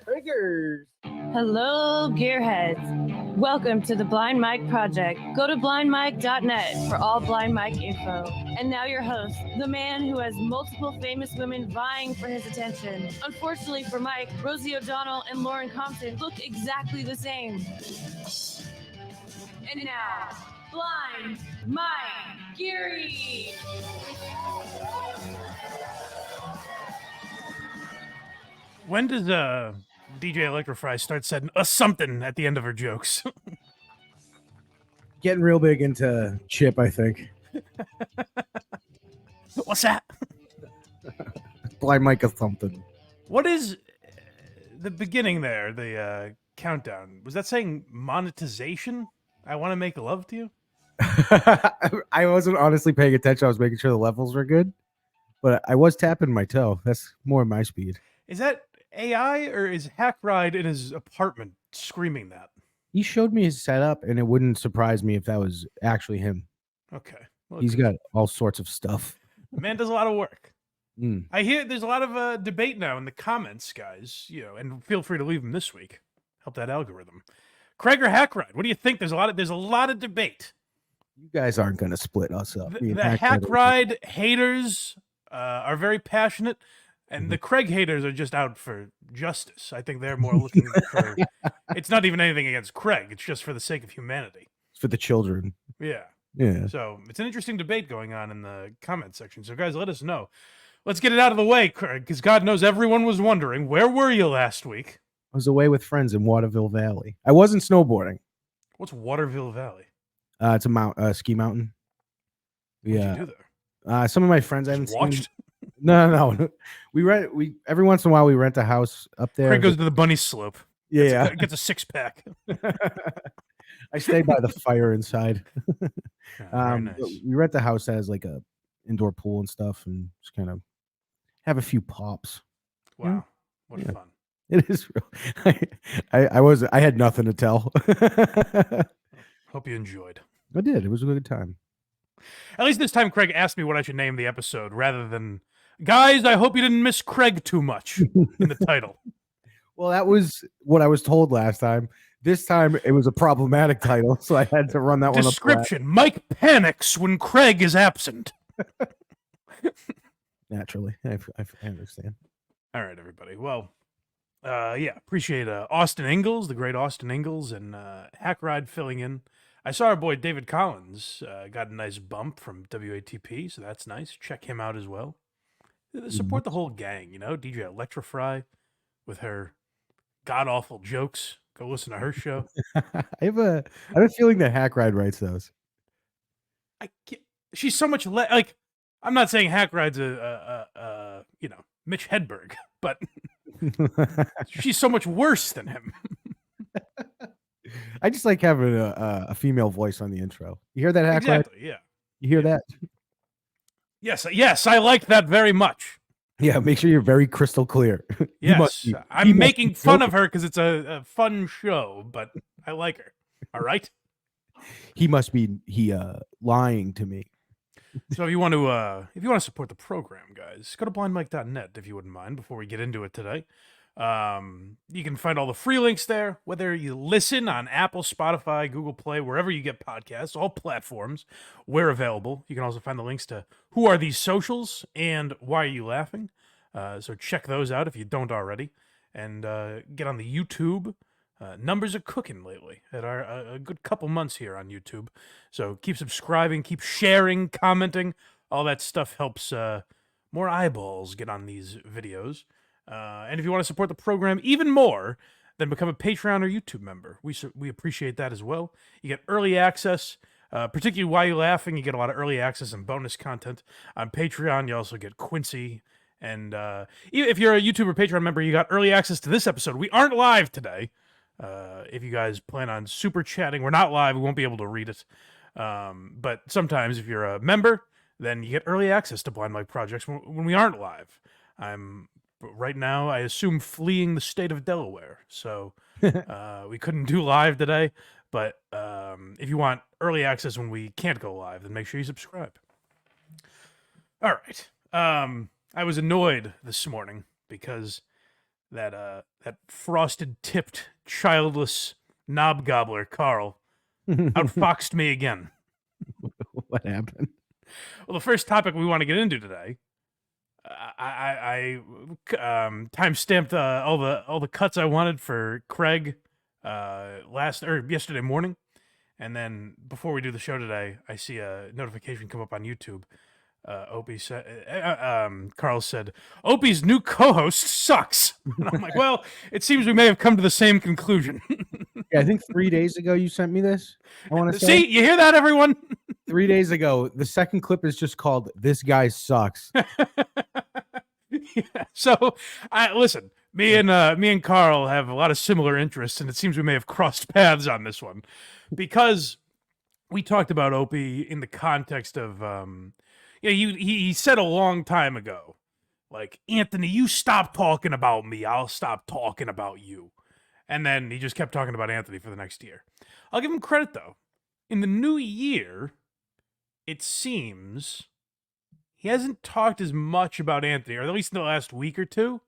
Triggers. Hello, gearheads. Welcome to the Blind Mike Project. Go to blindmike.net for all Blind Mike info. And now your host, the man who has multiple famous women vying for his attention. Unfortunately for Mike, Rosie O'Donnell and Lauren Compton look exactly the same. And now, Blind Mike Geary. When does DJ Electrofry start setting something at the end of her jokes? Getting real big into Chip, I think. What's that? Blind Mike of something. What is the beginning there, the countdown? Was that saying monetization? I want to make love to you? I wasn't honestly paying attention. I was making sure the levels were good. But I was tapping my toe. That's more my speed. Is that AI or is Hack Ride in his apartment screaming that? He showed me his setup, and it wouldn't surprise me if that was actually him. Okay. Well, he's got all sorts of stuff. The man does a lot of work. Mm. I hear there's a lot of debate now in the comments, guys. And feel free to leave them this week. Help that algorithm. Craig or Hack Ride? What do you think? There's a lot of debate. You guys aren't going to split us up. The Hack Ride haters are very passionate. And the Craig haters are just out for justice. I think they're more looking for... It's not even anything against Craig. It's just for the sake of humanity. It's for the children. Yeah. Yeah. So it's an interesting debate going on in the comment section. So guys, let us know. Let's get it out of the way, Craig, because God knows everyone was wondering, where were you last week? I was away with friends in Waterville Valley. I wasn't snowboarding. What's Waterville Valley? It's a ski mountain. What'd you do there? Some of my friends I haven't watched? seen. No. We every once in a while we rent a house up there. Craig goes to the bunny slope. Yeah. Gets a 6-pack. I stay by the fire inside. Very nice. We rent a house that has like a indoor pool and stuff, and just kind of have a few pops. Wow, what fun! It is real. I had nothing to tell. Hope you enjoyed. I did. It was a good time. At least this time, Craig asked me what I should name the episode, rather than, guys, I hope you didn't miss Craig too much in the title. Well, that was what I was told last time. This time, it was a problematic title, so I had to run that one up. Description: Mike panics when Craig is absent. Naturally, I understand. All right, everybody. Well, appreciate Austin Ingalls, the great Austin Ingalls, and Hack Ride filling in. I saw our boy David Collins got a nice bump from WATP, so that's nice. Check him out as well. Support the whole gang, DJ Electrofry with her god-awful jokes. Go listen to her show. I have a feeling that Hack Ride writes those. She's so much like, I'm not saying Hack Ride's Mitch Hedberg, but she's so much worse than him. I just like having a female voice on the intro. You hear that, Hack Ride? Exactly, yeah. You hear that? Yes, I like that very much. Yeah, make sure you're very crystal clear. Yes, I'm making fun of her because it's a fun show, but I like her. All right? He must be lying to me. So if you want to support the program, guys, go to blindmike.net if you wouldn't mind before we get into it today. You can find all the free links there, whether you listen on Apple, Spotify, Google Play, wherever you get podcasts, all platforms, we're available. You can also find the links to Who Are These Socials and Why Are You Laughing? So check those out if you don't already. And get on the YouTube. Numbers are cooking lately at a good couple months here on YouTube. So keep subscribing, keep sharing, commenting, All that stuff helps more eyeballs get on these videos. And if you want to support the program even more, then become a Patreon or YouTube member. We appreciate that as well. You get early access, particularly Why You Laughing. You get a lot of early access and bonus content. On Patreon, you also get Quincy. And if you're a YouTube or Patreon member, you got early access to this episode. We aren't live today. If you guys plan on super chatting, we're not live. We won't be able to read it. But sometimes if you're a member, then you get early access to Blind Mike projects when we aren't live. I'm right now, I assume, fleeing the state of Delaware. So we couldn't do live today. But if you want early access when we can't go live, then make sure you subscribe. All right. I was annoyed this morning because that frosted-tipped, childless knob gobbler, Carl, outfoxed me again. What happened? Well, the first topic we want to get into today, I time-stamped all the cuts I wanted for Craig yesterday morning, and then before we do the show today, I see a notification come up on YouTube. Opie said, Carl said, Opie's new co-host sucks. And I'm like, well, it seems we may have come to the same conclusion. Yeah, I think 3 days ago you sent me this. I want to See, you hear that, everyone? 3 days ago. The second clip is just called "This Guy Sucks." Yeah, so, listen, me and Carl have a lot of similar interests, and it seems we may have crossed paths on this one because we talked about Opie in the context of, he said a long time ago, like, Anthony, you stop talking about me, I'll stop talking about you. And then he just kept talking about Anthony for the next year. I'll give him credit, though. In the new year, it seems he hasn't talked as much about Anthony, or at least in the last week or two.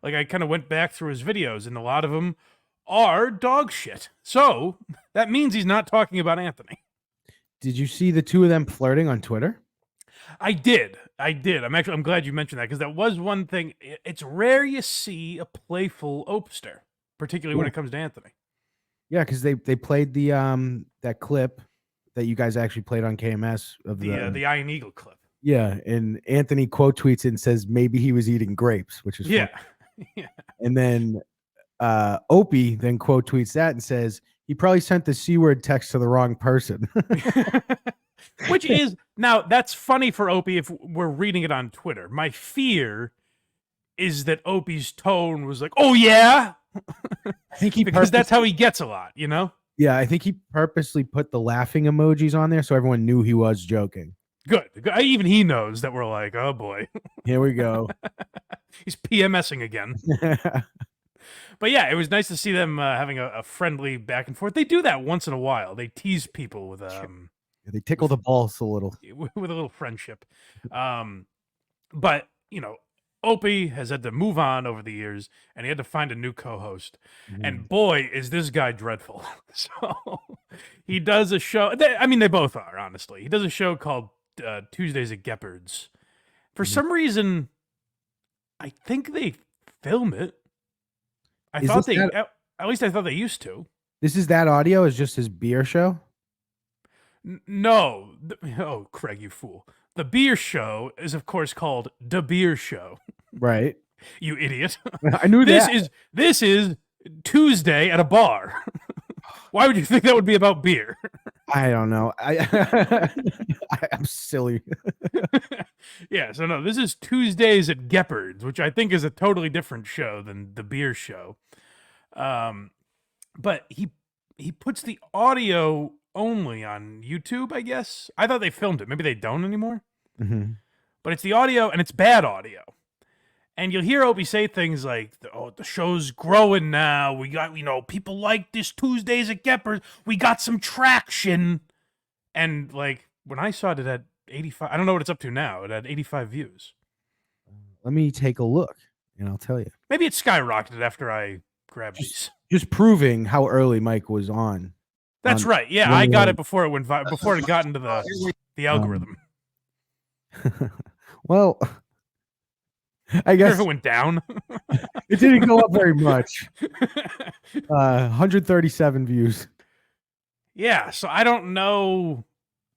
Like, I kind of went back through his videos, and a lot of them are dog shit. So, that means he's not talking about Anthony. Did you see the two of them flirting on Twitter? I did. I'm glad you mentioned that, because that was one thing. It's rare you see a playful Opester, particularly when it comes to Anthony. Yeah, because they played the that clip that you guys actually played on KMS of the Iron Eagle clip. Yeah, and Anthony quote tweets it and says maybe he was eating grapes, which is yeah. Yeah. And then Opie then quote tweets that and says he probably sent the C-word text to the wrong person. Which is, now that's funny for Opie if we're reading it on Twitter. My fear is that Opie's tone was like, oh yeah? I think he because that's how he gets a lot, you know? Yeah, I think he purposely put the laughing emojis on there so everyone knew he was joking. Good. Even he knows that we're like, oh boy. Here we go. He's PMSing again. But yeah, it was nice to see them having a friendly back and forth. They do that once in a while. They tease people with they tickle the balls a little. With a little friendship. But, Opie has had to move on over the years, and he had to find a new co-host. And boy, is this guy dreadful. So he does a show. They both are, honestly. He does a show called Tuesdays at Gepard's. For some reason, I think they film it. At least I thought they used to. This is that audio is just his beer show? No. Oh, Craig, you fool. The beer show is, of course, called The Beer Show. Right. You idiot. I knew that. This is Tuesday at a bar. Why would you think that would be about beer? I don't know. I'm silly. Yeah, so no, this is Tuesdays at Gepard's, which I think is a totally different show than The Beer Show. But he puts the audio only on YouTube, I guess. I thought they filmed it. Maybe they don't anymore. But it's the audio, and it's bad audio. And you'll hear Opie say things like, the show's growing now. We got, people like this Tuesdays at Gepard's. We got some traction. And, like, when I saw it, it had 85. I don't know what it's up to now. It had 85 views. Let me take a look, and I'll tell you. Maybe it skyrocketed after I grabbed these. Just proving how early Mike was on. That's right. Yeah, I got it before it went before it got into the algorithm. Well, I guess it went down. It didn't go up very much. 137 views. Yeah, so I don't know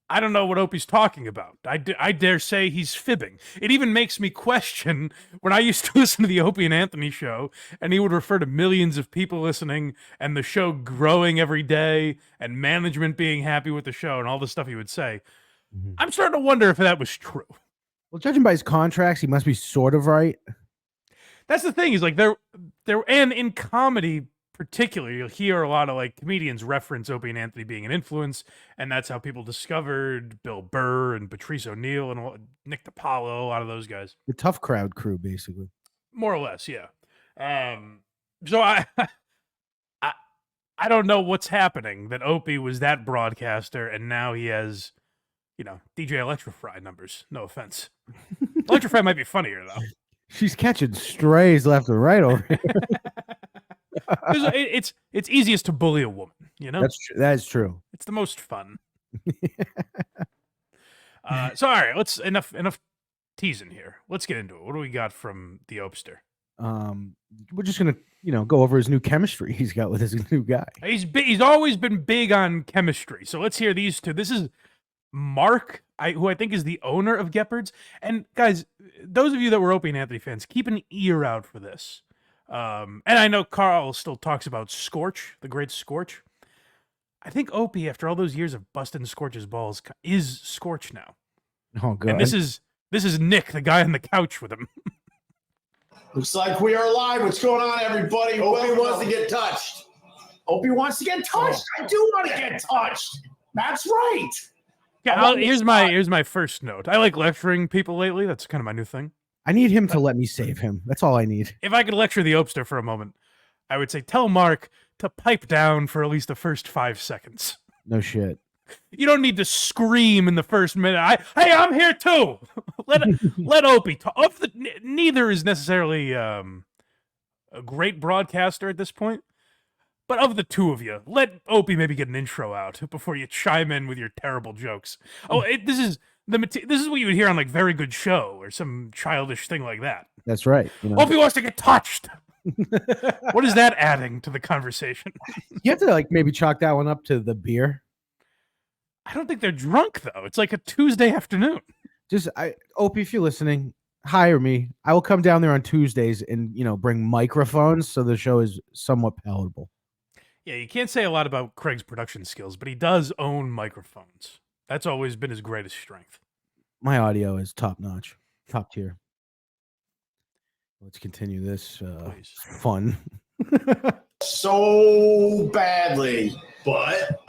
I don't know what Opie's talking about. I dare say he's fibbing. It even makes me question when I used to listen to the Opie and Anthony show, and he would refer to millions of people listening and the show growing every day and management being happy with the show and all the stuff he would say. Mhm. I'm starting to wonder if that was true. Well, judging by his contracts, he must be sort of right. That's the thing. Is like there, and in comedy particularly, you'll hear a lot of like comedians reference Opie and Anthony being an influence, and that's how people discovered Bill Burr and Patrice O'Neill and Nick DiPaolo, a lot of those guys, The tough crowd crew, basically. more or less, yeah. So I, I don't know what's happening. That Opie was that broadcaster, and now he has, DJ Electrify numbers. No offense, Electrify might be funnier though. She's catching strays left and right over here. It's easiest to bully a woman, That's true. That is true. It's the most fun. So all right, let's enough teasing here. Let's get into it. What do we got from the Opster? We're just gonna, go over his new chemistry he's got with his new guy. He's always been big on chemistry. So let's hear these two. This is Mark, who I think is the owner of Gepard's. And guys, those of you that were Opie and Anthony fans, keep an ear out for this. And I know Carl still talks about Scorch, the great Scorch. I think Opie, after all those years of busting Scorch's balls, is Scorch now. Oh, good. And this is Nick, the guy on the couch with him. Looks like we are live. What's going on, everybody? Opie wants to get touched. Opie wants to get touched. I do want to get touched. That's right. Yeah, here's my first note. I like lecturing people lately. That's kind of my new thing. I need him to let me save him. That's all I need. If I could lecture the Opster for a moment, I would say tell Mark to pipe down for at least the first 5 seconds. No shit. You don't need to scream in the first minute. Hey, I'm here too. let Opie talk. Neither is necessarily a great broadcaster at this point, but of the two of you, let Opie maybe get an intro out before you chime in with your terrible jokes. Oh, this is what you would hear on like Very Good Show or some childish thing like that. That's right. Opie wants to get touched. What is that adding to the conversation? You have to like maybe chalk that one up to the beer. I don't think they're drunk though. It's like a Tuesday afternoon. Opie, if you're listening, hire me. I will come down there on Tuesdays and bring microphones so the show is somewhat palatable. Yeah, you can't say a lot about Craig's production skills, but he does own microphones. That's always been his greatest strength. My audio is top notch, top tier. Let's continue this fun. So badly, but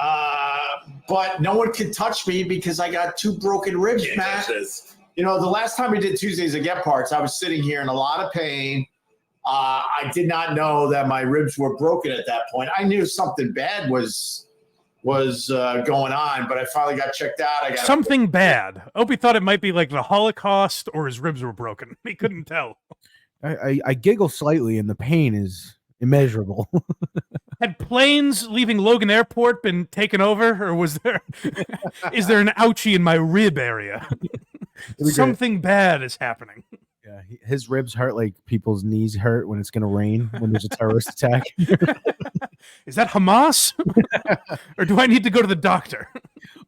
no one can touch me because I got 2 broken ribs, Matt. The last time we did Tuesdays at Get Parts, I was sitting here in a lot of pain. I did not know that my ribs were broken at that point. I knew something bad was going on, but I finally got checked out. I got something bad. Opie thought it might be like the Holocaust or his ribs were broken. He couldn't tell. I giggle slightly, and the pain is immeasurable. Had planes leaving Logan Airport been taken over, or is there an ouchie in my rib area? Something bad is happening. Yeah, his ribs hurt like people's knees hurt when it's going to rain when there's a terrorist attack. Is that Hamas? Or do I need to go to the doctor?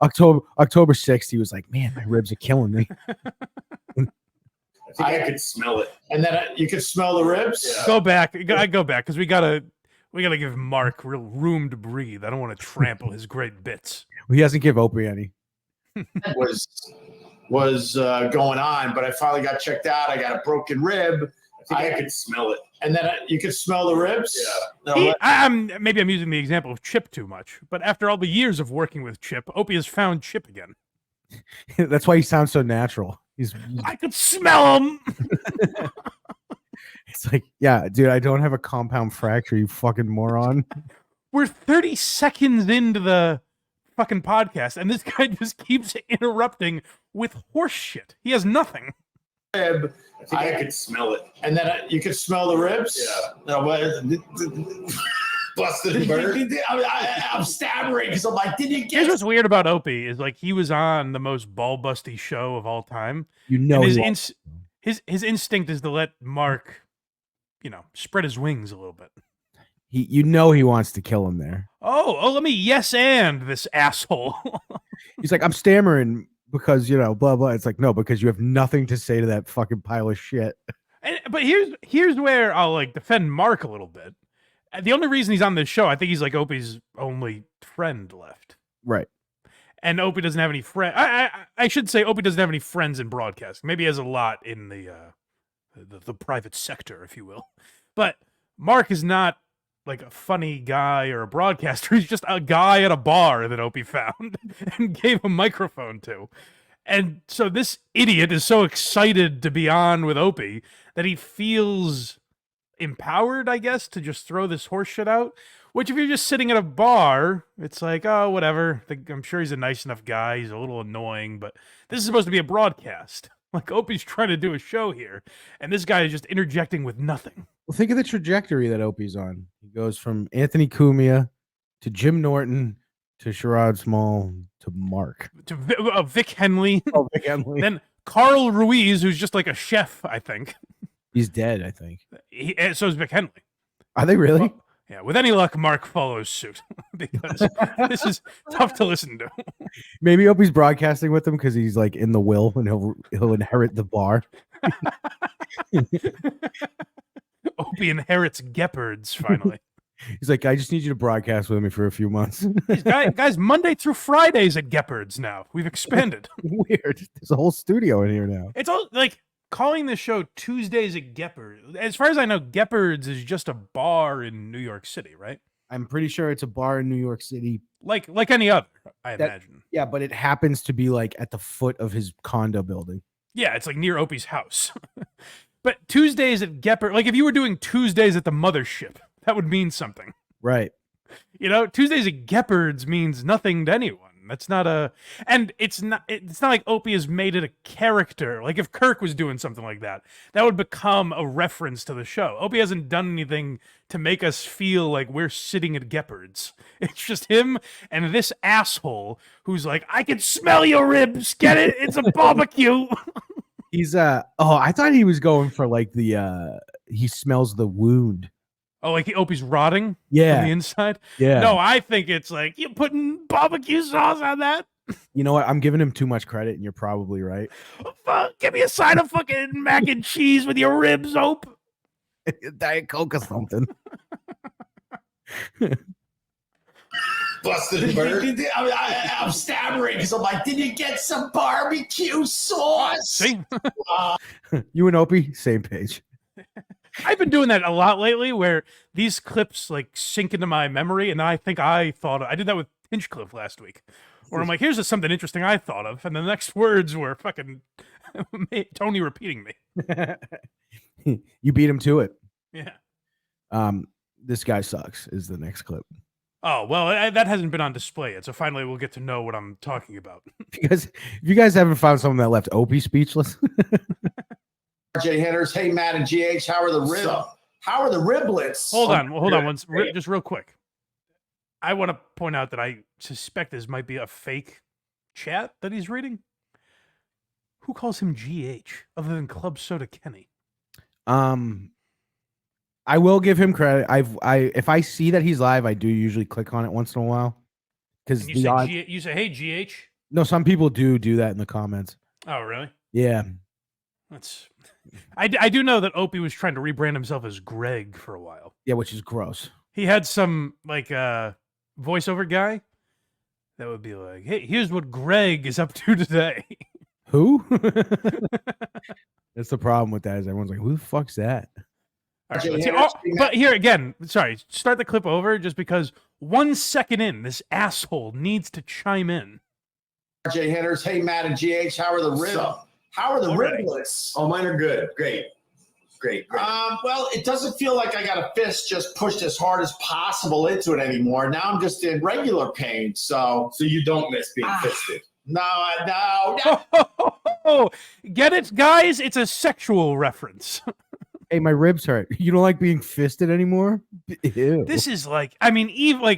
October 6th, he was like, man, my ribs are killing me. I could smell it. And then you could smell the ribs? Yeah. Go back. I go back because we gotta give Mark real room to breathe. I don't want to trample his great bits. Well, he doesn't give Opie any. was going on, but I finally got checked out. I got a broken rib. I could smell it. And then you could smell the ribs? Yeah. Maybe I'm using the example of Chip too much, but after all the years of working with Chip, Opie has found Chip again. That's why he sounds so natural. I could smell him. It's like, yeah, dude, I don't have a compound fracture, you fucking moron. We're 30 seconds into the fucking podcast, and this guy just keeps interrupting with horse shit. He has nothing. I could smell it. And then you could smell the ribs? Yeah. Busted Bert. I'm stammering because I'm like, did you get? Here's what's weird about Opie is like he was on the most ball-busty show of all time. His instinct is to let Mark, spread his wings a little bit. He wants to kill him there. Oh, let me yes and this asshole. He's like, I'm stammering because, blah, blah. It's like, no, because you have nothing to say to that fucking pile of shit. But here's where I'll like defend Mark a little bit. The only reason he's on this show, I think he's like Opie's only friend left. Right. And Opie doesn't have any friends. I should say Opie doesn't have any friends in broadcasting. Maybe he has a lot in the private sector, if you will. But Mark is not like a funny guy or a broadcaster. He's just a guy at a bar that Opie found and gave a microphone to. And so this idiot is so excited to be on with Opie that he feels empowered, I guess, to just throw this horse shit out. Which if you're just sitting at a bar, it's like, oh, whatever. I'm sure he's a nice enough guy. He's a little annoying, but this is supposed to be a broadcast. Like Opie's trying to do a show here, and this guy is just interjecting with nothing. Well, think of the trajectory that Opie's on. He goes from Anthony Cumia to Jim Norton to Sherrod Small to Mark. To Vic Henley. Oh, Vic Henley. Then Carl Ruiz, who's just like a chef, I think. He's dead, I think. So is Vic Henley. Are they really? Well, yeah, with any luck, Mark follows suit because this is tough to listen to. Maybe Opie's broadcasting with him because he's like in the will and he'll inherit the bar. Opie inherits Geppards finally. He's like, I just need you to broadcast with me for a few months. guys, Monday through Fridays at Geppards now. We've expanded. Weird. There's a whole studio in here now. It's all like calling the show Tuesdays at Geppards. As far as I know, Geppards is just a bar in New York City, right? I'm pretty sure it's a bar in New York City. Like any other, I imagine. Yeah, but it happens to be like at the foot of his condo building. Yeah, it's like near Opie's house. But Tuesdays at Geppards, like if you were doing Tuesdays at the mothership, that would mean something. Right. Tuesdays at Geppards means nothing to anyone. That's not and it's not like Opie has made it a character. Like if Kirk was doing something like that, that would become a reference to the show. Opie hasn't done anything to make us feel like we're sitting at Geppards. It's just him and this asshole who's like, I can smell your ribs. Get it? It's a barbecue. He's I thought he was going for like the he smells the wound. Oh, like Opie's rotting? Yeah. On the inside? Yeah. No, I think it's like, you're putting barbecue sauce on that? You know what? I'm giving him too much credit, and you're probably right. Oh, fuck, give me a side of fucking mac and cheese with your ribs, Ope. Diet Coke or something. Busted Bert. I'm stammering because I'm like, did you get some barbecue sauce? See? You and Opie, same page. I've been doing that a lot lately where these clips like sink into my memory and I think I did that with Pinchcliffe last week where I'm like, here's something interesting I thought of. And the next words were fucking Tony repeating me. You beat him to it. Yeah. This guy sucks is the next clip. Oh, well, that hasn't been on display yet. So finally we'll get to know what I'm talking about. Because if you guys haven't found someone that left Opie speechless. RJ Hitters, hey Matt and GH, how are the riblets? Hold on, just real quick. I want to point out that I suspect this might be a fake chat that he's reading. Who calls him GH other than Club Soda Kenny? I will give him credit. If I see that he's live, I do usually click on it once in a while. Because you say, hey GH. No, some people do that in the comments. Oh, really? Yeah. I do know that Opie was trying to rebrand himself as Greg for a while. Yeah, which is gross. He had some like voiceover guy that would be like, "Hey, here's what Greg is up to today." Who? That's the problem with that is everyone's like, "Who the fuck's that?" All right, let's see. But here again, sorry, start the clip over just because 1 second in, this asshole needs to chime in. RJ Hitters, hey Matt and GH, how are the riblets? Oh, mine are good. Great. Well, it doesn't feel like I got a fist just pushed as hard as possible into it anymore. Now I'm just in regular pain. So you don't miss being fisted. No. Get it, guys? It's a sexual reference. Hey, my ribs hurt. You don't like being fisted anymore? Ew. This is like, I mean,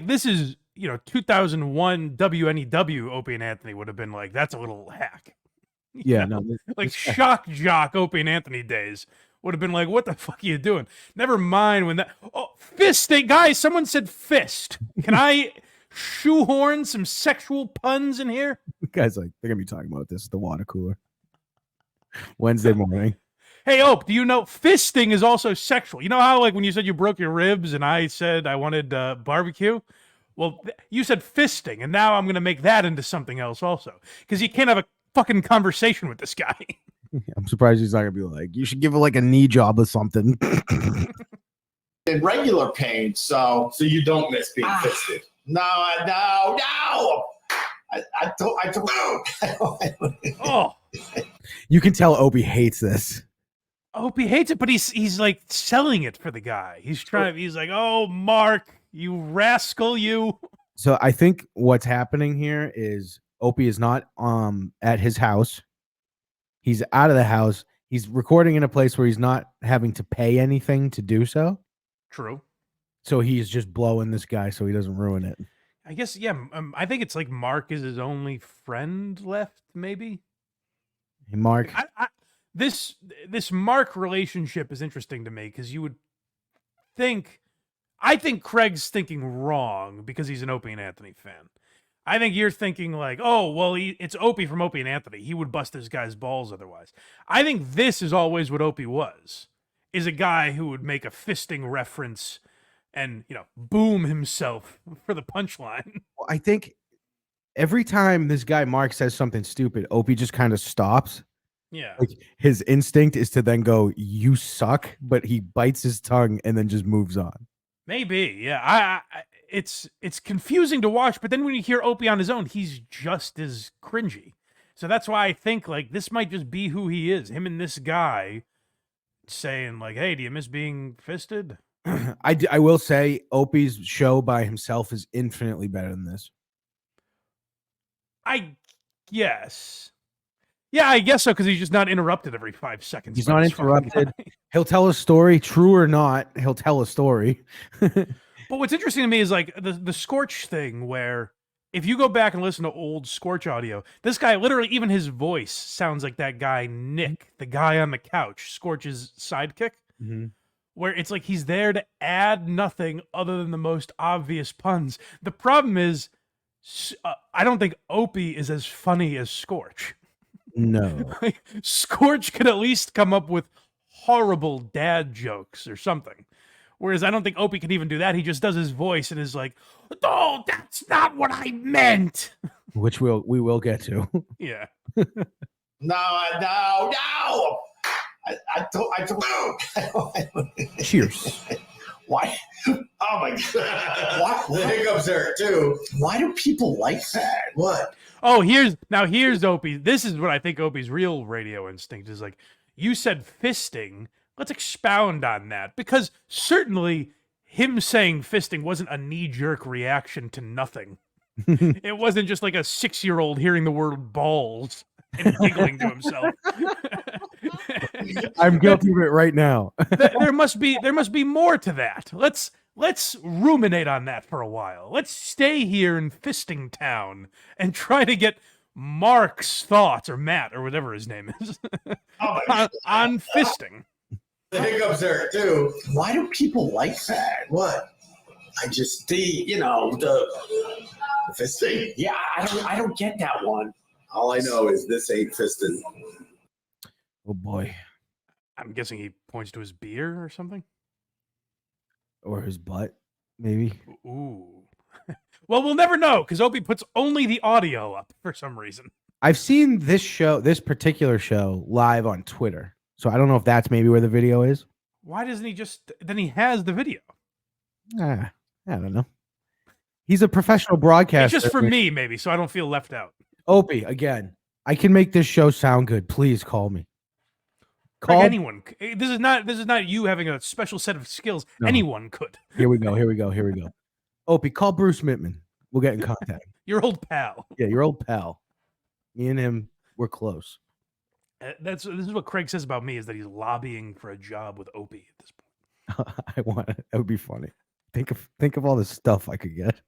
this is 2001 WNEW. Opie and Anthony would have been like, that's a little hack. Yeah, no. Like shock jock Opie and Anthony days would have been like, what the fuck are you doing? Never mind when that fisting, guys, someone said fist. Can I shoehorn some sexual puns in here? Guys, like, they're gonna be talking about this at the water cooler Wednesday morning. Hey, Ope, do you know fisting is also sexual? You know how, like, when you said you broke your ribs and I said I wanted barbecue? Well, you said fisting, and now I'm going to make that into something else also. Because you can't have a fucking conversation with this guy. I'm surprised he's not gonna be like, you should give her like a knee job or something. in regular pain. So you don't miss being fisted. no. I don't. Oh, You can tell Opie hates this. Opie hates it, but he's like selling it for the guy. He's like, oh, Mark, you rascal, you. So I think what's happening here is Opie is not at his house. He's out of the house. He's recording in a place where he's not having to pay anything to do so. True. So he's just blowing this guy so he doesn't ruin it. I guess, yeah. I think it's like Mark is his only friend left, maybe. Hey, Mark. This Mark relationship is interesting to me because you would think, I think Craig's thinking wrong because he's an Opie and Anthony fan. I think you're thinking like, oh, well, it's Opie from Opie and Anthony. He would bust this guy's balls otherwise. I think this is always what Opie was, is a guy who would make a fisting reference and, boom himself for the punchline. Well, I think every time this guy Mark says something stupid, Opie just kind of stops. Yeah. Like his instinct is to then go, you suck, but he bites his tongue and then just moves on. Maybe, yeah. It's confusing to watch, but then when you hear Opie on his own, he's just as cringy. So that's why I think like this might just be who he is. Him and this guy saying like, "Hey, do you miss being fisted?" I will say Opie's show by himself is infinitely better than this. I guess. Yeah, I guess so, because he's just not interrupted every 5 seconds. He's not interrupted. He'll tell a story, true or not. He'll tell a story. But what's interesting to me is like the Scorch thing, where if you go back and listen to old Scorch audio, this guy literally, even his voice sounds like that guy Nick, the guy on the couch, Scorch's sidekick, where it's like he's there to add nothing other than the most obvious puns. The problem is, I don't think Opie is as funny as Scorch. No. Like, Scorch could at least come up with horrible dad jokes or something. Whereas I don't think Opie can even do that. He just does his voice and is like, "Oh, that's not what I meant." Which we will get to. Yeah. No. I don't. Cheers. Why? Oh my god! What? The hiccups hurt too. Why do people like that? What? Oh, here's Opie. This is what I think Opie's real radio instinct is like. You said fisting. Let's expound on that, because certainly him saying fisting wasn't a knee-jerk reaction to nothing. It wasn't just like a 6-year-old hearing the word balls and giggling to himself. I'm guilty of it right now. There must be more to that. Let's ruminate on that for a while. Let's stay here in Fisting Town and try to get Mark's thoughts, or Matt, or whatever his name is, on fisting. The hiccups hurt too. Why do people like that? What? I just the Fisting? Yeah, I don't get that one. All I know is this ain't fisting. Oh boy. I'm guessing he points to his beer or something. Or his butt, maybe. Ooh. Well, we'll never know, because Opie puts only the audio up for some reason. I've seen this particular show live on Twitter. So I don't know if that's maybe where the video is. Why doesn't he then he has the video? I don't know. He's a professional broadcaster. It's just for me, maybe, so I don't feel left out. Opie, again, I can make this show sound good. Please call me. Like anyone. This is not you having a special set of skills. No. Anyone could. Here we go. Opie, call Bruce Mittman. We'll get in contact. Your old pal. Yeah, your old pal. Me and him, we're close. This is what Craig says about me, is that he's lobbying for a job with Opie at this point. I want it. That would be funny. Think of all the stuff I could get.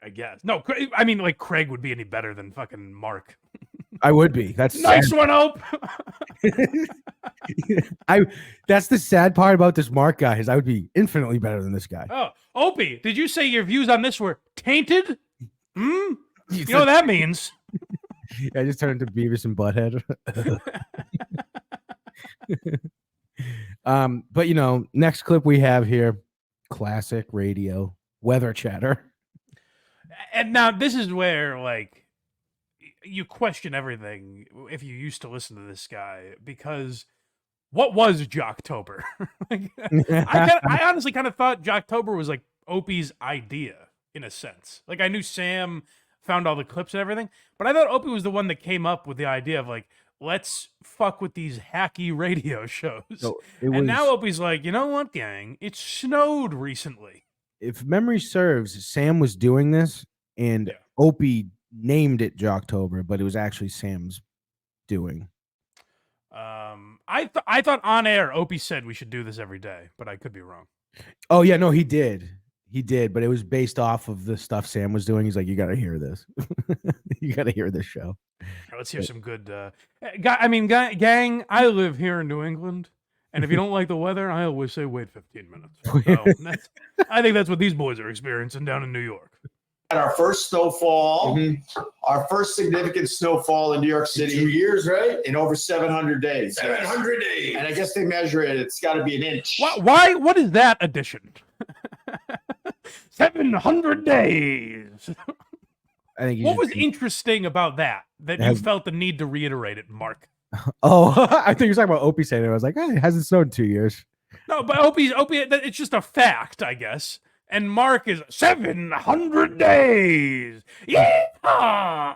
I guess. No, I mean, like, Craig would be any better than fucking Mark. I would be. That's nice one, Ope. That's the sad part about this Mark guy, is I would be infinitely better than this guy. Oh, Opie, did you say your views on this were tainted? You know what that means? I just turned into Beavis and Butthead. But you know, next clip we have here, classic radio weather chatter. And now this is where like you question everything if you used to listen to this guy, because what was Jocktober? Like, I honestly kind of thought Jocktober was like Opie's idea in a sense. Like I knew Sam found all the clips and everything, but I thought Opie was the one that came up with the idea of like, let's fuck with these hacky radio shows. So and now Opie's like, you know what, gang? It snowed recently. If memory serves, Sam was doing this, and Yeah. Opie named it Jocktober, but it was actually Sam's doing. I thought on air Opie said we should do this every day, but I could be wrong. Oh yeah, no, he did, but it was based off of the stuff Sam was doing. He's like, you got to hear this. You got to hear this show. All right, let's hear some good. Gang, I live here in New England, and if you don't like the weather, I always say wait 15 minutes. So I think that's what these boys are experiencing down in New York. Our first snowfall, our first significant snowfall in New York City. 2 years, right? In over 700 days. 700 days. And I guess they measure it. It's got to be an inch. Why? What is that addition? 700 days. I think. What was interesting about that you has- felt the need to reiterate it, Mark? Oh, I think you're talking about Opie saying it. I was like, it hasn't snowed in 2 years. No, but Opie, it's just a fact, I guess. And Mark is 700 days. Yeah.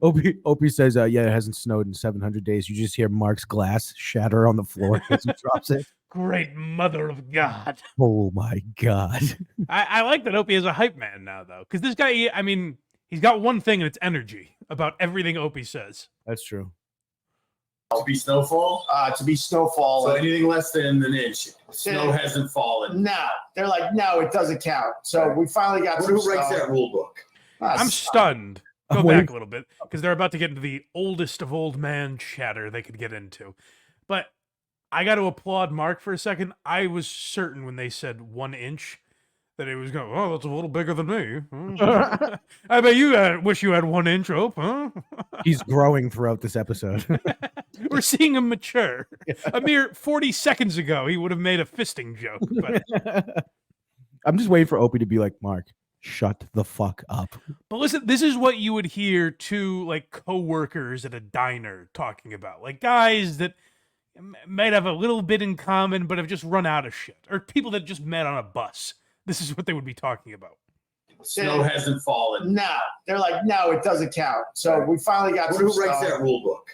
Opie says, yeah, it hasn't snowed in 700 days. You just hear Mark's glass shatter on the floor as he drops it. Great mother of God. Oh my God. I like that Opie is a hype man now, though, because this guy, I mean, he's got one thing, and it's energy about everything Opie says. That's true. To be snowfall? To be snowfall. So anything less than an inch. Snow hasn't fallen. No. They're like, no, it doesn't count. So we finally got Who writes that rule book? I'm stunned. Go back a little bit, because they're about to get into the oldest of old man chatter they could get into. But I got to applaud Mark for a second. I was certain when they said 1 inch that it was going, oh, that's a little bigger than me. I bet you wish you had 1 inch, Ope, huh? He's growing throughout this episode. We're seeing him mature. A mere 40 seconds ago, he would have made a fisting joke. But I'm just waiting for Opie to be like, Mark, shut the fuck up. But listen, this is what you would hear two like coworkers at a diner talking about, like guys that might have a little bit in common, but have just run out of shit, or people that just met on a bus. This is what they would be talking about. Snow hasn't fallen. No. They're like, no, it doesn't count. So we finally got Who writes that rule book?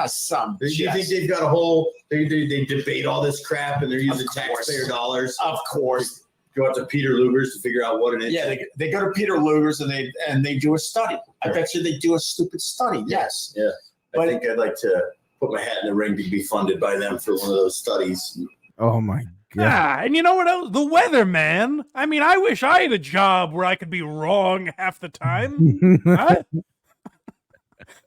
Some. Do you think they've got a whole? They debate all this crap and they're using taxpayer dollars. Of course. Go out to Peter Luger's to figure out what it is. Yeah, they go to Peter Luger's and they do a study. I bet you they do a stupid study. Yes. Yeah. But I think I'd like to put my hat in the ring to be funded by them for one of those studies. Oh my God. And you know what else? The weather, man. I mean, I wish I had a job where I could be wrong half the time. Huh?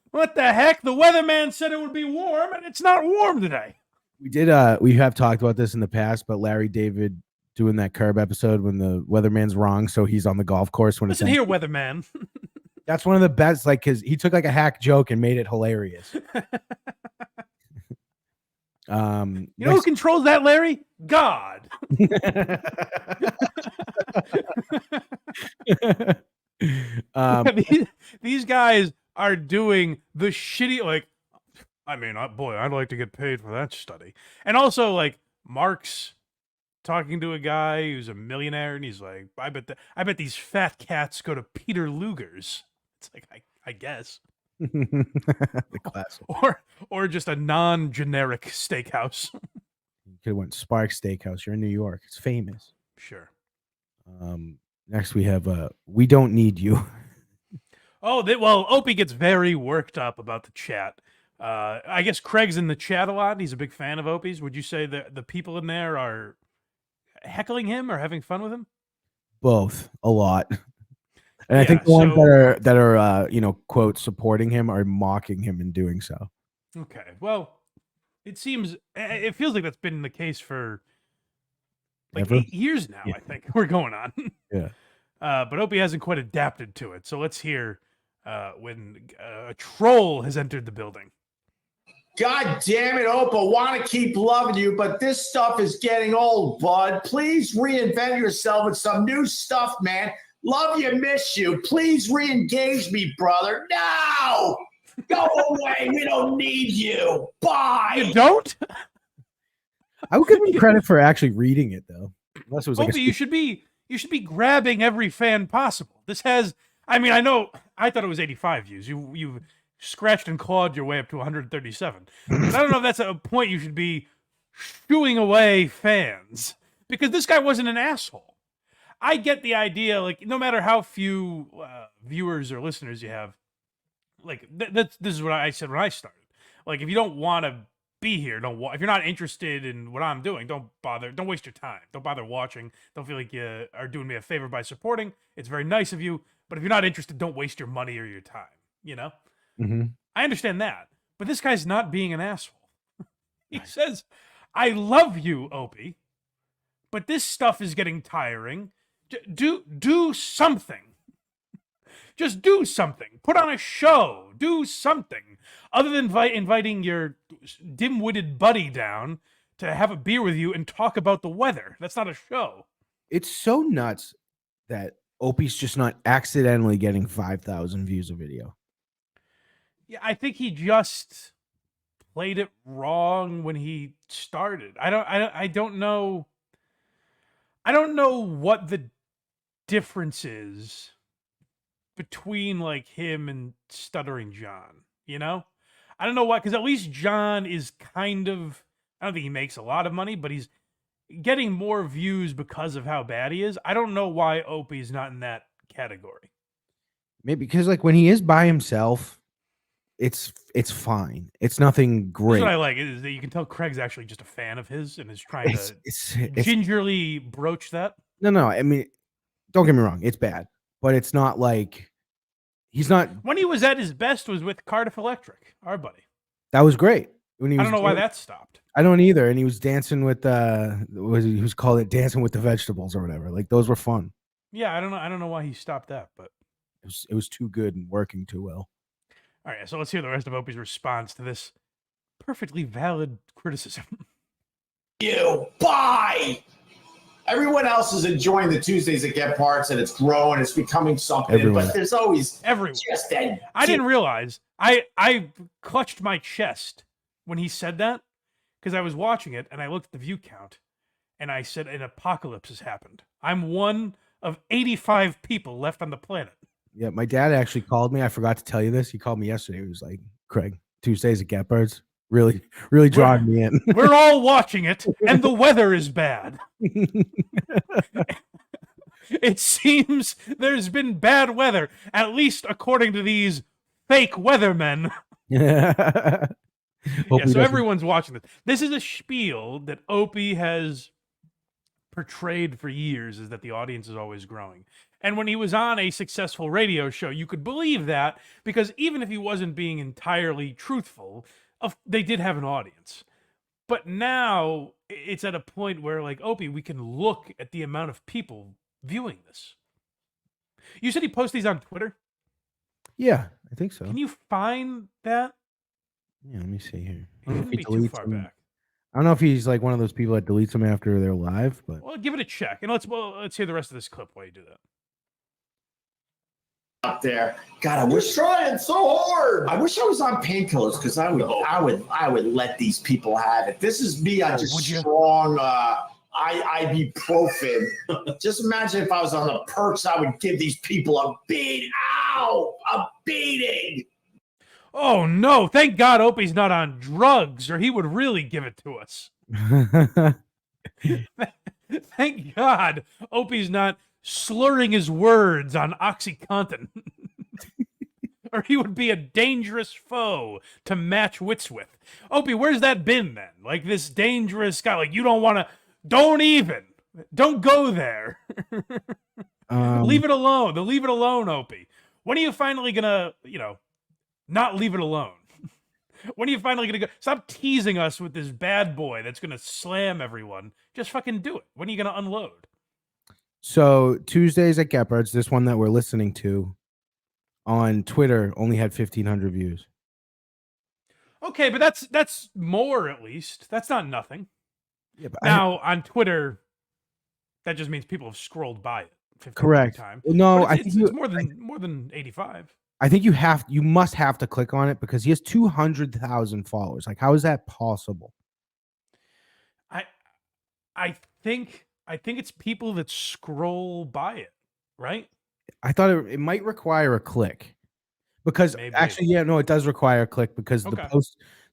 What the heck? The weatherman said it would be warm, and it's not warm today. We have talked about this in the past, but Larry David doing that Curb episode when the weatherman's wrong, so he's on the golf course when Listen it's here, weatherman. That's one of the best, like, because he took like a hack joke and made it hilarious. You know who controls that, Larry? God. These guys are doing the shitty, like, I mean, boy, I'd like to get paid for that study. And also, like, Mark's talking to a guy who's a millionaire, and he's like, I bet these fat cats go to Peter Luger's. It's like, I guess. The classic. Or just a non-generic steakhouse. You could have went Spark Steakhouse. You're in New York. It's famous. Sure. Next we have We Don't Need You. Oh, well, Opie gets very worked up about the chat. I guess Craig's in the chat a lot. He's a big fan of Opie's. Would you say that the people in there are heckling him or having fun with him? Both. A lot. And I think the ones that are quote, supporting him are mocking him in doing so. Okay. Well, it feels like that's been the case for like 8 years now, I think. We're going on. Yeah. But Opie hasn't quite adapted to it. So let's hear when a troll has entered the building. God damn it, Opa, want to keep loving you, but this stuff is getting old, bud. Please reinvent yourself with some new stuff, man. Love you, miss you. Please re-engage me, brother. No! Go away. We don't need you. Bye. You don't? I would give him credit for actually reading it, though. Unless it was like Opie, you should be grabbing every fan possible. This has, I mean, I thought it was 85 views. You've scratched and clawed your way up to 137. But I don't know if that's a point you should be shooing away fans, because this guy wasn't an asshole. I get the idea, like, no matter how few viewers or listeners you have, like, this is what I said when I started. Like, if you don't want to be here, if you're not interested in what I'm doing, don't waste your time. Don't bother watching. Don't feel like you are doing me a favor by supporting. It's very nice of you, but if you're not interested, don't waste your money or your time, you know? Mm-hmm. I understand that, but this guy's not being an asshole. He says, I love you, Opie, but this stuff is getting tiring. Do something. Just do something. Put on a show. Do something. Other than inviting your dim-witted buddy down to have a beer with you and talk about the weather. That's not a show. It's so nuts that Opie's just not accidentally getting 5,000 views a video. Yeah, I think he just played it wrong when he started. I don't know. I don't know what the difference is between like him and Stuttering John, you know? I don't know why, because at least John is kind of, I don't think he makes a lot of money, but he's getting more views because of how bad he is. I don't know why Opie's not in that category. Maybe because like when he is by himself, it's fine. It's nothing great. That's what I like is that you can tell Craig's actually just a fan of his and is trying to it's gingerly broach that. No. I mean, don't get me wrong. It's bad, but it's not like he's not. When he was at his best was with Cardiff Electric, our buddy. That was great. When he I was don't know why that stopped. I don't either. And he was dancing with he was called it dancing with the vegetables or whatever. Like those were fun. Yeah, I don't know why he stopped that, but it was too good and working too well. All right, so let's hear the rest of Opie's response to this perfectly valid criticism. You bye. Everyone else is enjoying the Tuesdays that get parts, and it's growing. It's becoming something. Everyone. But there's always Everyone. just that. I didn't realize. I clutched my chest when he said that because I was watching it and I looked at the view count and I said an apocalypse has happened. I'm one of 85 people left on the planet. Yeah, my dad actually called me. I forgot to tell you this. He called me yesterday. He was like, Craig, Tuesdays at Get Birds. Really drawing me in. We're all watching it, and the weather is bad. It seems there's been bad weather, at least according to these fake weathermen. Yeah, so everyone's watching this. This is a spiel that Opie has portrayed for years, is that the audience is always growing. And when he was on a successful radio show, you could believe that, because even if he wasn't being entirely truthful, they did have an audience. But now it's at a point where, like, Opie, we can look at the amount of people viewing this. You said he posts these on Twitter? Yeah, I think so. Can you find that? Yeah, let me see here. It shouldn't be too far back. I don't know if he's like one of those people that deletes them after they're live, but Well, give it a check, and let's hear the rest of this clip while you do that. Up there. God, I wish trying so hard. I wish I was on painkillers because I would let these people have it. This is me on just Would you? strong ibuprofen. Just imagine if I was on the perks, I would give these people a beat. Ow! A beating. Oh no, thank God Opie's not on drugs, or he would really give it to us. Thank God Opie's not slurring his words on OxyContin. Or he would be a dangerous foe to match wits with. Opie, where's that been then? Like this dangerous guy, like you don't go there. Leave it alone. Leave it alone, Opie. When are you finally gonna, not leave it alone? When are you finally gonna go? Stop teasing us with this bad boy that's gonna slam everyone. Just fucking do it. When are you gonna unload? So Tuesdays at Gepard's, this one that we're listening to on Twitter only had 1,500 views. Okay, but that's more at least. That's not nothing. Yeah, but Now on Twitter, that just means people have scrolled by it 15 correct. times. Well, no, But I it's, think it's more than 85. I think you must have to click on it because he has 200,000 followers. Like, how is that possible? I think it's people that scroll by it, right? I thought it might require a click because Maybe. actually, yeah, no, it does require a click because Okay.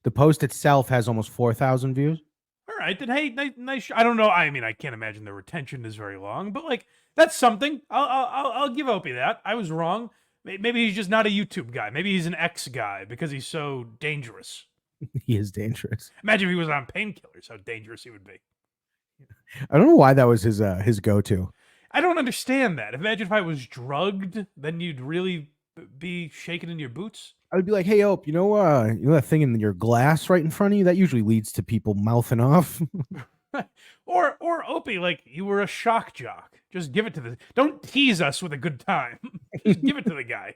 the post itself has almost 4,000 views. All right, then hey, nice. I don't know. I mean, I can't imagine the retention is very long, but like that's something. I'll give Opie that. I was wrong. Maybe he's just not a YouTube guy. Maybe he's an X guy because he's so dangerous. He is dangerous. Imagine if he was on painkillers, how dangerous he would be. I don't know why that was his go-to. I don't understand that. Imagine if I was drugged, then you'd really be shaking in your boots. I would be like, "Hey, Ope, you know that thing in your glass right in front of you? That usually leads to people mouthing off." or Opie, like you were a shock jock. Just give it to the. Don't tease us with a good time. Just give it to the guy.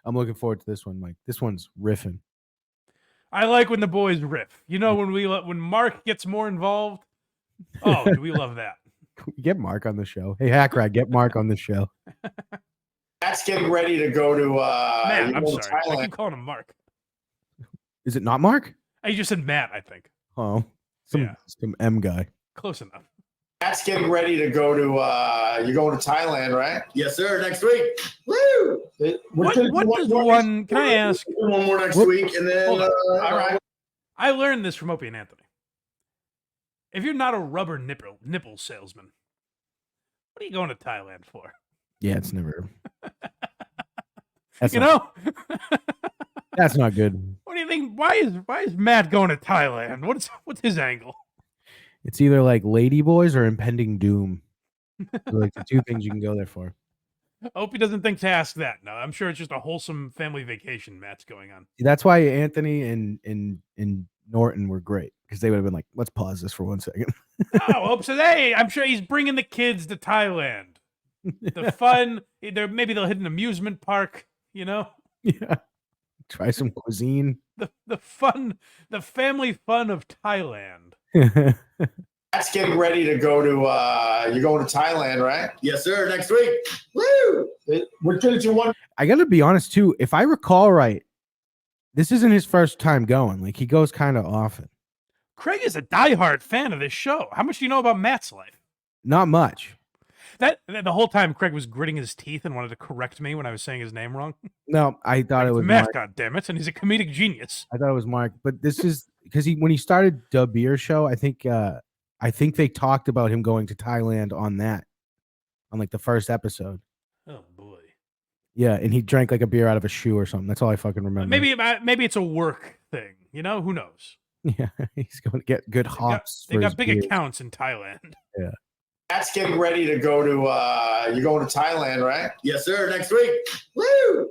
I'm looking forward to this one, Mike. This one's riffing. I like when the boys riff. You know, when Mark gets more involved. Oh, do we love that? Get Mark on the show. Hey, Hackrat, get Mark on the show. Matt's getting ready to go to Matt, I'm sorry. Thailand. I keep calling him Mark. Is it not Mark? I just said Matt, I think. Oh, some M guy. Close enough. Matt's getting ready to go to you're going to Thailand, right? Yes, sir. Next week. Woo! What does one? Can I ask? One more next week, and then Hold on. All right. I learned this from Opie and Anthony. If you're not a rubber nipple salesman, what are you going to Thailand for? Yeah, it's never. That's You not, know? that's not good. What do you think? Why is Matt going to Thailand? What's his angle? It's either like Ladyboys or Impending Doom. Like the two things you can go there for. Opie doesn't think to ask that. No, I'm sure it's just a wholesome family vacation Matt's going on. That's why Anthony and Norton were great because they would have been like, "Let's pause this for 1 second." Oh, Hope says, hey, I'm sure he's bringing the kids to Thailand. The fun, maybe they'll hit an amusement park, you know? Yeah. Try some cuisine. The fun, the family fun of Thailand. Matt's getting ready to go to you're going to Thailand, right? yes, sir. Next week. Woo! We're going to do one. I got to be honest too. If I recall right, this isn't his first time going. Like he goes kind of often. Craig is a diehard fan of this show. How much do you know about Matt's life? Not much. That the whole time Craig was gritting his teeth and wanted to correct me when I was saying his name wrong. No, I thought it was Matt, Mark. God damn it, and he's a comedic genius. I thought it was Mark, but this is because when he started the beer show, I think they talked about him going to Thailand on like the first episode. Oh boy. Yeah, and he drank like a beer out of a shoe or something. That's all I fucking remember. Maybe it's a work thing. You know, who knows? Yeah, he's going to get good hops. They got for big his beers. accounts in Thailand. Yeah. Matt's getting ready to go to you're going to Thailand, right? Yes, sir. Next week. Woo!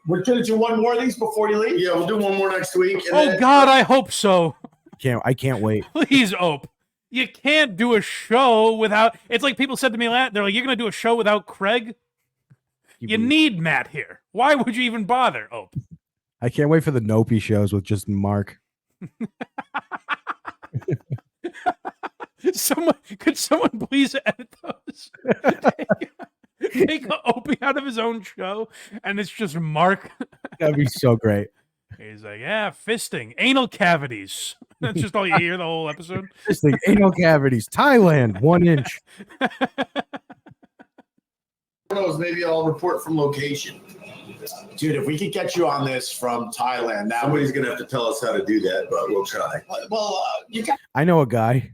We're going to do one more of these before you leave. Yeah, we'll do one more next week. And Oh then, God, I hope so. I can't wait. Please, Ope. You can't do a show without. It's like people said to me, they're like, "You're gonna do a show without Craig? You need Matt here. Why would you even bother, Ope?" I can't wait for the Nope shows with just Mark. Could someone please edit those? Take Opie out of his own show, and it's just Mark. That'd be so great. He's like, yeah, fisting, anal cavities. That's just all you hear the whole episode. This thing, anal cavities, Thailand, 1 inch. who knows, maybe I'll report from location. Dude, if we could get you on this from Thailand, that would. Somebody's going to have to tell us how to do that, but we'll try. Well, you got. I know a guy.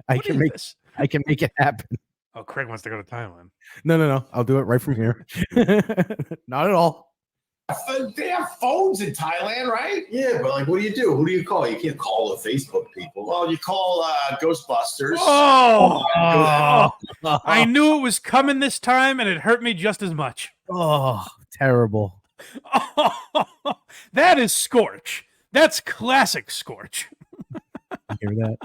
I What can is make this? it happen. Oh, Craig wants to go to Thailand. No. I'll do it right from here. Not at all. They have phones in Thailand, right? Yeah, but like, what do you do? Who do you call? You can't call the Facebook people. Well, you call Ghostbusters. Oh, I knew it was coming this time, and it hurt me just as much. Oh, terrible. Oh, that is Scorch. That's classic Scorch. You hear that?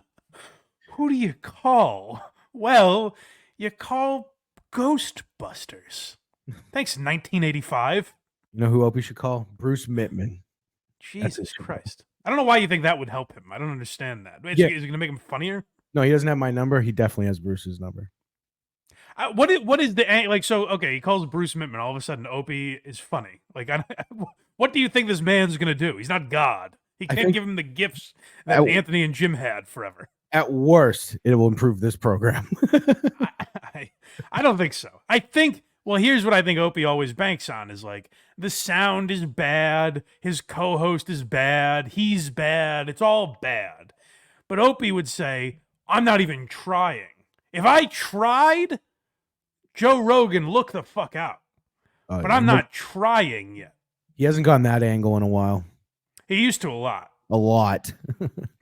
Who do you call? Well, you call Ghostbusters. Thanks, 1985. You know who Opie should call? Bruce Mittman. Jesus Christ. I don't know why you think that would help him. I don't understand that. Is Yeah. it going to make him funnier? No, he doesn't have my number. He definitely has Bruce's number. What is the like? So okay, he calls Bruce Mittman. All of a sudden, Opie is funny. Like, what do you think this man's gonna do? He's not God. He can't give him the gifts that Anthony and Jim had forever. At worst, it will improve this program. I don't think so. I think. Well, here's what I think Opie always banks on is like the sound is bad, his co-host is bad, he's bad, it's all bad. But Opie would say, "I'm not even trying. If I tried." Joe Rogan, look the fuck out. But I'm not trying yet. He hasn't gone that angle in a while. He used to a lot. A lot.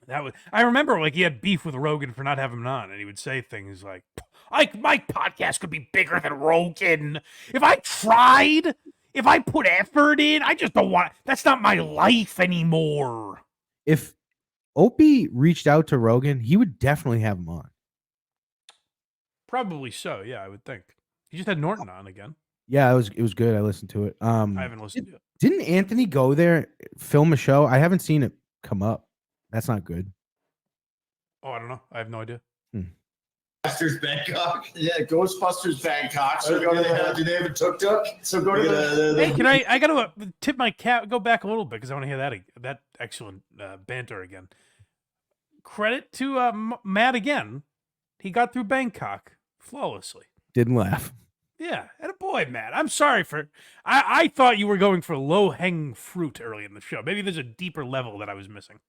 I remember like he had beef with Rogan for not having him on, and he would say things like, my podcast could be bigger than Rogan. If I tried, if I put effort in, I just don't want, that's not my life anymore. If Opie reached out to Rogan, he would definitely have him on. Probably so, yeah, I would think. He just had Norton on again. Yeah, it was good. I listened to it. I haven't listened to it. Didn't Anthony go there, film a show? I haven't seen it come up. That's not good. Oh, I don't know. I have no idea. Ghostbusters Bangkok. Yeah, Ghostbusters Bangkok. So Do they have a tuk-tuk? So go to the Hey, can I got to tip my cap, go back a little bit because I want to hear that excellent banter again. Credit to Matt again. He got through Bangkok flawlessly. Didn't laugh. Yeah, and a boy, Matt. I'm sorry for. I thought you were going for low-hanging fruit early in the show. Maybe there's a deeper level that I was missing.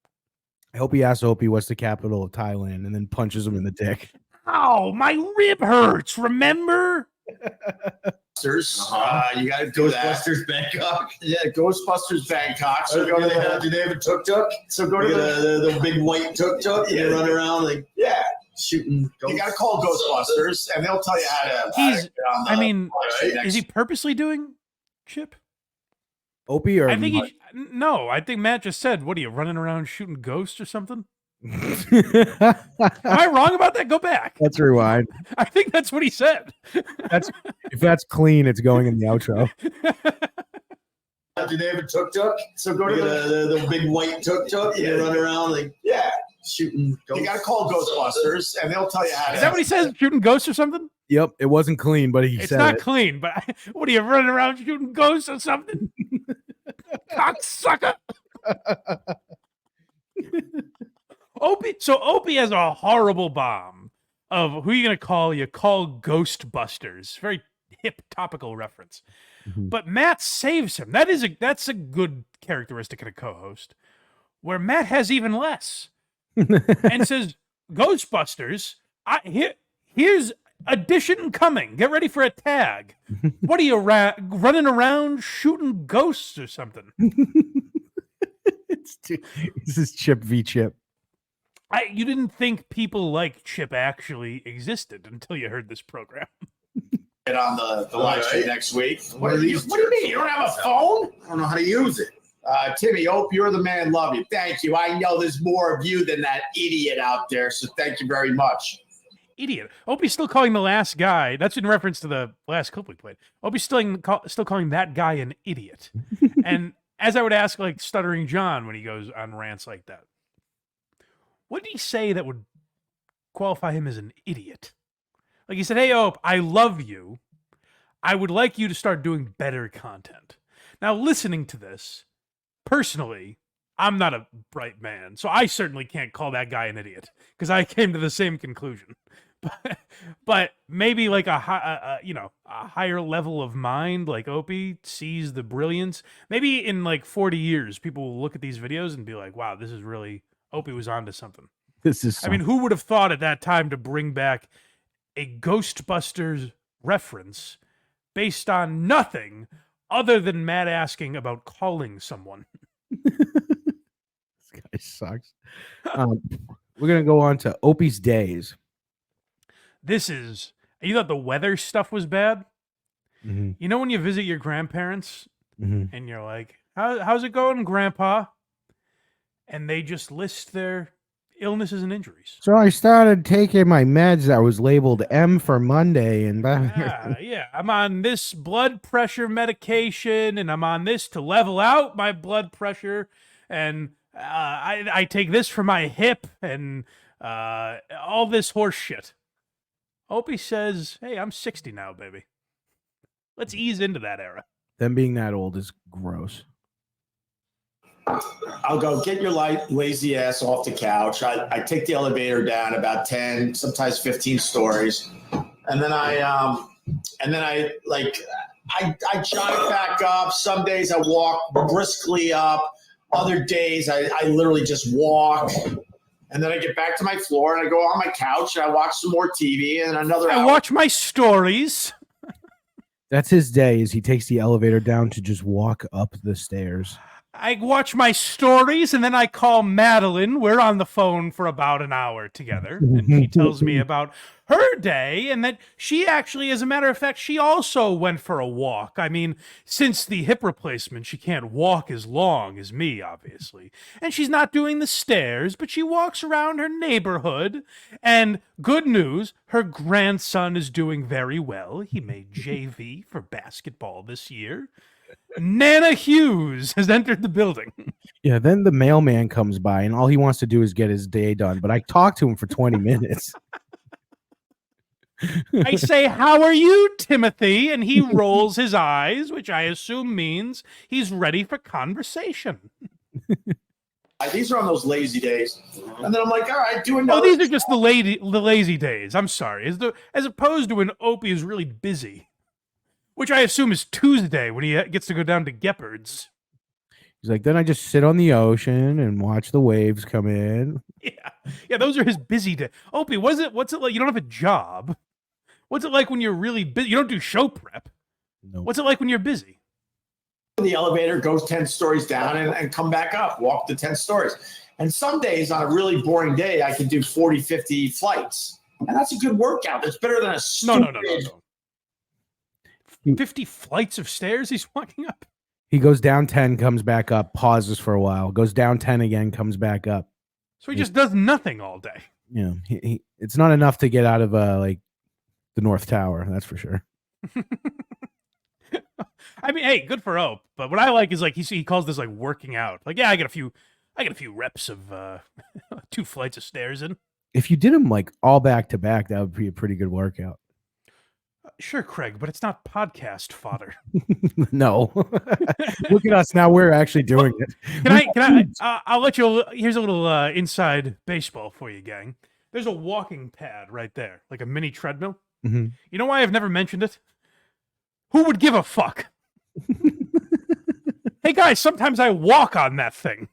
I hope he asks Opie what's the capital of Thailand and then punches him in the dick. Ow, my rib hurts. Remember? You got to do that. Ghostbusters Bangkok. Yeah, Ghostbusters Bangkok. So go to Do they have a tuk-tuk? So go to the big white tuk-tuk. Yeah. They run around like shooting ghosts. You got to call Ghostbusters, and they'll tell you how to. He's. get on the I mean, next- is he purposely doing Chip? Opie or I think no. I think Matt just said, "What are you running around shooting ghosts or something?" Am I wrong about that? Go back. Let's rewind. I think that's what he said. If that's clean, it's going in the outro. Do they have a tuk-tuk? So go to the big white tuk-tuk. They run around like shooting ghosts. You got to call Ghostbusters, and they'll tell you how to. Is that what he says? Shooting ghosts or something? Yep, it wasn't clean, but he It's said not it. clean, but what are you running around shooting ghosts or something? Cocksucker. Opie has a horrible bomb of who are you gonna call? You call Ghostbusters. Very hip topical reference. Mhm. But Matt saves him. That's a good characteristic in a co-host. Where Matt has even less. And says, Ghostbusters, here's addition coming. Get ready for a tag. What are you running around shooting ghosts or something? This is Chip v. Chip. You didn't think people like Chip actually existed until you heard this program. Get on the live stream next week. What What are do you these mean? You don't have a phone? I don't know how to use it. Timmy, Hope, you're the man. Love you. Thank you. I know there's more of you than that idiot out there, so thank you very much. Idiot. Opie's still calling the last guy. That's in reference to the last clip we played. Opie's still calling that guy an idiot. And as I would ask, like, Stuttering John when he goes on rants like that, what did he say that would qualify him as an idiot? Like he said, hey, Ope, I love you. I would like you to start doing better content. Now, listening to this, personally, I'm not a bright man, so I certainly can't call that guy an idiot because I came to the same conclusion. But maybe like a higher level of mind, like Opie sees the brilliance. Maybe in like 40 years, people will look at these videos and be like, "Wow, this is really Opie was onto something." This is. I mean, who would have thought at that time to bring back a Ghostbusters reference based on nothing other than Matt asking about calling someone? This guy sucks. We're gonna go on to Opie's days. You thought the weather stuff was bad? Mm-hmm. You know when you visit your grandparents Mm-hmm. and you're like, how's it going, Grandpa? And they just list their illnesses and injuries. So I started taking my meds that was labeled M for Monday, and Yeah. I'm on this blood pressure medication, and I'm on this to level out my blood pressure, and I take this for my hip, and all this horse shit. Opie says, "Hey, I'm 60 now, baby. Let's ease into that era." them being that old is gross. I'll go get your lazy ass off the couch. I take the elevator down about 10, sometimes 15 stories. And then I jog back up. Some days I walk briskly up. Other days I literally just walk. And then I get back to my floor and I go on my couch and I watch some more TV and another I hour. watch my stories. That's his day. Is he takes the elevator down to just walk up the stairs. I watch my stories, and then I call Madeline. We're on the phone for about an hour together, and she tells me about her day, and that she actually, as a matter of fact, she also went for a walk. I mean, since the hip replacement, she can't walk as long as me, obviously. And she's not doing the stairs, but she walks around her neighborhood, and good news, her grandson is doing very well. He made JV for basketball this year. Nana Hughes has entered the building. Yeah, then the mailman comes by and all he wants to do is get his day done. But I talked to him for 20 minutes. I say, "How are you, Timothy?" And he rolls his eyes, which I assume means he's ready for conversation. These are on those lazy days. And then I'm like, all right, do another. Oh, these are just the lazy days. I'm sorry. As opposed to when Opie is really busy. Which I assume is Tuesday when he gets to go down to Gepard's. He's like, then I just sit on the ocean and watch the waves come in. Yeah, those are his busy days. Opie, what's it like? You don't have a job. What's it like when you're really busy? You don't do show prep. No. What's it like when you're busy? The elevator goes 10 stories down and come back up, walk the 10 stories. And some days on a really boring day, I can do 40, 50 flights. And that's a good workout. That's better than a stupid. No. 50 flights of stairs he's walking up. He goes down 10, comes back up, pauses for a while, goes down 10 again, comes back up. So he just does nothing all day. You know, it's not enough to get out of like the North Tower, that's for sure. I mean, hey, good for Ope. But what I like is like he calls this like working out. Like, yeah, I get a few reps of 2 flights of stairs in. If you did them like all back to back, that would be a pretty good workout. Sure, Craig, but it's not podcast fodder. No. Look at us now. We're actually doing it. Can I? I'll let you. Here's a little inside baseball for you, gang. There's a walking pad right there, like a mini treadmill. Mm-hmm. You know why I've never mentioned it? Who would give a fuck? Hey, guys, sometimes I walk on that thing.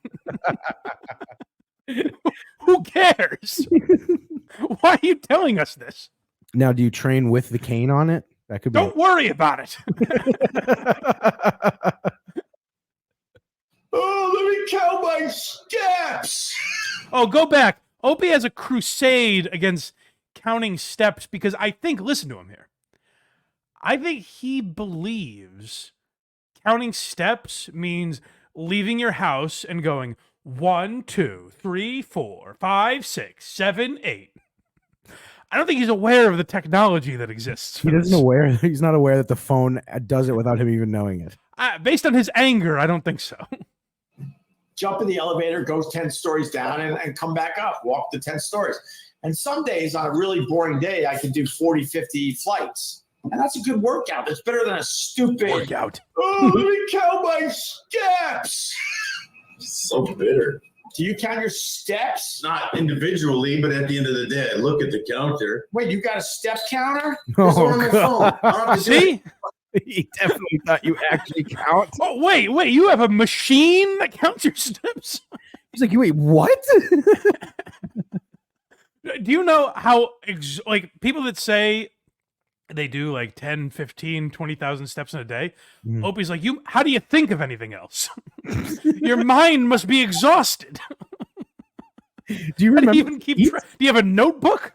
Who cares? Why are you telling us this? Now, do you train with the cane on it? That could be. Don't worry about it. Oh, let me count my steps. Oh, go back. Opie has a crusade against counting steps because I think, listen to him here. I think he believes counting steps means leaving your house and going 1, 2, 3, 4, 5, 6, 7, 8. I don't think he's aware of the technology that exists. He's not aware that the phone does it without him even knowing it. Based on his anger, I don't think so. Jump in the elevator, goes 10 stories down and come back up, walk the 10 stories. And some days on a really boring day, I can do 40, 50 flights. And that's a good workout. That's better than a stupid workout. Oh, let me count my steps. So bitter. Do you count your steps? Not individually, but at the end of the day, I look at the counter. Wait, you got a step counter? It's Oh, on my God. phone. I don't have to do it. See? He definitely thought you actually count. Oh, wait, you have a machine that counts your steps? He's like, wait, what? Do you know how, like, people that say they do like 10, 15, 20,000 steps in a day? Mm. Opie's like, how do you think of anything else? Your mind must be exhausted. Do you How do remember? you even keep track? Do you have a notebook?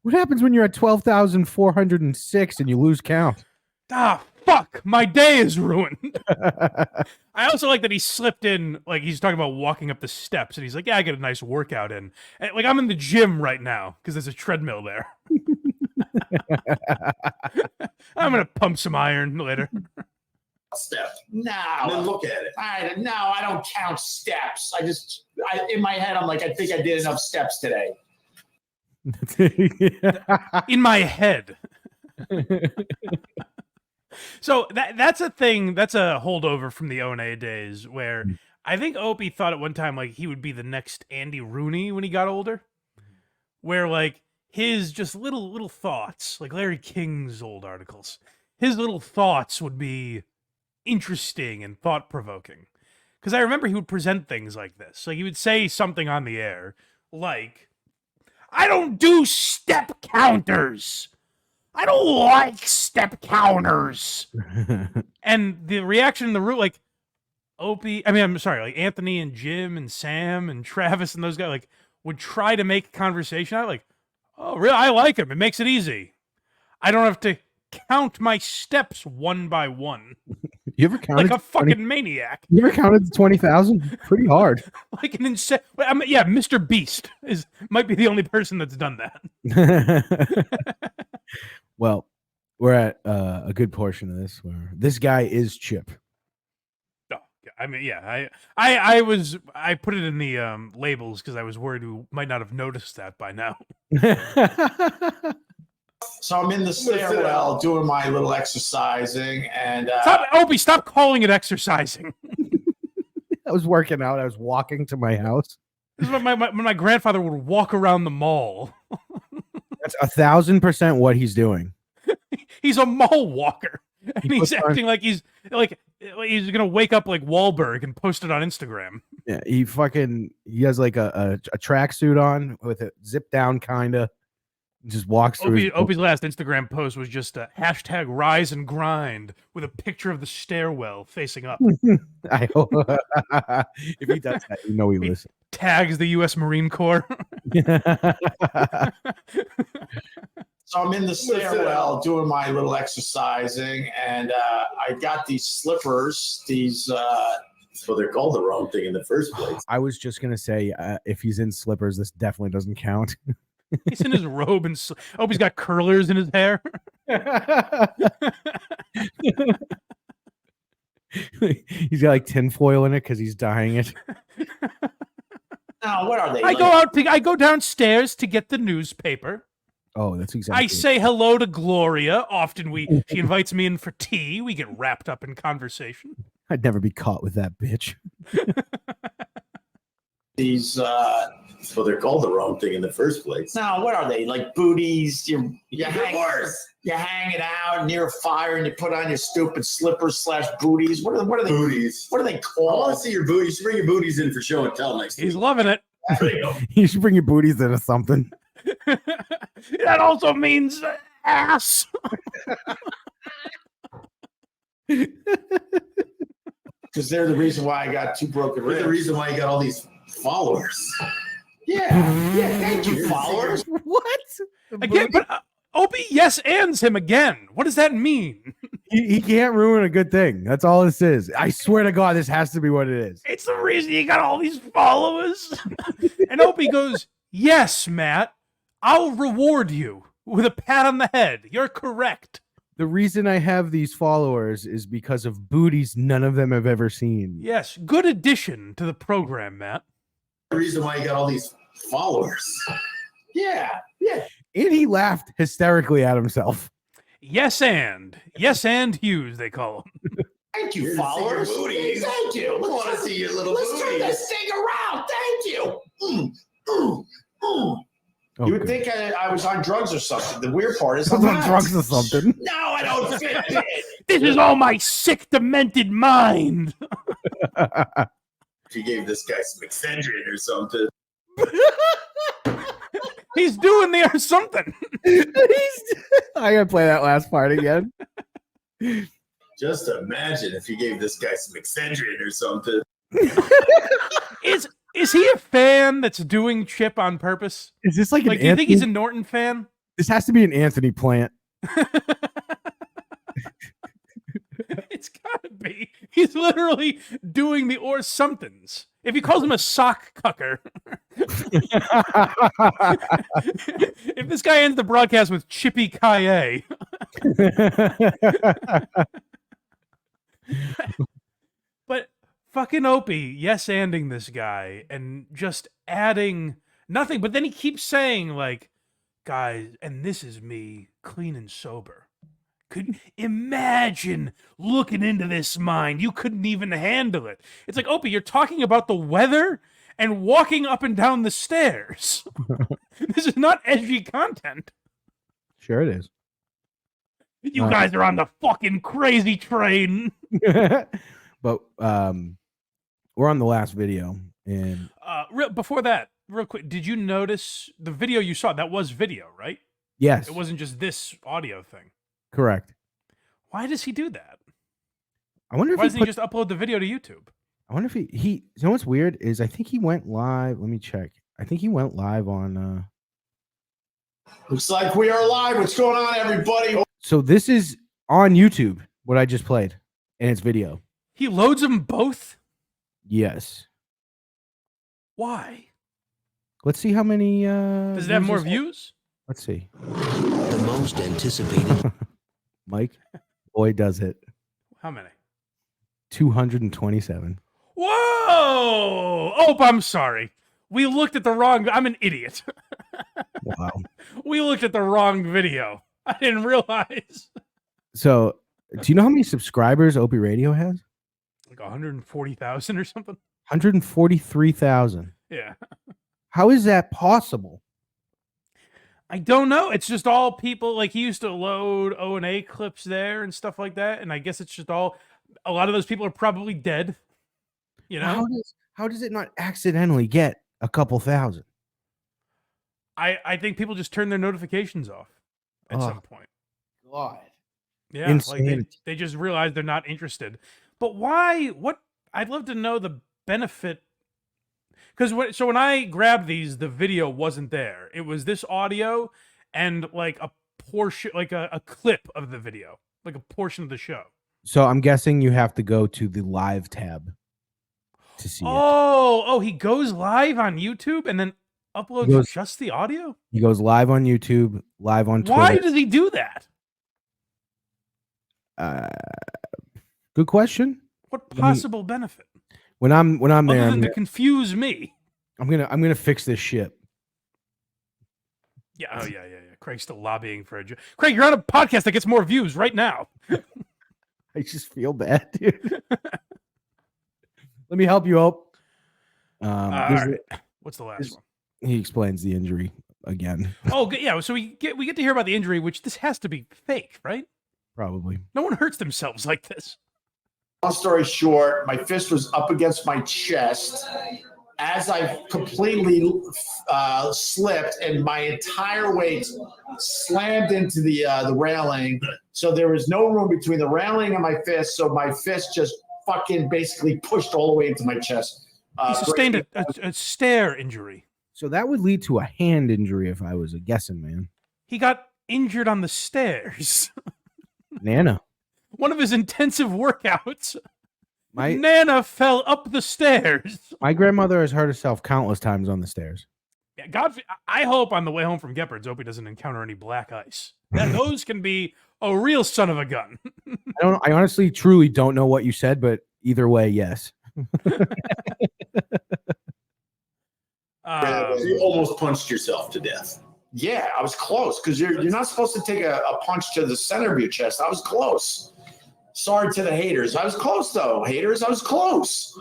What happens when you're at 12,406 and you lose count? Ah, fuck. fuck, my day is ruined. I also like that he slipped in, like he's talking about walking up the steps, and he's like, yeah, I get a nice workout in. And, like, I'm in the gym right now because there's a treadmill there. I'm gonna pump some iron later. Step. No. And then look at it. I don't count steps. In my head, I'm like, I think I did enough steps today. In my head. So that's a thing. That's a holdover from the O&A days where I think Opie thought at one time like he would be the next Andy Rooney when he got older, where like his just little thoughts, like Larry King's old articles, his little thoughts would be interesting and thought-provoking. Because I remember he would present things like this. Like he would say something on the air like, I don't do step counters. I don't like step counters. And the reaction in the room, like like Anthony and Jim and Sam and Travis and those guys, like would try to make conversation out. Like, oh, really? I like him. It makes it easy. I don't have to count my steps one by one. You ever counted like a fucking maniac? You ever counted 20,000? Pretty hard. Like an insane. Yeah, Mr. Beast might be the only person that's done that. Well, we're at a good portion of this where this guy is Chip. Oh, I mean, yeah, I put it in the labels because I was worried we might not have noticed that by now. So I'm in the stairwell doing my little exercising, and Opie, stop calling it exercising. I was working out. I was walking to my house. This is when my grandfather would walk around the mall. That's 1,000% what he's doing. He's a mall walker, and he's acting like he's gonna wake up like Wahlberg and post it on Instagram. Yeah, he has like a tracksuit on with it zipped down, kinda. Just walks through. Opie's last Instagram post was just a hashtag rise and grind with a picture of the stairwell facing up. I hope if he does that, you know he listens. Tags the U.S. Marine Corps. So I'm in the stairwell doing my little exercising, and I got these slippers. So they're called the wrong thing in the first place. I was just gonna say, if he's in slippers, this definitely doesn't count. He's in his robe and Opie's got curlers in his hair. He's got like tinfoil in it because he's dyeing it. Now, what are they? I go downstairs to get the newspaper. Oh, that's exactly. I say hello to Gloria. Often she invites me in for tea. We get wrapped up in conversation. I'd never be caught with that bitch. These So they're called the wrong thing in the first place. now, what are they? Like booties? You hang it out near a fire and you put on your stupid slippers / booties. What are they? Booties. What are they I want called? to see your booties. You should bring your booties in for show and tell next He's week. loving it. There you go. You should bring your booties into something. That also means ass. Because they're the reason why I got 2 broken You're ribs. the reason why you got all these followers. Yeah, thank you, followers. What? Again, but Opie yes-ands him again. What does that mean? He can't ruin a good thing. That's all this is. I swear to God, this has to be what it is. It's the reason you got all these followers. And Opie goes, yes, Matt, I'll reward you with a pat on the head. You're correct. The reason I have these followers is because of booties none of them have ever seen. Yes, good addition to the program, Matt. The reason why you got all these followers. Yeah. And he laughed hysterically at himself. Yes, and Hughes, they call him. Thank you, Here to see your followers. booties. Thank you. I want to see your little Let's turn booties. this thing around. Thank you. Oh, You would good. think I was on drugs or something. The weird part is I was I'm on not. drugs or something. No, I don't fit it. This is all my sick, demented mind. If you gave this guy some Excedrin or something. He's doing there something. I gotta play that last part again. Just imagine if you gave this guy some Excedrin or something. Is he a fan that's doing Chip on purpose? Is this like, Like, an do you think Anthony? he's a Norton fan? This has to be an Anthony plant. Opie. He's literally doing the or somethings. If he calls him a sock cucker, if this guy ends the broadcast with Chippy Kaye, but fucking Opie, yes-anding this guy and just adding nothing. But then he keeps saying, like, guys, and this is me, clean and sober. Could imagine looking into this mind. You couldn't even handle it. It's like, Opie, you're talking about the weather and walking up and down the stairs. This is not edgy content. Sure it is. You guys are on the fucking crazy train. But we're on the last video, and Before that, real quick, did you notice the video you saw? That was video, right? yes, It wasn't just this audio thing. correct. Why does he do that? I wonder if Why he doesn't he just upload the video to YouTube? I wonder if he you know what's weird is I think he went live. Let me check. I think he went live on Looks like we are live. What's going on, everybody? so this is on YouTube, what I just played, and it's video. He loads them both? Yes. Why? Let's see how many Does it have more views? Let's see. The most anticipated. Mike, boy does it. How many? 227. Whoa! Oh, I'm sorry. We looked at the wrong... I'm an idiot. Wow. We looked at the wrong video. I didn't realize. So, do you know how many subscribers Opie Radio has? Like 140,000 or something? 143,000. Yeah. How is that possible? I don't know. It's just all people, like, he used to load O&A clips there and stuff like that, and I guess it's just all... A lot of those people are probably dead. You know? How does it not accidentally get a couple thousand? I think people just turn their notifications off at some point. God. Yeah, Insanity. like they just realize they're not interested. But why? What? I'd love to know the benefit. Because when I grabbed these, the video wasn't there. It was this audio and like a portion, like a clip of the video, like a portion of the show. So I'm guessing you have to go to the live tab to see it. Oh, he goes live on YouTube and then uploads just the audio? He goes live on YouTube, live on Twitter. Why does he do that? Good question. What possible benefit? When I'm Other there, than to confuse me. I'm gonna fix this ship. Yeah, oh yeah. Craig's still lobbying for a job. Craig, you're on a podcast that gets more views right now. I just feel bad, dude. Let me help you out. All right. What's the last one? He explains the injury again. Oh, yeah. So we get to hear about the injury, which this has to be fake, right? Probably. No one hurts themselves like this. Long story short, my fist was up against my chest as I completely slipped, and my entire weight slammed into the railing. So there was no room between the railing and my fist. So my fist just fucking basically pushed all the way into my chest. He sustained a stair injury. So that would lead to a hand injury if I was a guessing man. He got injured on the stairs. Nana. One of his intensive workouts. My Nana fell up the stairs. my grandmother has hurt herself countless times on the stairs. Yeah, God, I hope on the way home from Gephards, Opie doesn't encounter any black ice. Those can be a real son of a gun. I honestly, truly don't know what you said, but either way, yes. You almost punched yourself to death. Yeah, I was close because you're not supposed to take a punch to the center of your chest. I was close. Sorry to the haters. I was close though. Haters, I was close.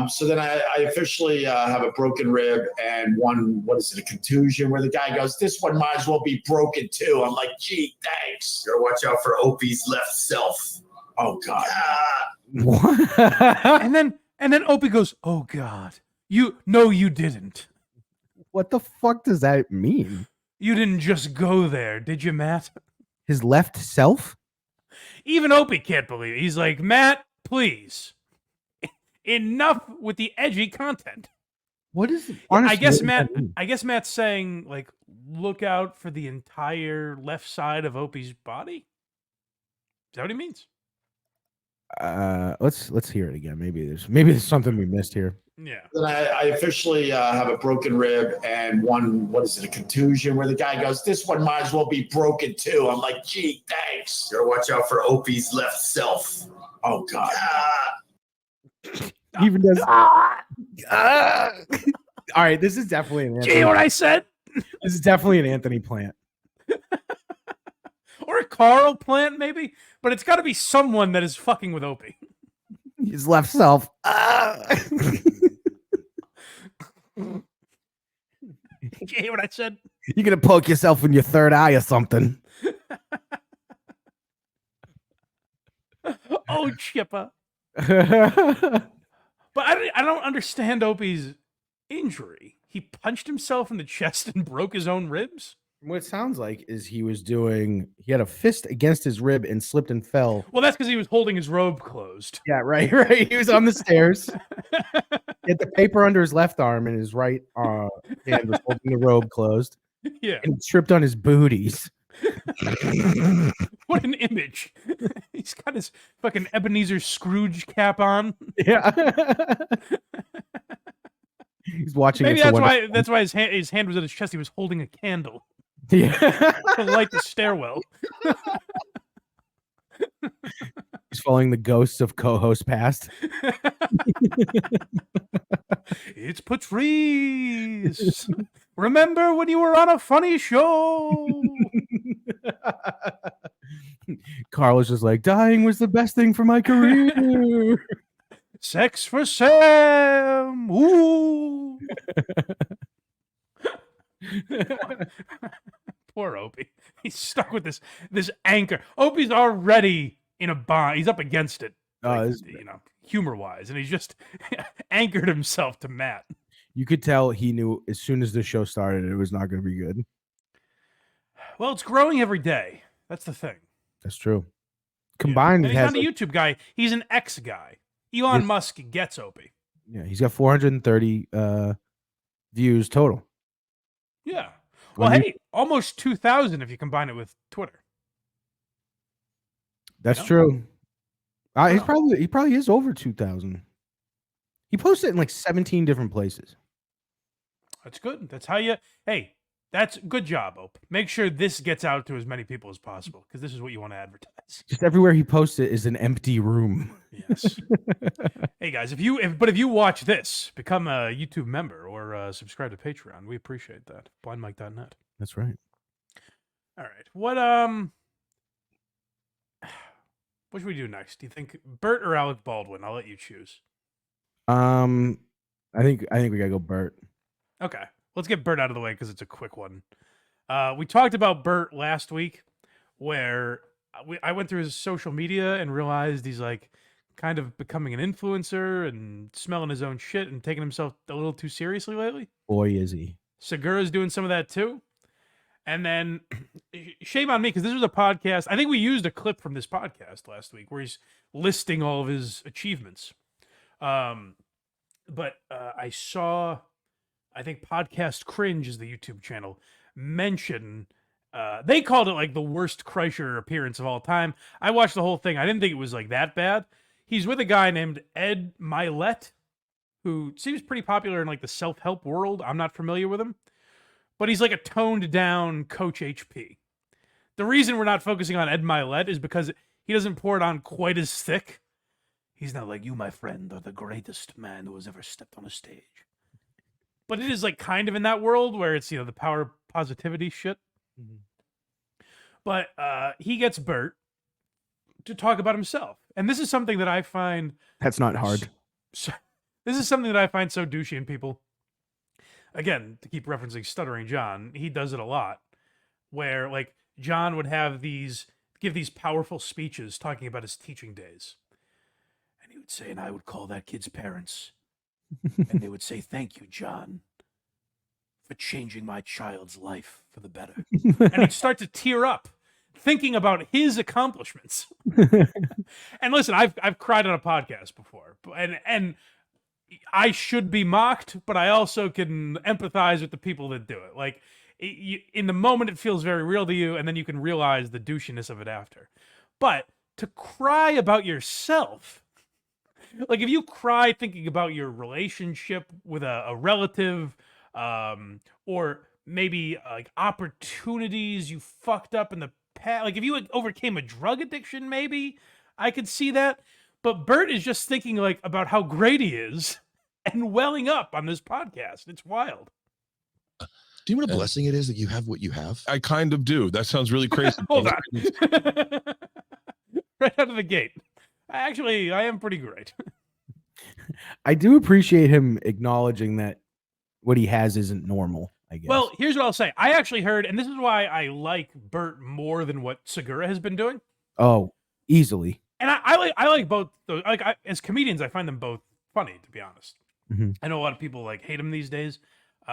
So then I officially have a broken rib and a contusion where the guy goes, this one might as well be broken too. I'm like, gee, thanks. Gotta watch out for Opie's left self. Oh God. What? and then Opie goes, oh God, you didn't. What the fuck does that mean? You didn't just go there, did you, Matt? His left self? Even Opie can't believe it. He's like, Matt, please. Enough with the edgy content. What is it? I guess Matt's saying, like, look out for the entire left side of Opie's body. Is that what he means? Let's hear it again. Maybe there's something we missed here. Yeah. Then I officially have a broken rib and one, what is it, a contusion, where the guy goes, this one might as well be broken too. I'm like, gee, thanks. Gotta watch out for Opie's left self. Oh, God. He even does. All right, this is definitely an Do you Anthony. hear what I said? This is definitely an Anthony Plant. Or a Carl Plant, maybe? But it's got to be someone that is fucking with Opie. His left self. Do you hear what I said? You're gonna poke yourself in your third eye or something. Oh, Chippa. But I don't understand Opie's injury. He punched himself in the chest and broke his own ribs? What it sounds like is he had a fist against his rib and slipped and fell. Well, that's because he was holding his robe closed. Yeah, right. He was on the stairs. He had the paper under his left arm and his right hand was holding the robe closed. Yeah. And he tripped on his booties. What an image. He's got his fucking Ebenezer Scrooge cap on. Yeah. He's watching. Maybe that's why his hand was at his chest. He was holding a candle Yeah. to light the stairwell. He's following the ghosts of co-hosts past. It's Patrice. Remember when you were on a funny show? Carl was just like, dying was the best thing for my career. Sex for Sam. Ooh. Poor Opie. He's stuck with this anchor. Opie's already in a bind. He's up against it. Humor wise, and he's just anchored himself to Matt. You could tell he knew as soon as the show started it was not going to be good. Well, it's growing every day. That's the thing. That's true. Combined, and he's not a YouTube guy. He's an X guy. Elon Musk gets Opie. Yeah, he's got 430 views total. Yeah. Well, hey, almost 2,000 if you combine it with Twitter. That's true. He probably is over 2,000. He posted it in like 17 different places. That's good. That's how you. Hey, that's good job, Ope. Make sure this gets out to as many people as possible because this is what you want to advertise. Just everywhere he posts it is an empty room. Yes. Hey guys, if you watch this, become a YouTube member or subscribe to Patreon. We appreciate that. BlindMike.net. That's right. All right. What should we do next? Do you think Bert or Alec Baldwin? I'll let you choose. I think we gotta go Bert. Okay. Let's get Bert out of the way because it's a quick one. We talked about Bert last week where I went through his social media and realized he's like kind of becoming an influencer and smelling his own shit and taking himself a little too seriously lately. Boy, is he. Segura's doing some of that too. And then shame on me because this was a podcast. I think we used a clip from this podcast last week where he's listing all of his achievements. But I saw, I think Podcast Cringe is the YouTube channel, mention, they called it like the worst Kreischer appearance of all time. I watched the whole thing. I didn't think it was like that bad. He's with a guy named Ed Milet, who seems pretty popular in like the self-help world. I'm not familiar with him, but he's like a toned down Coach HP. The reason we're not focusing on Ed Milet is because he doesn't pour it on quite as thick. He's not like, you, my friend, are the greatest man who has ever stepped on a stage. But it is like kind of in that world where it's, the power positivity shit. Mm-hmm. But he gets Bert to talk about himself. And this is something that I find... That's not hard. This is something that I find so douchey in people. Again, to keep referencing Stuttering John, he does it a lot. Where, like, John would give these powerful speeches talking about his teaching days. And he would say, and I would call that kid's parents. And they would say, thank you, John, for changing my child's life for the better. And he'd start to tear up, thinking about his accomplishments. And listen, I've cried on a podcast before, and I should be mocked, but I also can empathize with the people that do it. Like, in the moment, it feels very real to you, and then you can realize the douchiness of it after. But to cry about yourself. Like, if you cry thinking about your relationship with a relative, or maybe like opportunities you fucked up in the past, like if you overcame a drug addiction, maybe I could see that. But Bert is just thinking like about how great he is and welling up on this podcast. It's wild. Do you know what a blessing it is that you have what you have? I kind of do. That sounds really crazy. Hold on. Right out of the gate. Actually, I am pretty great. I do appreciate him acknowledging that what he has isn't normal, I guess. Well, here's what I'll say. I actually heard, and this is why I like Bert more than what Segura has been doing. Oh, easily. And I like both. Like as comedians, I find them both funny, to be honest. Mm-hmm. I know a lot of people like hate him these days.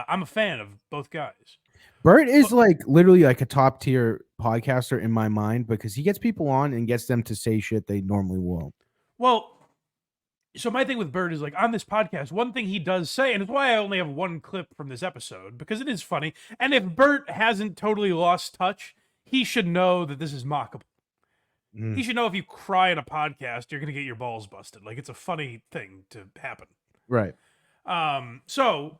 I'm a fan of both guys. Bert is like literally like a top tier podcaster in my mind because he gets people on and gets them to say shit they normally won't. Well, so my thing with Bert is like on this podcast, one thing he does say, and it's why I only have one clip from this episode, because it is funny. And if Bert hasn't totally lost touch, he should know that this is mockable. He should know if you cry in a podcast, you're going to get your balls busted. Like, it's a funny thing to happen. Right. So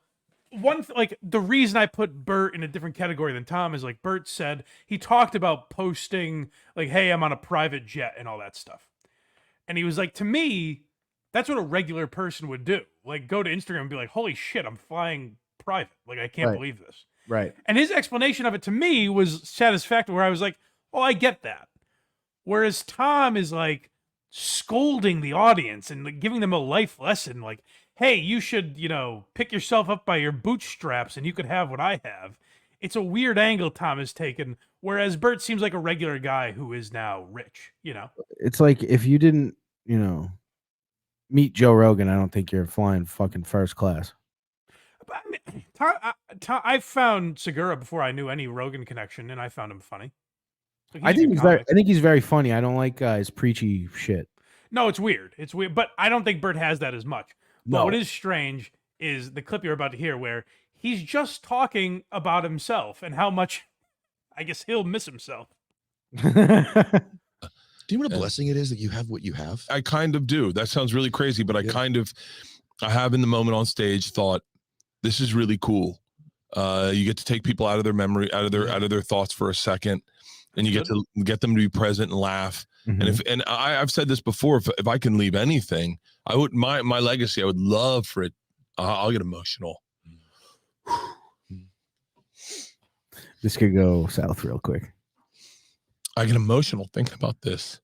like the reason I put Bert in a different category than Tom is like Bert said, he talked about posting like, hey, I'm on a private jet and all that stuff. And he was like, to me, that's what a regular person would do. Like, go to Instagram and be like, holy shit, I'm flying private. Like, I can't believe this. Right. And his explanation of it to me was satisfactory, where I was like, oh, I get that. Whereas Tom is like scolding the audience and like giving them a life lesson. Like, hey, you should, pick yourself up by your bootstraps and you could have what I have. It's a weird angle Tom has taken. Whereas Bert seems like a regular guy who is now rich, It's like if you didn't, meet Joe Rogan, I don't think you're flying fucking first class. But, I mean, I found Segura before I knew any Rogan connection, and I found him funny. Like, I think he's very funny. I don't like his preachy shit. No, it's weird. It's weird, but I don't think Bert has that as much. But what is strange is the clip you're about to hear, where he's just talking about himself and how much, I guess, he'll miss himself. Do you know what a blessing it is that you have what you have? I kind of do. That sounds really crazy, but I have in the moment on stage thought, this is really cool. You get to take people out of their memory, out of their thoughts for a second, and you get to get them to be present and laugh. Mm-hmm. And I've said this before, if I can leave anything, I would my legacy. I would love for it. I'll get emotional. This could go south real quick. I get emotional thinking about this.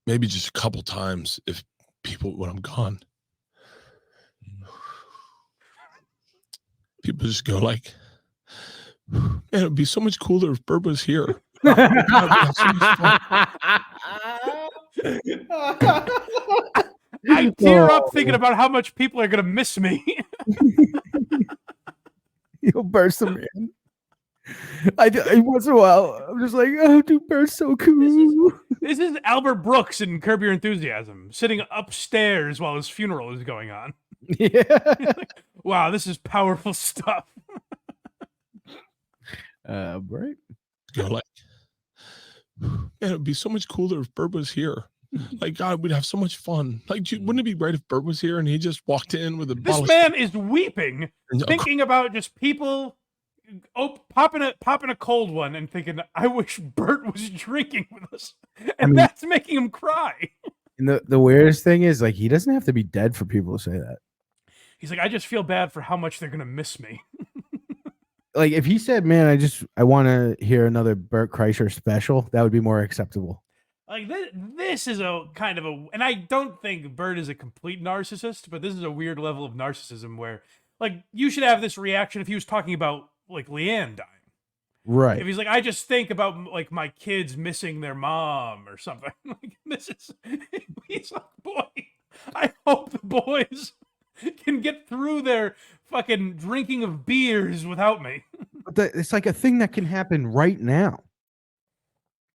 Maybe just a couple times if people, when I'm gone, people just go like, man, it would be so much cooler if Bert was here. I tear up thinking about how much people are going to miss me. You'll burst them in. Once in a while, I'm just like, oh, dude, Bert's so cool. This is Albert Brooks in Curb Your Enthusiasm, sitting upstairs while his funeral is going on. Yeah. Wow, this is powerful stuff. Right. Go like, man, it would be so much cooler if Bert was here. Like, God, we'd have so much fun. Like, wouldn't it be great if Bert was here and he just walked in with a bottle? This man is weeping, thinking about just people popping a cold one and thinking, I wish Bert was drinking with us. And that's making him cry. And the weirdest thing is, like, he doesn't have to be dead for people to say that. He's like, I just feel bad for how much they're gonna miss me. Like, if he said, man, I want to hear another Bert Kreischer special, that would be more acceptable. Like, this is a kind of and I don't think Bert is a complete narcissist, but this is a weird level of narcissism where, like, you should have this reaction if he was talking about, like, Leanne dying. Right. If he's like, I just think about, like, my kids missing their mom or something. Like, he's like, boy, I hope the boys can get through their fucking drinking of beers without me. But it's like a thing that can happen right now.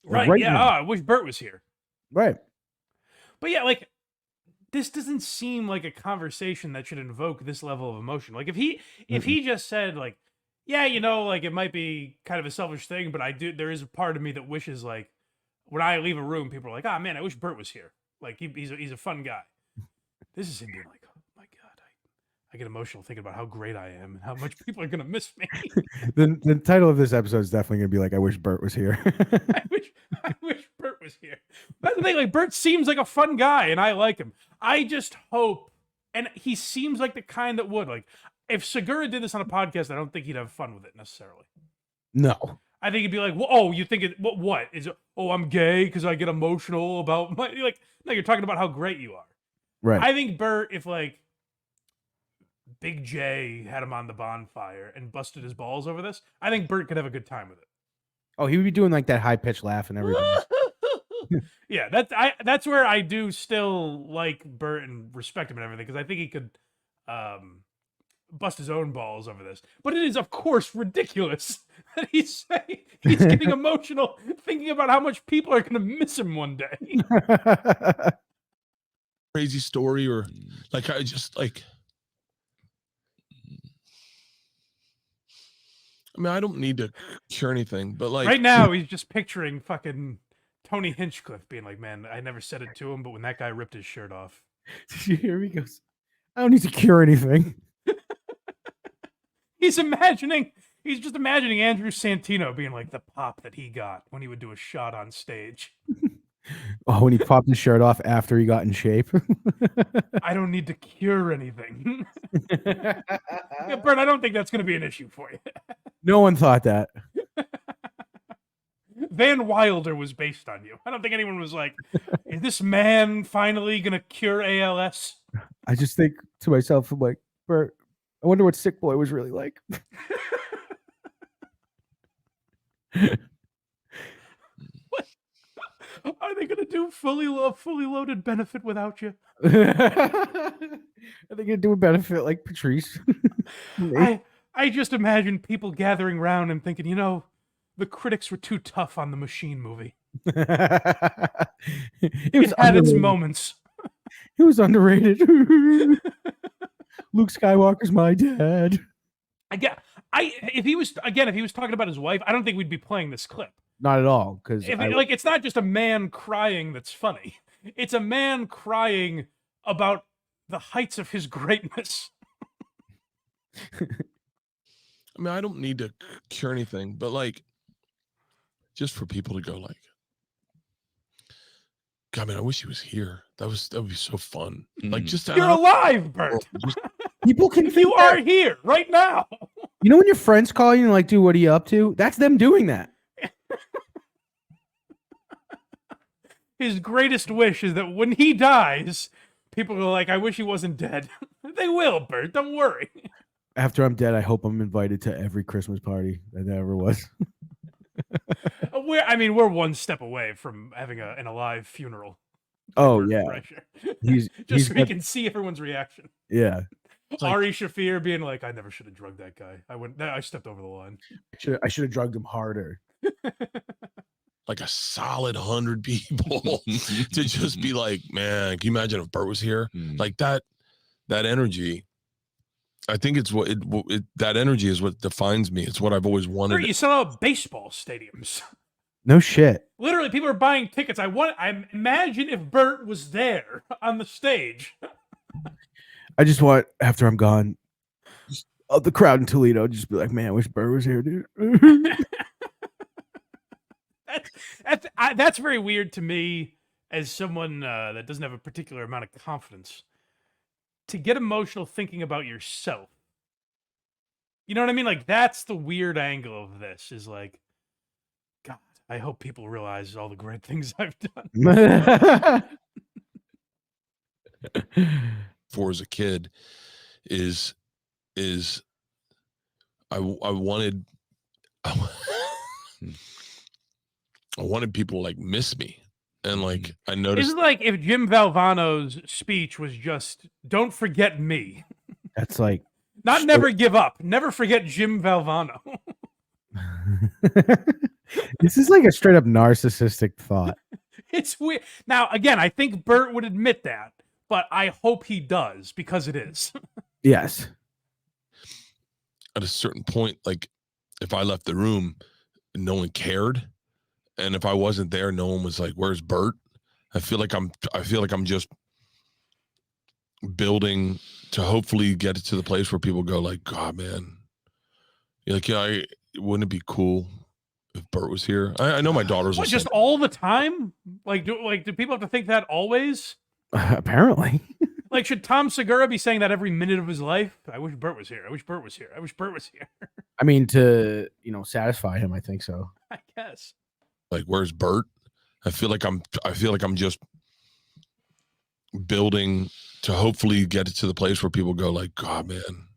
Right, yeah. I wish Bert was here. Right. But yeah, like, this doesn't seem like a conversation that should invoke this level of emotion. Like, if he just said, like, yeah, like, it might be kind of a selfish thing, but there is a part of me that wishes, like, when I leave a room, people are like, "Ah, man, I wish Bert was here. Like he's a fun guy." This is him being like, "Oh my god, I get emotional thinking about how great I am and how much people are gonna miss me." The title of this episode is definitely gonna be like, "I wish Bert was here." I wish Bert was here. That's the thing. Like Bert seems like a fun guy, and I like him. I just hope, and he seems like the kind that would like. If Segura did this on a podcast, I don't think he'd have fun with it necessarily. No. I think he'd be like, well, "Oh, you think it? What is it? Oh, I'm gay because I get emotional about my like." No, you're talking about how great you are. Right. I think Bert, if like Big J had him on the bonfire and busted his balls over this, I think Bert could have a good time with it. Oh, he would be doing like that high pitched laugh and everything. Yeah, that's where I do still like Bert and respect him and everything, because I think he could bust his own balls over this. But it is, of course, ridiculous that he's getting emotional thinking about how much people are going to miss him one day. Crazy story, or like I just like. I mean, I don't need to cure anything, but like Right now, he's just picturing fucking Tony Hinchcliffe being like, "Man, I never said it to him, but when that guy ripped his shirt off." Did you hear me? He goes, "I don't need to cure anything." He's just imagining Andrew Santino being like the pop that he got when he would do a shot on stage. Oh, when he popped his shirt off after he got in shape. I don't need to cure anything. Yeah, Bert, I don't think that's going to be an issue for you. No one thought that. Van Wilder was based on you. I don't think anyone was like, "Is this man finally going to cure ALS?" I just think to myself, I'm like, Bert, I wonder what Sick Boy was really like. What? Are they going to do fully loaded benefit without you? Are they gonna do a benefit like Patrice? I just imagine people gathering around and thinking, the critics were too tough on the Machine movie. It It had its moments. It was underrated. Luke Skywalker's my dad. If he was talking about his wife, I don't think we'd be playing this clip. Not at all, because It's not just a man crying that's funny. It's a man crying about the heights of his greatness. I mean, I don't need to cure anything, but like, just for people to go like, "God, man, I wish he was here. That would be so fun." Like, just You're alive, Bert. people can think You are here right now. You know when your friends call you and like, "Dude, what are you up to?" That's them doing that. His greatest wish is that when he dies, people are like, "I wish he wasn't dead." They will, Bert. Don't worry. After I'm dead, I hope I'm invited to every Christmas party that there ever was. We're one step away from having an alive funeral. Oh Bert yeah, Kreischer. Just so we can see everyone's reaction. Yeah, Ari Shafir being like, "I never should have drugged that guy. I stepped over the line. I should have drugged him harder." like a solid 100 people to just be like, "Man, can you imagine if Bert was here?" Like that energy. I think it's that energy is what defines me. It's what I've always wanted. Bert, you sell out baseball stadiums. No shit. Literally, people are buying tickets. I imagine if Bert was there on the stage. I just want, after I'm gone, the crowd in Toledo just be like, "Man, I wish Bert was here, dude." That's very weird to me as someone that doesn't have a particular amount of confidence. To get emotional thinking about yourself. You know what I mean? Like, that's the weird angle of this, is like, God, I hope people realize all the great things I've done. For as a kid is I wanted people to like miss me. And like I noticed, It's like if Jim Valvano's speech was just, "Don't forget me." That's like Not never give up. Never forget Jim Valvano. This is like a straight up narcissistic thought. It's weird. Now, again, I think Bert would admit that, but I hope he does, because it is. Yes. at a certain point, like if I left the room and no one cared, And if I wasn't there, no one was like, "Where's Bert?" I feel like I'm just building to hopefully get it to the place where people go like, "God, man, you're like, yeah, wouldn't it be cool if Bert was here?" I know my daughters will What, say just that. all the time? Do people have to think that always? Apparently. Like, should Tom Segura be saying that every minute of his life? I wish Bert was here. I wish Bert was here. I wish Bert was here. I mean, to satisfy him, I think so. I guess. Like, where's Bert? I feel like I'm just building to hopefully get it to the place where people go like, "God, man,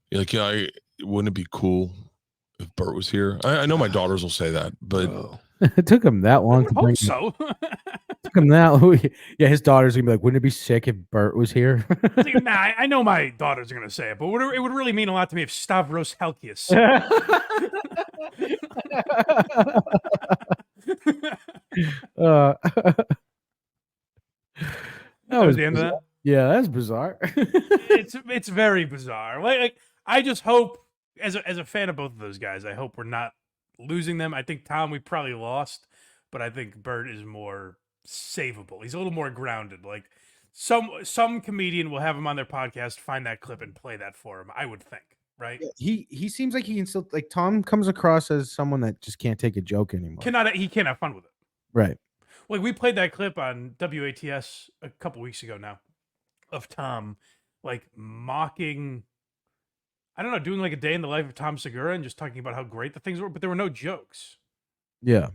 you're like, yeah, wouldn't it be cool if Bert was here?" I know my daughters will say that, but It took him that I long would to bring hope so. took him that long. Yeah, his daughter's gonna be like, "Wouldn't it be sick if Bert was here?" See, nah, I know my daughters are going to say it, but it would really mean a lot to me if Stavros Halkias. uh, That was the end of that. Yeah, that's bizarre. It's very bizarre. Like I just hope, as a fan of both of those guys, I hope we're not losing them. I think Tom we probably lost, but I think Bert is more savable. He's a little more grounded. Like some comedian will have him on their podcast, find that clip and play that for him. I would think, right? He seems like he can still like Tom comes across as someone that just can't take a joke anymore. He can't have fun with it. Right. Like we played that clip on WATS a couple weeks ago now of Tom like mocking, I don't know, doing like a day in the life of Tom Segura and just talking about how great the things were, but there were no jokes. Yeah.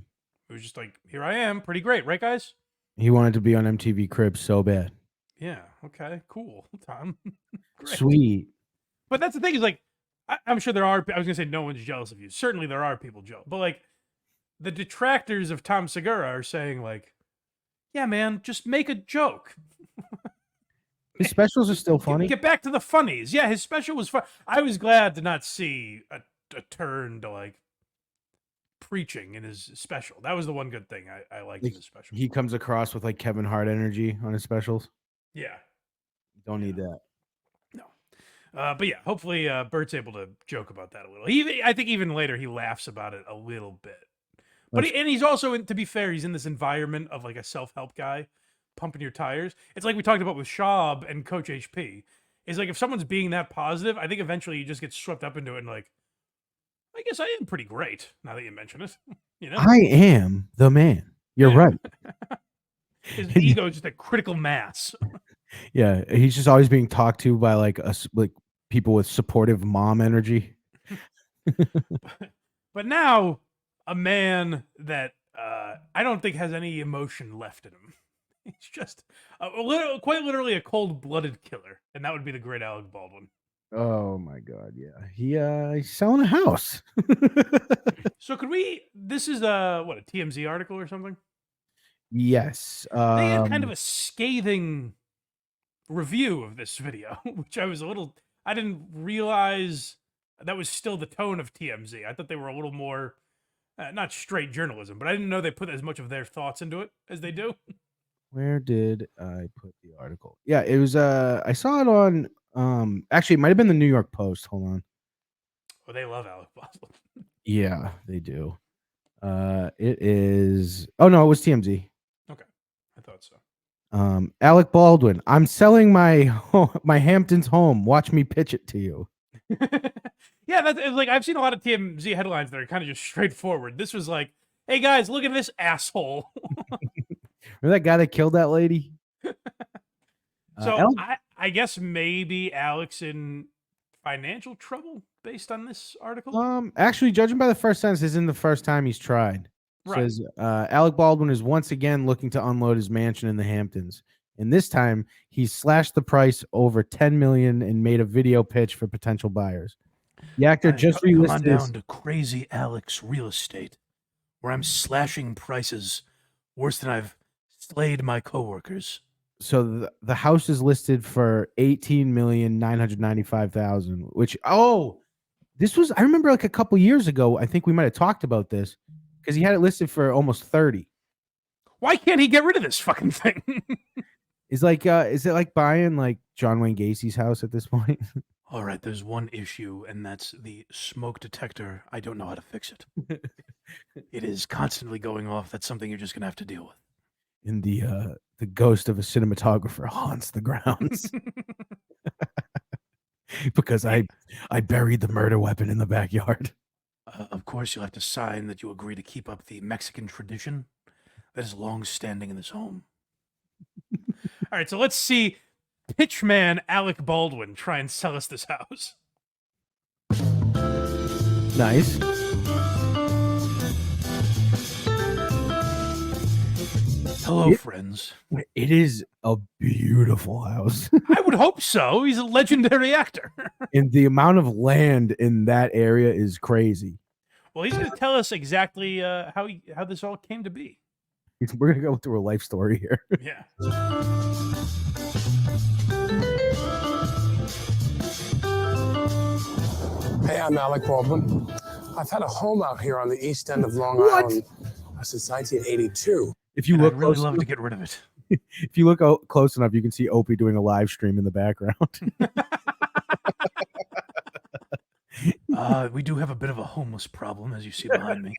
It was just like, here I am, pretty great, right, guys? He wanted to be on MTV Cribs so bad. Yeah, okay, cool, Tom. Great. Sweet. But that's the thing is like, I'm sure there are, I was gonna say no one's jealous of you. Certainly there are people jealous, but like the detractors of Tom Segura are saying like, yeah, man, just make a joke. His specials are still funny. Get back to the funnies. Yeah, his special was fun. I was glad to not see a turn to like preaching in his special. That was the one good thing I liked in his special. He comes across with like Kevin Hart energy on his specials. Yeah. Don't need that. No. But yeah, hopefully Bert's able to joke about that a little. I think even later he laughs about it a little bit. But he's also, to be fair, he's in this environment of like a self-help guy pumping your tires. It's like we talked about with Schaub and Coach HP. It's like if someone's being that positive, I think eventually you just get swept up into it and like, I guess I am pretty great now that you mention it. You know, I am the man. You're right. His ego is just a critical mass. Yeah, he's just always being talked to by like people with supportive mom energy. But now a man that I don't think has any emotion left in him. He's just quite literally a cold-blooded killer, and that would be the great Alec Baldwin. Oh my god, yeah. He's selling a house. So could we? This is a TMZ article or something? Yes. They had kind of a scathing review of this video, which I didn't realize that was still the tone of TMZ. I thought they were a little more not straight journalism, but I didn't know they put as much of their thoughts into it as they do. Where did I put the article? Yeah, it was I saw it on actually it might have been the New York Post. Hold on. Oh, they love Alec Baldwin. Yeah, they do. It is it was TMZ. Okay. I thought so. Alec Baldwin, I'm selling my Hamptons home. Watch me pitch it to you. Yeah, that's like I've seen a lot of TMZ headlines that are kind of just straightforward. This was like, hey guys, look at this asshole. Remember that guy that killed that lady? So I guess maybe Alex in financial trouble based on this article. Actually, judging by the first sentence, this isn't the first time he's tried. Right. Says Alec Baldwin is once again looking to unload his mansion in the Hamptons, and this time he's slashed the price over $10 million and made a video pitch for potential buyers. The actor just come on relisted down to Crazy Alex Real Estate, where I'm slashing prices worse than I've slayed my coworkers. So the house is listed for $18,995,000, which this was I remember like a couple years ago. I think we might have talked about this because he had it listed for almost 30. Why can't he get rid of this fucking thing? Is it like buying like John Wayne Gacy's house at this point? All right, there's one issue, and that's the smoke detector. I don't know how to fix it. It is constantly going off. That's something you're just gonna have to deal with. And the ghost of a cinematographer haunts the grounds because I buried the murder weapon in the backyard. Of course, you'll have to sign that you agree to keep up the Mexican tradition that is long standing in this home. All right, so let's see pitchman Alec Baldwin try and sell us this house. Nice. Hello, friends. It is a beautiful house. I would hope so. He's a legendary actor. And the amount of land in that area is crazy. Well, he's going to tell us exactly how this all came to be. We're going to go through a life story here. Yeah. Hey, I'm Alec Baldwin. I've had a home out here on the east end of Long Island since 1982. If you And look I'd really close love enough, to get rid of it. if you look close enough, you can see Opie doing a live stream in the background. We do have a bit of a homeless problem, as you see behind me.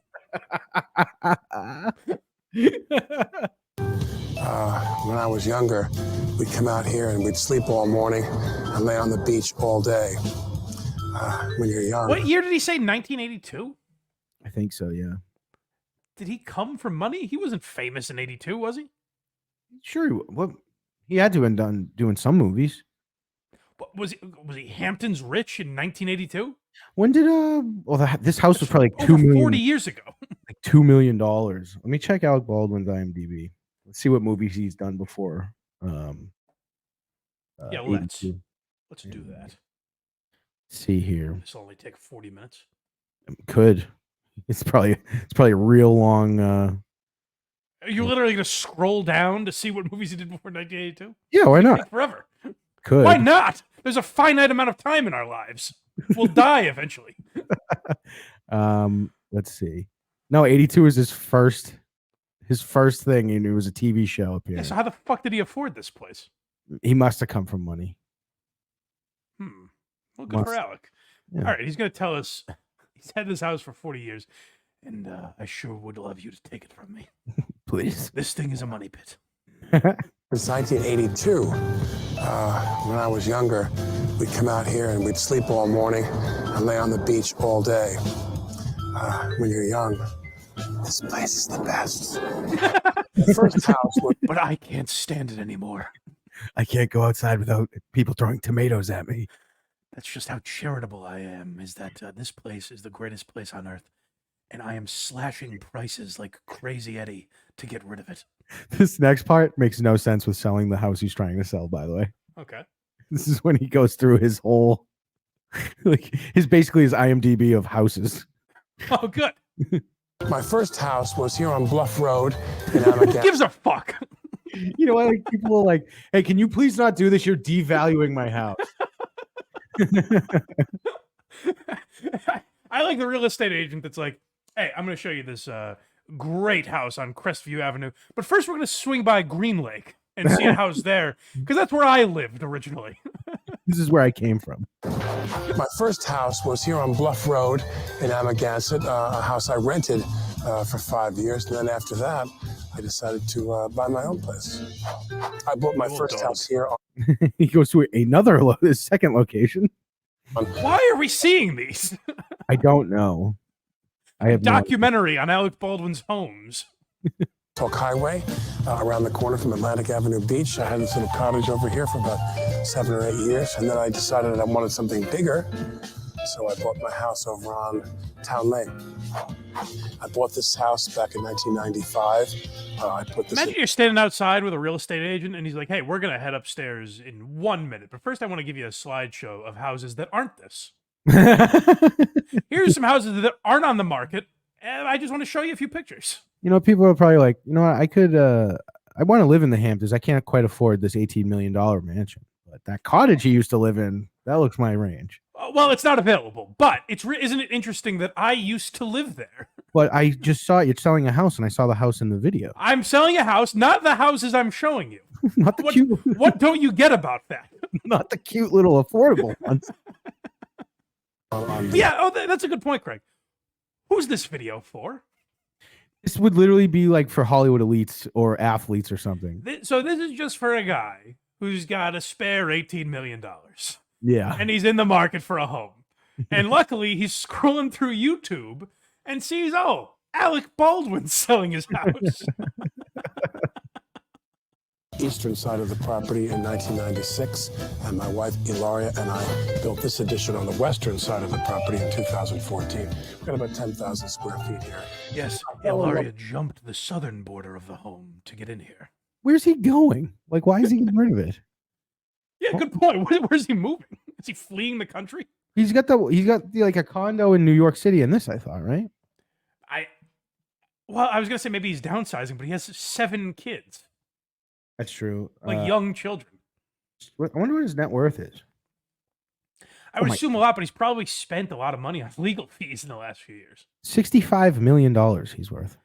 When I was younger, we'd come out here and we'd sleep all morning and lay on the beach all day. When you're young. What year did he say? 1982? I think so, yeah. Did he come from money? He wasn't famous in 82, was he? Sure. He had to have done doing some movies. What, was he Hamptons rich in 1982? When did this house was probably like Over 2 million 40 years ago. like $2 million. Let me check Alec Baldwin's IMDb. Let's see what movies he's done before. Yeah, let's 82. do that. See here. This will only take 40 minutes. Could. It's probably a real long Are you literally going to scroll down to see what movies he did before 1982? Yeah, why not? Take forever. Could. Why not? There's a finite amount of time in our lives. We'll die eventually. Let's see. No, 82 is his first thing, and it was a TV show Yeah, appearance. so how the fuck did he afford this place? He must have come from money. Well, good for Must. Alec. Yeah. All right, he's going to tell us he's had this house for 40 years, and I sure would love you to take it from me. Please. This thing is a money pit. Since 1982, when I was younger, we'd come out here and we'd sleep all morning and lay on the beach all day. When you're young, this place is the best. The first house was... But I can't stand it anymore. I can't go outside without people throwing tomatoes at me. That's just how charitable I am, is that this place is the greatest place on earth, and I am slashing prices like Crazy Eddie to get rid of it. This next part makes no sense with selling the house he's trying to sell, by the way. Okay. This is when he goes through his whole, basically his IMDb of houses. Oh, good. My first house was here on Bluff Road in Who Amagansett. gives a fuck? You know, like people are like, "Hey, can you please not do this? You're devaluing my house." I like the real estate agent that's like, hey, I'm going to show you this great house on Crestview Avenue, but first we're going to swing by Green Lake and see a house there, because that's where I lived originally. This is where I came from. My first house was here on Bluff Road in Amagansett, a house I rented for 5 years. And then after that, I decided to buy my own place. I bought my first house here. He goes to his second location. Why are we seeing these? I don't know. I have no idea. Documentary on Alec Baldwin's homes. Talk Highway around the corner from Atlantic Avenue Beach. I had this little cottage over here for about 7 or 8 years, and then I decided I wanted something bigger, so I bought my house over on Town Lane. I bought this house back in 1995. I put this. Imagine you're standing outside with a real estate agent, and he's like, hey, we're going to head upstairs in 1 minute, but first I want to give you a slideshow of houses that aren't this. Here's some houses that aren't on the market, and I just want to show you a few pictures. You know, people are probably like, you know what, I want to live in the Hamptons. I can't quite afford this $18 million mansion. But that cottage he used to live in, that looks my range. Well, it's not available, but isn't it interesting that I used to live there? But I just saw you're selling a house, and I saw the house in the video. I'm selling a house, not the houses I'm showing you. Not the cute. What don't you get about that? Not the cute little affordable ones. Yeah, that's a good point, Craig. Who's this video for? This would literally be like for Hollywood elites or athletes or something. So this is just for a guy who's got a spare $18 million. Yeah. And he's in the market for a home. And luckily, he's scrolling through YouTube and sees, Alec Baldwin's selling his house. Eastern side of the property in 1996, and my wife Ilaria and I built this addition on the western side of the property in 2014. We've got about 10,000 square feet here. Yes, Ilaria jumped the southern border of the home to get in here. Where's he going? Like, why is he getting rid of it? Yeah, good point. Where's he moving? Is he fleeing the country? He's got like a condo in New York City in this, I thought, right? Well, I was gonna say maybe he's downsizing, but he has 7 kids. That's true. Like young children. I wonder what his net worth is. I would assume a lot, but he's probably spent a lot of money on legal fees in the last few years. $65 million he's worth.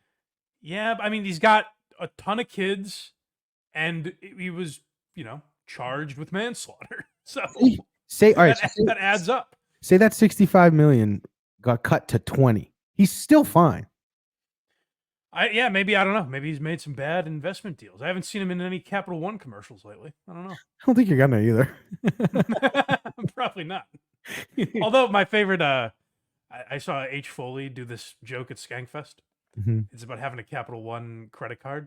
Yeah, I mean, he's got a ton of kids, and he was, charged with manslaughter. So Say all right. that adds up. Say that 65 million got cut to 20. He's still fine. Maybe, I don't know. Maybe he's made some bad investment deals. I haven't seen him in any Capital One commercials lately. I don't know. I don't think you're gonna either. Probably not. Although my favorite, I saw H. Foley do this joke at Skankfest. Mm-hmm. It's about having a Capital One credit card.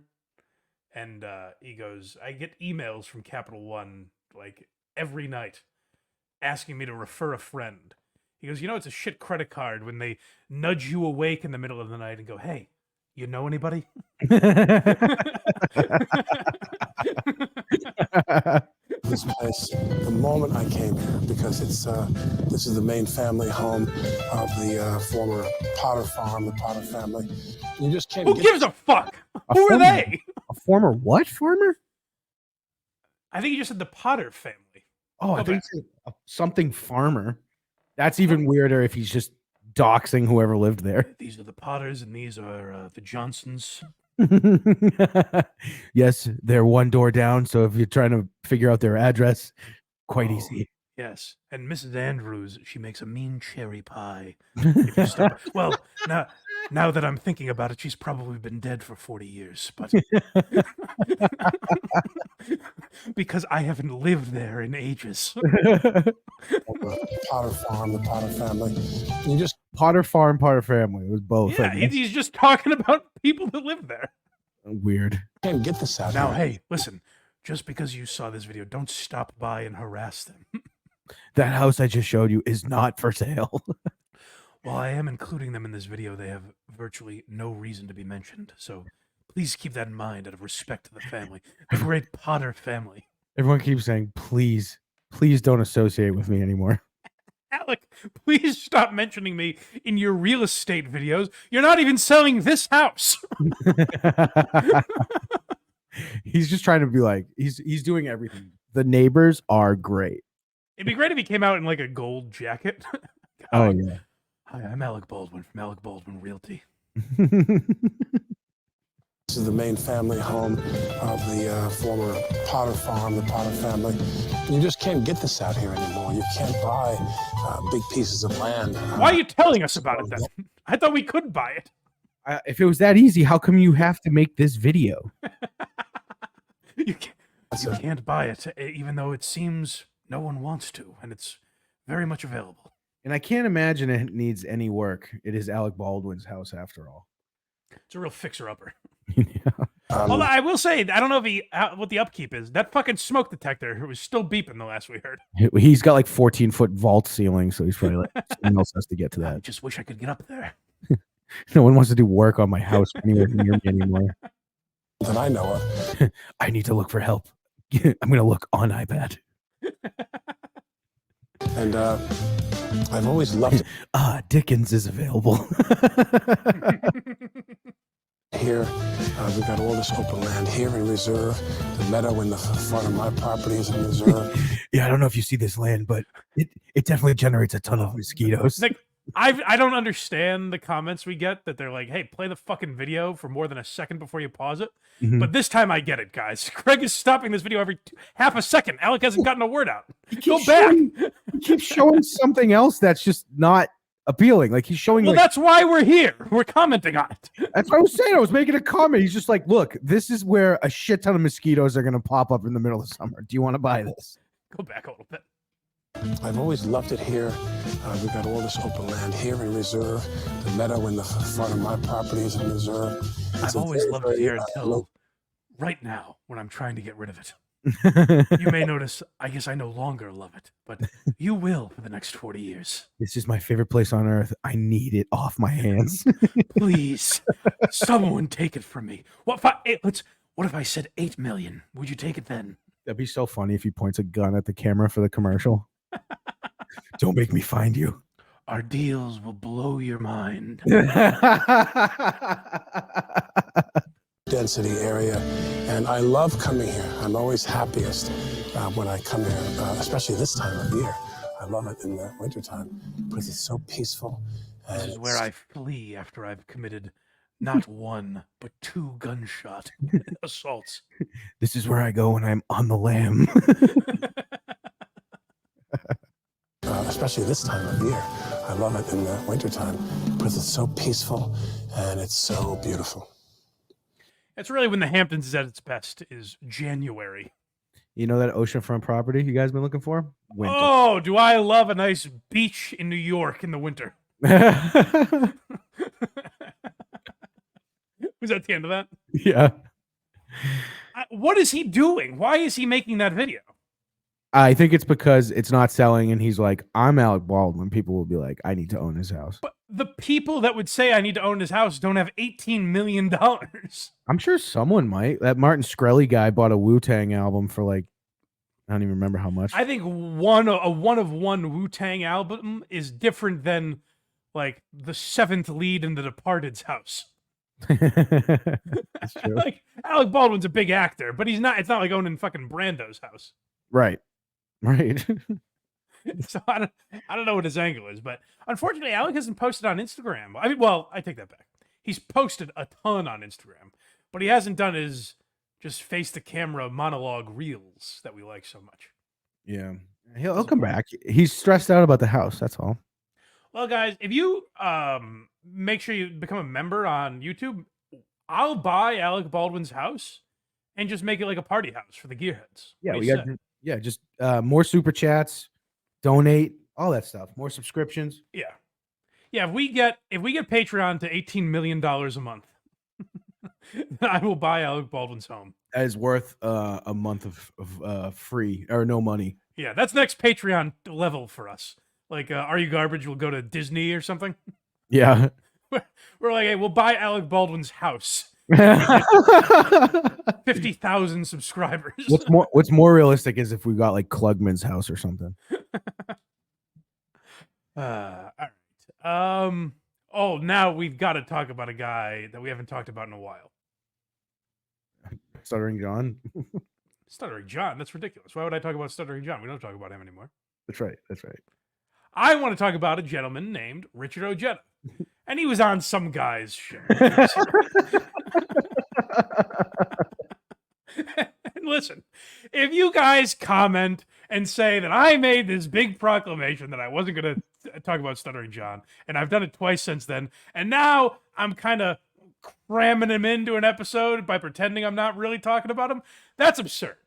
And he goes, I get emails from Capital One like every night asking me to refer a friend. He goes, it's a shit credit card when they nudge you awake in the middle of the night and go, hey, you know anybody? This place, the moment I came here, because this is the main family home of the former Potter farm, the Potter family. You just can't. Who gives a fuck? Who are they? A former what farmer? I think you just said the Potter family. Oh, I think it's something farmer. That's even weirder if he's just doxing whoever lived there. These are the Potters, and these are the Johnsons. Yes, they're one door down. So if you're trying to figure out their address, quite easy. Yes, and Mrs. Andrews, she makes a mean cherry pie. If you stop her. Well, now that I'm thinking about it, she's probably been dead for 40 years, but because I haven't lived there in ages. Potter farm, the Potter family. You just Potter farm, Potter family. It was both. Yeah, he's just talking about people that live there. Weird. can't get this out Now, here. hey, listen, just because you saw this video, don't stop by and harass them. That house I just showed you is not for sale. While I am including them in this video, they have virtually no reason to be mentioned. So please keep that in mind out of respect to the family, the great Potter family. Everyone keeps saying, please don't associate with me anymore. Alec, please stop mentioning me in your real estate videos. You're not even selling this house. He's just trying to be like, he's doing everything. The neighbors are great. It'd be great if he came out in like a gold jacket. Oh, yeah. Hi, I'm Alec Baldwin from Alec Baldwin Realty. This is the main family home of the former Potter farm, the Potter family. You just can't get this out here anymore. You can't buy big pieces of land. Why are you telling us about it then? I thought we could buy it. If it was that easy, how come you have to make this video? You can't buy it, even though it seems no one wants to, and it's very much available. And I can't imagine it needs any work. It is Alec Baldwin's house after all. It's a real fixer-upper. Yeah. Although I will say, I don't know if what the upkeep is. That fucking smoke detector was still beeping the last we heard. He's got like 14-foot vault ceiling, so he's probably like, someone else has to get to I that. just wish I could get up there. No one wants to do work on my house anywhere near me anymore. That I know of. I need to look for help. I'm going to look on iPad. And I've always loved it. Dickens is available. Here, we've got all this open land here in reserve. The meadow in the front of my property is in reserve. Yeah, I don't know if you see this land, but it definitely generates a ton of mosquitoes. Like, I don't understand the comments we get that they're like, hey, play the fucking video for more than a second before you pause it. Mhm. But this time I get it, guys. Craig is stopping this video every half a second. Alec hasn't gotten a word out. Go back. He keeps showing something else that's just not appealing. Like he's showing. Well, like, that's why we're here. We're commenting on it. that's what I was saying. I was making a comment. He's just like, look, this is where a shit ton of mosquitoes are going to pop up in the middle of summer. Do you want to buy this? Go back a little bit. I've always loved it here. We've got all this open land here in reserve. The meadow in the front of my property is in reserve. I've always loved it here until right now when I'm trying to get rid of it. You may notice, I guess I no longer love it, but you will for the next 40 years. This is my favorite place on earth. I need it off my hands. Please, someone take it from me. What if I said 8 million? Would you take it then? That'd be so funny if he points a gun at the camera for the commercial. Don't make me find you. Our deals will blow your mind. Density area, and I love coming here. I'm always happiest when I come here, especially this time of year. I love it in the wintertime because it's so peaceful. This is where I flee after I've committed not 1, but 2 gunshot assaults. This is where I go when I'm on the lam. Especially this time of year. I love it in the wintertime because it's so peaceful and it's so beautiful. It's really when the Hamptons is at its best, is January. You know that oceanfront property you guys been looking for? Winter. Oh, do I love a nice beach in New York in the winter? Was that the end of that? Yeah. What is he doing? Why is he making that video? I think it's because it's not selling, and he's like, I'm Alec Baldwin. People will be like, I need to own his house. But the people that would say I need to own his house don't have $18 million. I'm sure someone might. That Martin Shkreli guy bought a Wu-Tang album for like, I don't even remember how much. I think a one of one Wu-Tang album is different than like the 7th lead in The Departed's house. That's true. Like Alec Baldwin's a big actor, but he's not. It's not like owning fucking Brando's house. Right. Right. So I don't know what his angle is, but unfortunately, Alec hasn't posted on Instagram. I mean, well, I take that back. He's posted a ton on Instagram, but he hasn't done his just face the camera monologue reels that we like so much. Yeah. He'll come back. He's stressed out about the house. That's all. Well, guys, if you make sure you become a member on YouTube, I'll buy Alec Baldwin's house and just make it like a party house for the gearheads. Yeah, we got. Yeah, just more super chats, donate, all that stuff. More subscriptions. Yeah. If we get Patreon to $18 million a month, I will buy Alec Baldwin's home. That is worth a month of free or no money. Yeah, that's next Patreon level for us. Like, Are You Garbage will go to Disney or something. Yeah. We're like, hey, we'll buy Alec Baldwin's house. 50,000 subscribers. What's more realistic is if we got like Klugman's house or something. All right. Oh, now we've got to talk about a guy that we haven't talked about in a while. Stuttering John. Stuttering John? That's ridiculous. Why would I talk about Stuttering John? We don't talk about him anymore. That's right. That's right. I want to talk about a gentleman named Richard Ojeda. And he was on some guy's show. And listen, if you guys comment and say that I made this big proclamation that I wasn't going to talk about Stuttering John, and I've done it twice since then, and now I'm kind of cramming him into an episode by pretending I'm not really talking about him, that's absurd.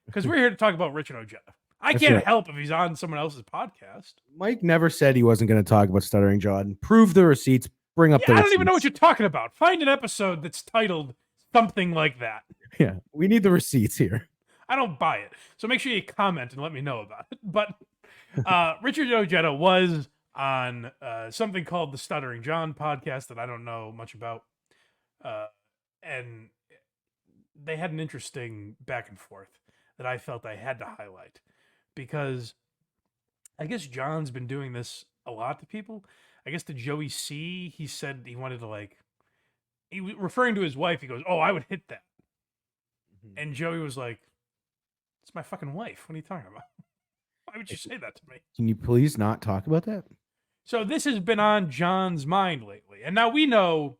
Because we're here to talk about Richard Ojeda. I can't help if he's on someone else's podcast. Mike never said he wasn't going to talk about Stuttering John. Prove the receipts. Bring up the receipts. I don't even know what you're talking about. Find an episode that's titled something like that. Yeah, we need the receipts here. I don't buy it. So make sure you comment and let me know about it. But Richard Ojeda was on something called the Stuttering John podcast that I don't know much about. And they had an interesting back and forth that I felt I had to highlight. Because I guess John's been doing this a lot to people. I guess to Joey C, he said he wanted to he was referring to his wife. He goes, "Oh, I would hit that." Mm-hmm. And Joey was like, "It's my fucking wife. What are you talking about? Why would you say that to me?" Can you please not talk about that? So this has been on John's mind lately. And now we know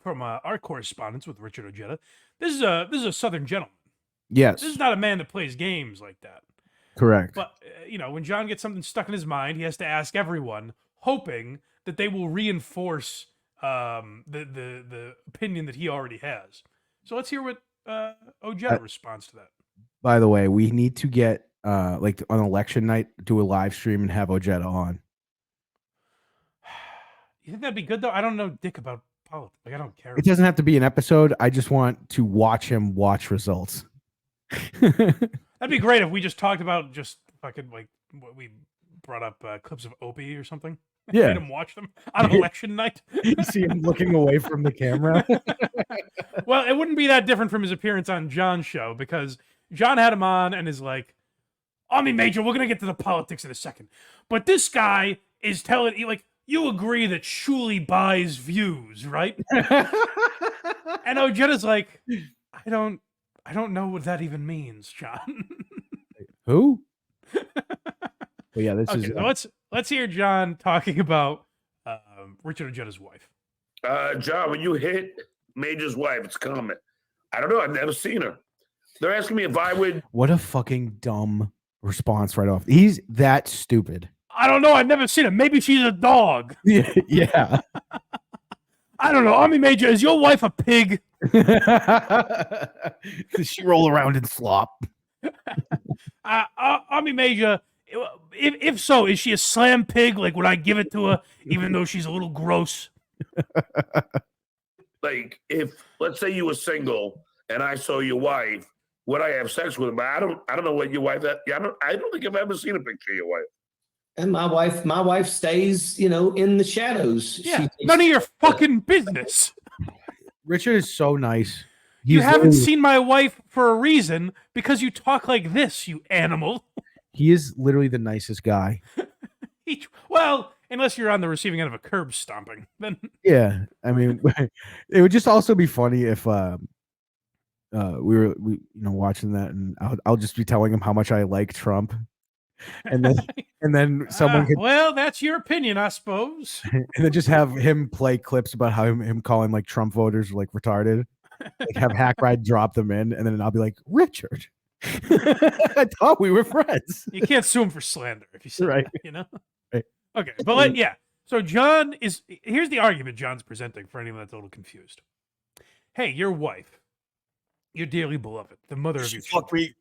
from our correspondence with Richard Ojeda, this is a Southern gentleman. Yes. This is not a man that plays games like that. Correct. But, when John gets something stuck in his mind, he has to ask everyone, hoping that they will reinforce the opinion that he already has. So let's hear what Ojeda responds to that. By the way, we need to get like on election night, do a live stream and have Ojeda on. You think that'd be good though? I don't know dick about politics. Like I don't care. It doesn't have to be an episode. I just want to watch him watch results. That'd be great if we just talked about just fucking like what we brought up clips of Opie or something. Yeah. Made him watch them on election night. You see him looking away from the camera. Well, it wouldn't be that different from his appearance on John's show because John had him on and is like, Army Major, we're going to get to the politics in a second. But this guy is telling you, like, you agree that Shuli buys views, right? And Ojeda's like, I don't know what that even means, John. Who? Well, yeah, this Okay, is. so let's hear John talking about Richard Ojeda's wife. John, when you hit Major's wife, it's coming. I don't know. I've never seen her. They're asking me if I would. What a fucking dumb response right off. He's that stupid. I don't know. I've never seen her. Maybe she's a dog. Yeah. I don't know. Army Major, is your wife a pig? Does she roll around in slop? Army Major, if so, is she a slam pig? Like, would I give it to her even though she's a little gross? Like, if let's say you were single and I saw your wife, would I have sex with her? But I don't know what your wife. I don't think I've ever seen a picture of your wife. And my wife stays, in the shadows. Yeah, none of your fucking business. Richard is so nice. You haven't seen my wife for a reason because you talk like this, you animal. He is literally the nicest guy. Well, unless you're on the receiving end of a curb stomping, then Yeah, I mean, it would just also be funny if we were watching that, and I'll just be telling him how much I like Trump, and then someone could, well, that's your opinion, I suppose. and then just have him play clips about how him calling like Trump voters like retarded, like have Hack Ride drop them in, and then I'll be like, Richard, I thought we were friends. You can't sue him for slander if you say Right. that, Right. Okay, but yeah. So John here's the argument John's presenting for anyone that's a little confused. Hey, your wife, your dearly beloved, the mother of your children.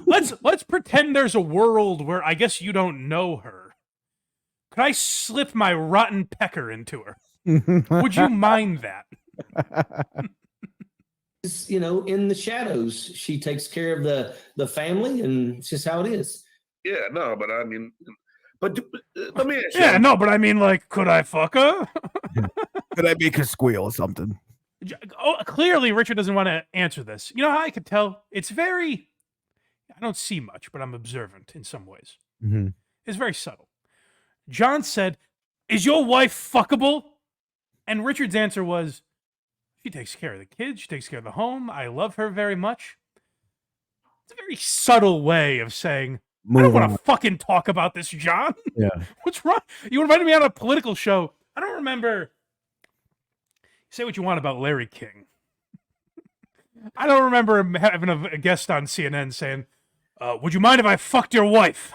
Let's pretend there's a world where I guess you don't know her. Could I slip my rotten pecker into her? Would you mind that? In the shadows. She takes care of the family, and it's just how it is. Yeah, no, but I mean, but let me ask you. Yeah, no, but I mean, like, could I fuck her? Could I make her squeal or something? Oh, clearly, Richard doesn't want to answer this. You know how I could tell? It's very. I don't see much, but I'm observant in some ways. Mm-hmm. It's very subtle. John said, "Is your wife fuckable?" And Richard's answer was, "She takes care of the kids. She takes care of the home. I love her very much." It's a very subtle way of saying, I don't want to fucking talk about this, John. Yeah. What's wrong? You invited me on a political show. I don't remember. Say what you want about Larry King. I don't remember him having a guest on CNN saying, would you mind if I fucked your wife?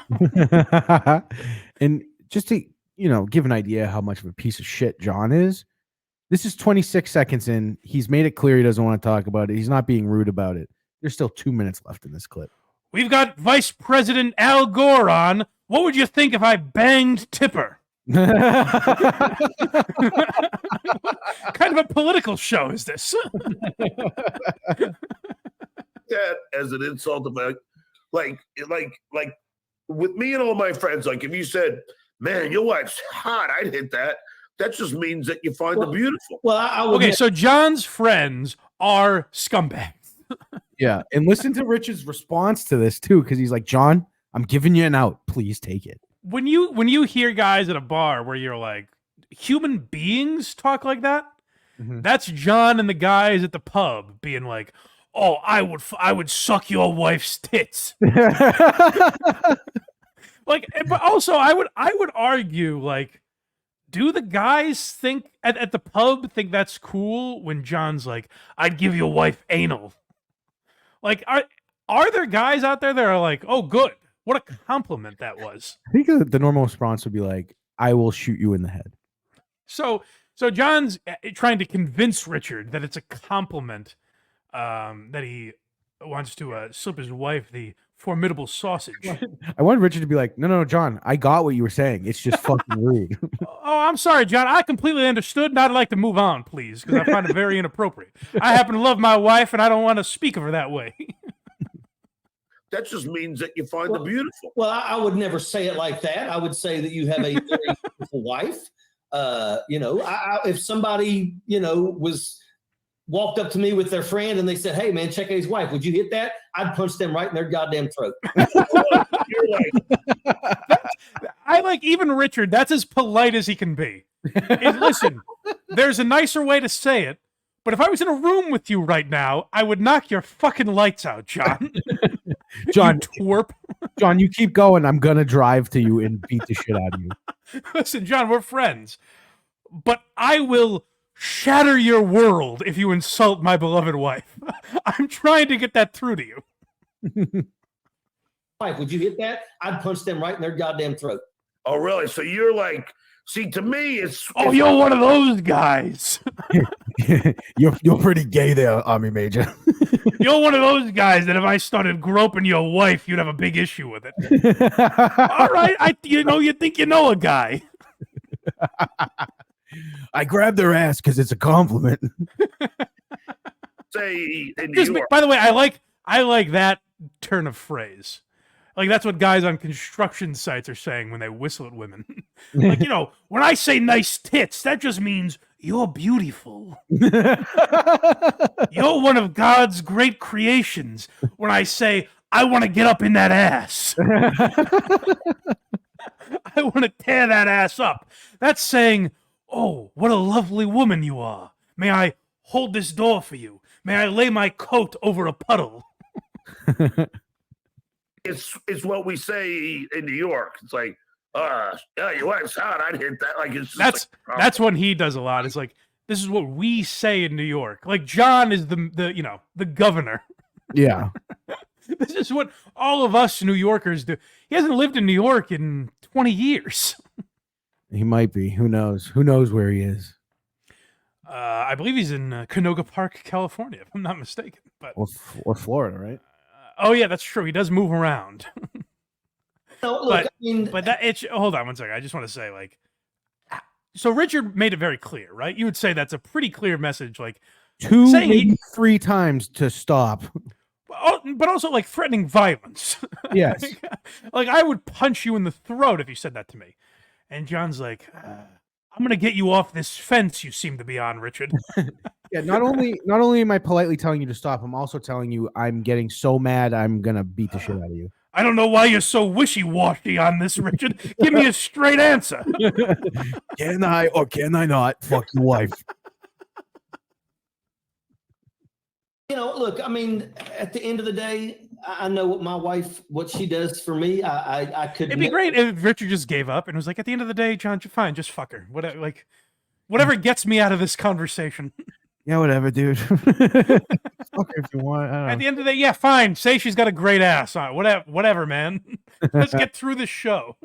And just to, give an idea how much of a piece of shit John is, this is 26 seconds in. He's made it clear he doesn't want to talk about it. He's not being rude about it. There's still 2 minutes left in this clip. We've got Vice President Al Gore on. What would you think if I banged Tipper? What kind of a political show is this? That as an insult about like with me and all my friends, like if you said, man, your wife's hot, I'd hit that. That just means that you find her beautiful. Well, okay, so John's friends are scumbags. Yeah, and listen to Richard's response to this too, because he's like, John, I'm giving you an out. Please take it. When you hear guys at a bar where you're like, human beings talk like that, that's John and the guys at the pub being like, oh, I would suck your wife's tits. Like, but also I would argue, like, do the guys think at the pub think that's cool when John's like, I'd give your wife anal? Like, are there guys out there that are like, oh, good, what a compliment that was? I think the normal response would be like, I will shoot you in the head. So John's trying to convince Richard that it's a compliment that he wants to slip his wife the formidable sausage. I wanted Richard to be like, no, John, I got what you were saying. It's just fucking rude. Oh, I'm sorry, John. I completely understood, and I'd like to move on, please, because I find it very inappropriate. I happen to love my wife, and I don't want to speak of her that way. That just means that you find her beautiful. Well, I would never say it like that. I would say that you have a very beautiful wife. If somebody, walked up to me with their friend and they said, "Hey, man, check out his wife. Would you hit that?" I'd punch them right in their goddamn throat. I like even Richard. That's as polite as he can be. Listen, there's a nicer way to say it, but if I was in a room with you right now, I would knock your fucking lights out, John. John, you twerp. John, you keep going. I'm gonna drive to you and beat the shit out of you. Listen, John, we're friends, but I will shatter your world if you insult my beloved wife. I'm trying to get that through to you. Wife, would you hit that? I'd punch them right in their goddamn throat. Oh, really? So you're like, see, to me, it's. Oh, you're one of those guys. You're pretty gay there, Army Major. You're one of those guys that if I started groping your wife, you'd have a big issue with it. All right, you think you know a guy. I grabbed their ass because it's a compliment. Say in New York. By the way, I like that turn of phrase. Like that's what guys on construction sites are saying when they whistle at women. Like, when I say nice tits, that just means you're beautiful. You're one of God's great creations. When I say I want to get up in that ass. I want to tear that ass up. That's saying, "Oh, what a lovely woman you are. May I hold this door for you? May I lay my coat over a puddle?" It's what we say in New York. It's like, yeah, your wife's hot. I'd hit that. Like it's just that's what he does a lot. It's like, this is what we say in New York. Like John is the governor. Yeah. This is what all of us New Yorkers do. He hasn't lived in New York in 20 years. He might be. Who knows? Who knows where he is? I believe he's in Canoga Park, California, if I'm not mistaken. But or Florida, right? Oh yeah, that's true. He does move around. No, look, hold on one second. I just want to say, so Richard made it very clear, right? You would say that's a pretty clear message, like maybe 3 times to stop. But also like threatening violence. Yes. like I would punch you in the throat if you said that to me. And John's like, I'm gonna get you off this fence you seem to be on, Richard. Yeah, not only am I politely telling you to stop, I'm also telling you I'm getting so mad I'm gonna beat the shit out of you. I don't know why you're so wishy-washy on this, Richard. Give me a straight answer. Can I or can I not fuck your wife? Look, I mean, at the end of the day, I know what my wife, what she does for me. I could. It'd be great if Richard just gave up and was like, at the end of the day, John, fine, just fuck her. Whatever gets me out of this conversation. Yeah, whatever, dude. Fuck her if you want. At the end of the day, yeah, fine. Say she's got a great ass. All right, whatever, man. Let's get through this show.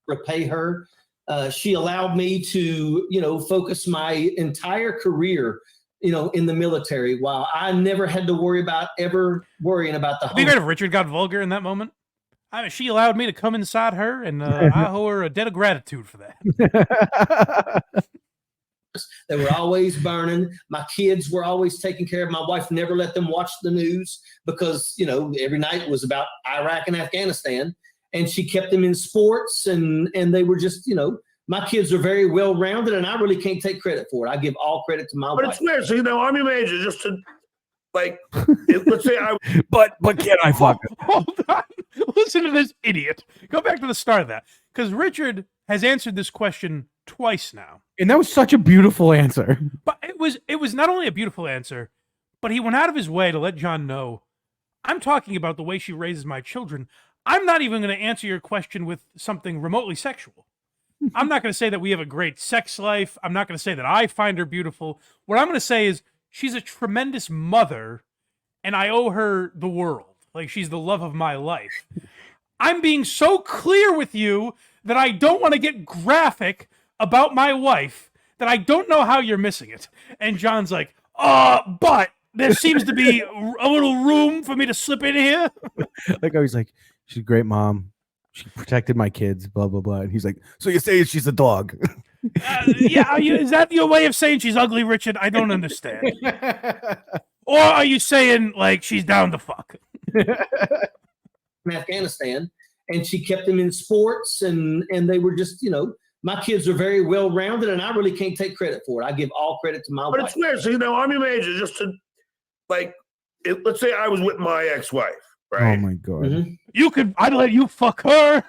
Repay her. She allowed me to, focus my entire career, in the military, while I never had to worrying about the It'd be great if Richard got vulgar in that moment. I mean, she allowed me to come inside her, and I owe her a debt of gratitude for that. They were always burning. My kids were always taken care of. My wife never let them watch the news because, every night was about Iraq and Afghanistan. And she kept them in sports and they were just, my kids are very well-rounded and I really can't take credit for it. I give all credit to my wife. But it's weird. So, Army Major, just to, let's say I... But can I fuck her? Hold on. Listen to this idiot. Go back to the start of that. Because Richard has answered this question twice now. And that was such a beautiful answer. But it was not only a beautiful answer, but he went out of his way to let John know, I'm talking about the way she raises my children. I'm not even going to answer your question with something remotely sexual. I'm not going to say that we have a great sex life. I'm not going to say that I find her beautiful. What I'm going to say is she's a tremendous mother, and I owe her the world. Like, she's the love of my life. I'm being so clear with you that I don't want to get graphic about my wife that I don't know how you're missing it. And John's like, but there seems to be a little room for me to slip in here. Like, I was like, she's a great mom. She protected my kids, blah, blah, blah. And he's like, so you say she's a dog? Yeah, is that your way of saying she's ugly, Richard? I don't understand. Or are you saying, like, she's down to fuck? In Afghanistan, and she kept them in sports, and they were just, my kids are very well rounded, and I really can't take credit for it. I give all credit to my But wife. it's weird. So, Army Major, just to, like, let's say I was with my ex-wife, right? Oh my God. I'd let you fuck her.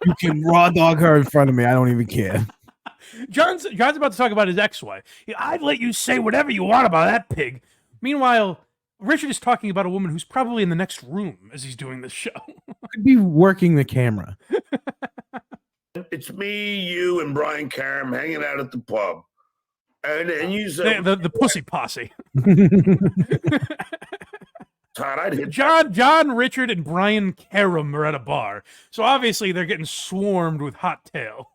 You can raw dog her in front of me. I don't even care. John's about to talk about his ex-wife. I'd let you say whatever you want about that pig. Meanwhile, Richard is talking about a woman who's probably in the next room as he's doing this show. Could be working the camera. It's me, you, and Brian Karam hanging out at the pub. And you said... The pussy posse. Todd, I'd hit John, Richard, and Brian Karam are at a bar. So obviously they're getting swarmed with hot tail.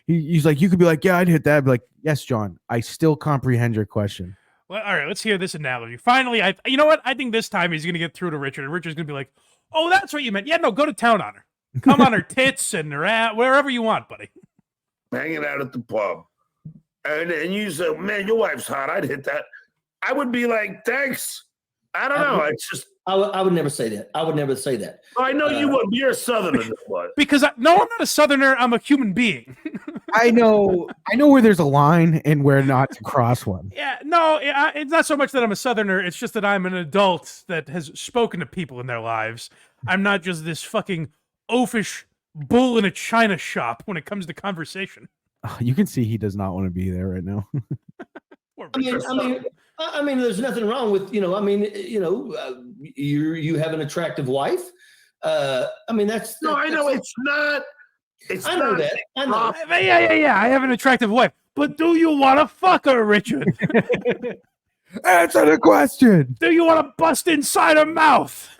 He's like, you could be like, yeah, I'd hit that. I'd be like, yes, John, I still comprehend your question. Well, all right, let's hear this analogy. Finally, you know what? I think this time he's going to get through to Richard, and Richard's going to be like, oh, that's what you meant. Yeah, no, go to town on her. Come on her tits and her ass, wherever you want, buddy. hanging out at the pub. And you said, man, your wife's hot. I'd hit that. I would be like, thanks. I don't know. It's just... I would never say that. I would never say that. I know you would. You're a Southerner. Because no, I'm not a Southerner. I'm a human being. I know where there's a line and where not to cross one. Yeah, no, it's not so much that I'm a Southerner. It's just that I'm an adult that has spoken to people in their lives. I'm not just this fucking oafish bull in a china shop when it comes to conversation. You can see he does not want to be there right now. I mean, there's nothing wrong with, you have an attractive wife. I mean, that's I know it's not. I know that. I know. Yeah. I have an attractive wife, but do you want to fuck her, Richard? Answer the question. Do you want to bust inside her mouth?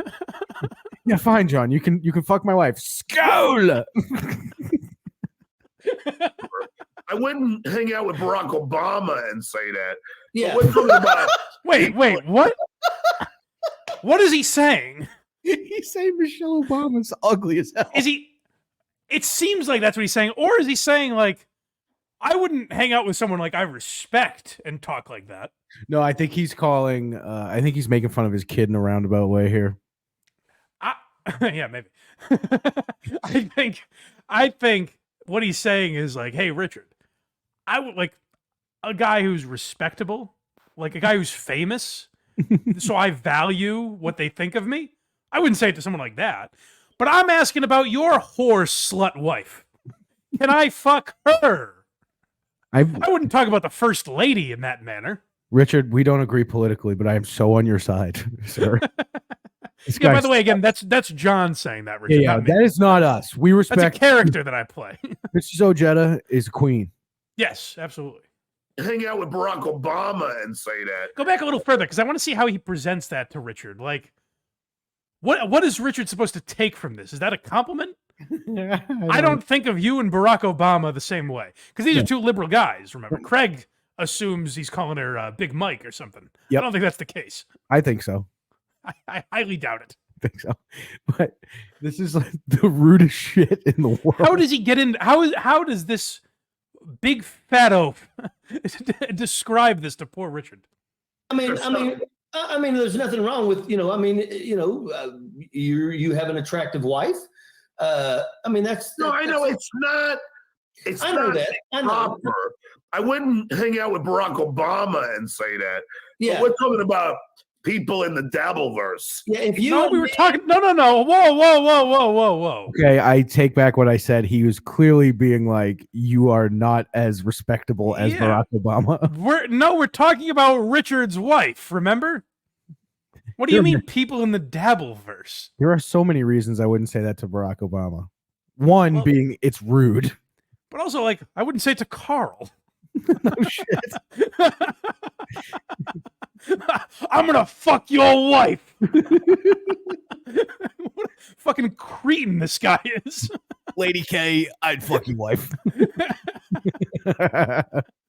Yeah, fine, John. You can fuck my wife. Skull. I wouldn't hang out with Barack Obama and say that. Yeah. About, wait, what? What is he saying? He's saying Michelle Obama's ugly as hell. Is he? It seems like that's what he's saying. Or is he saying, like, I wouldn't hang out with someone like I respect and talk like that? No, I think he's calling. I think he's making fun of his kid in a roundabout way here. Yeah, maybe. I think what he's saying is like, hey, Richard, I would like a guy who's respectable, like a guy who's famous. So I value what they think of me. I wouldn't say it to someone like that, but I'm asking about your whore slut wife. Can I fuck her? I wouldn't talk about the first lady in that manner. Richard, we don't agree politically, but I am so on your side, sir. Yeah, by the way, again, that's John saying that, Richard. Yeah, that is not us. We respect... That's a character that I play. Mrs. Ojeda is a queen. Yes, absolutely. Hang out with Barack Obama and say that. Go back a little further, because I want to see how he presents that to Richard. Like, what is Richard supposed to take from this? Is that a compliment? I don't think of you and Barack Obama the same way. Because these are two liberal guys, remember? Craig assumes he's calling her Big Mike or something. Yep. I don't think that's the case. I think so. I highly doubt it. I think so. But this is like the rudest shit in the world. How does he get in? How does this big fat oaf describe this to poor Richard? I mean, there's nothing wrong with, you have an attractive wife. I mean, that's I know it's not. It's I know not that. I know. proper. I wouldn't hang out with Barack Obama and say that. Yeah, but we're talking about people in the Dabbleverse. Yeah, if you we were talking. No. Whoa. Okay, I take back what I said. He was clearly being like, "You are not as respectable as Barack Obama." We're talking about Richard's wife. Remember? What do you mean, people in the Dabbleverse? There are so many reasons I wouldn't say that to Barack Obama. One being it's rude, but also like I wouldn't say it to Carl. No shit. I'm gonna fuck your wife. What a fucking cretin this guy is. Lady K, I'd fuck your wife.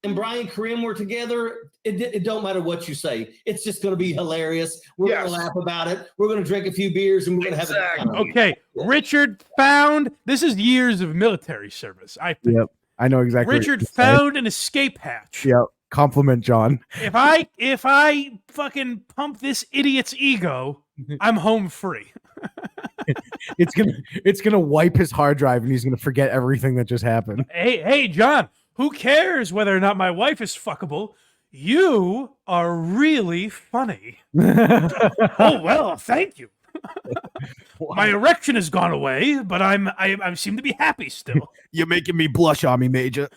and Brian Kareem were together, it don't matter what you say. It's just going to be hilarious. We're going to laugh about it. We're going to drink a few beers, and we're going to have a good time. Okay, Richard found, this is years of military service, I think. Yep, I know exactly. Richard found an escape hatch. Yep, compliment John. If I fucking pump this idiot's ego, I'm home free. It's gonna wipe his hard drive, and he's gonna forget everything that just happened. Hey, John, who cares whether or not my wife is fuckable? You are really funny. Oh, well, thank you. My erection has gone away, but I seem to be happy still. You're making me blush, Army Major.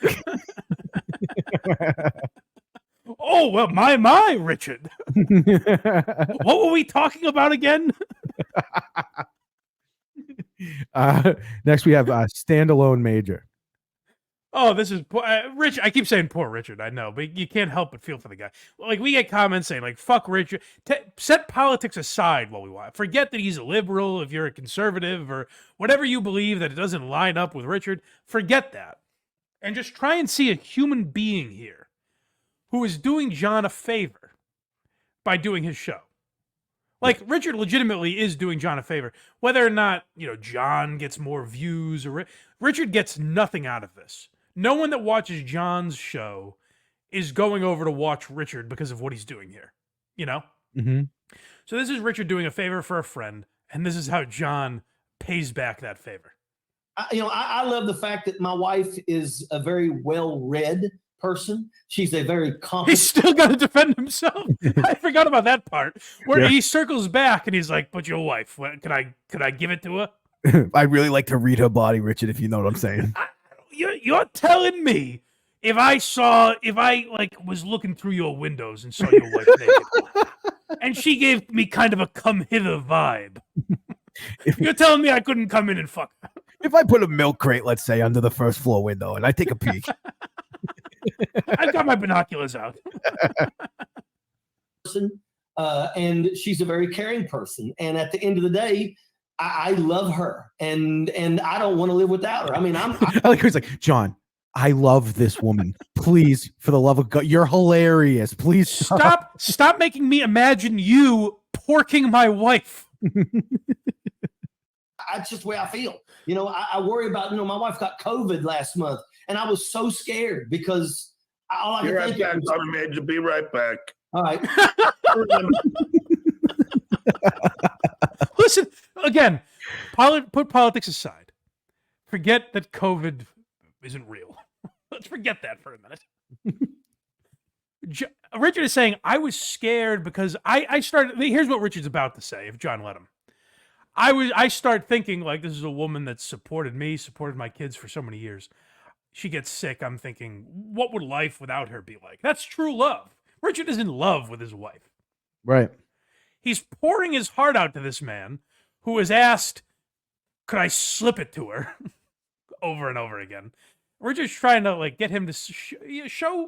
Oh, well, my, Richard. What were we talking about again? Next, we have Standalone Major. Oh, this is Rich. I keep saying poor Richard. I know, but you can't help but feel for the guy. Like, we get comments saying, like, fuck Richard. Set politics aside while we watch. Forget that he's a liberal, if you're a conservative, or whatever you believe that it doesn't line up with Richard. Forget that. And just try and see a human being here who is doing John a favor by doing his show. Like, Richard legitimately is doing John a favor. Whether or not, John gets more views, or Richard gets nothing out of this. No one that watches John's show is going over to watch Richard because of what he's doing here. Mm-hmm. So this is Richard doing a favor for a friend, and this is how John pays back that favor. I love the fact that my wife is a very well-read person. She's a very competent. He's still got to defend himself. I forgot about that part where he circles back and he's like, "But your wife, could I give it to her?" I really like to read her body, Richard. If you know what I'm saying. You're telling me if I was looking through your windows and saw your wife naked, and she gave me kind of a come hither vibe, you're telling me I couldn't come in and fuck her? If I put a milk crate, let's say, under the first floor window, and I take a peek. I've got my binoculars out. And she's a very caring person. And at the end of the day, I love her, and I don't want to live without her. I mean, I like he's like, John, I love this woman. Please, for the love of God, you're hilarious. Please stop making me imagine you porking my wife. That's just the way I feel. I worry about, my wife got COVID last month, and I was so scared because all I could think of was, Major, be right back. All right. Listen, again, put politics aside. Forget that COVID isn't real. Let's forget that for a minute. Richard is saying, I was scared because I started. Here's what Richard's about to say, if John let him. I start thinking, like, this is a woman that supported me, supported my kids for so many years. She gets sick. I'm thinking, what would life without her be like? That's true love. Richard is in love with his wife. Right. He's pouring his heart out to this man who has asked, could I slip it to her? Over and over again. Richard's trying to, get him to show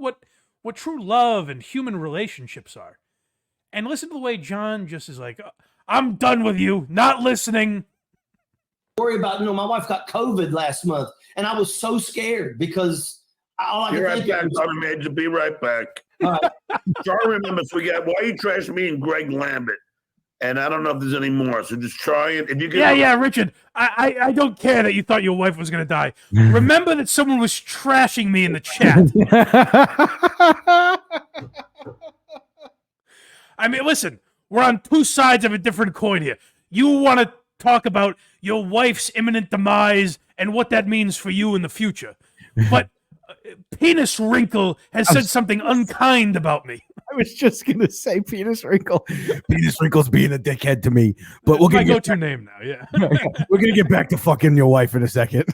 what true love and human relationships are. And listen to the way John just is like, I'm done with you, not listening. Worry about, my wife got COVID last month, and I was so scared because all I could think of was, Major, be right back. All right. Try to remember, why you trash me and Greg Lambert? And I don't know if there's any more, so just try it. If you can, Richard, I don't care that you thought your wife was going to die. Remember that someone was trashing me in the chat. I mean, listen, we're on two sides of a different coin here. You want to talk about your wife's imminent demise and what that means for you in the future. But Penis Wrinkle has said something unkind about me. I was just going to say Penis Wrinkle. Penis Wrinkle's being a dickhead to me. But we're going to go-to name now, yeah. We're going to get back to fucking your wife in a second.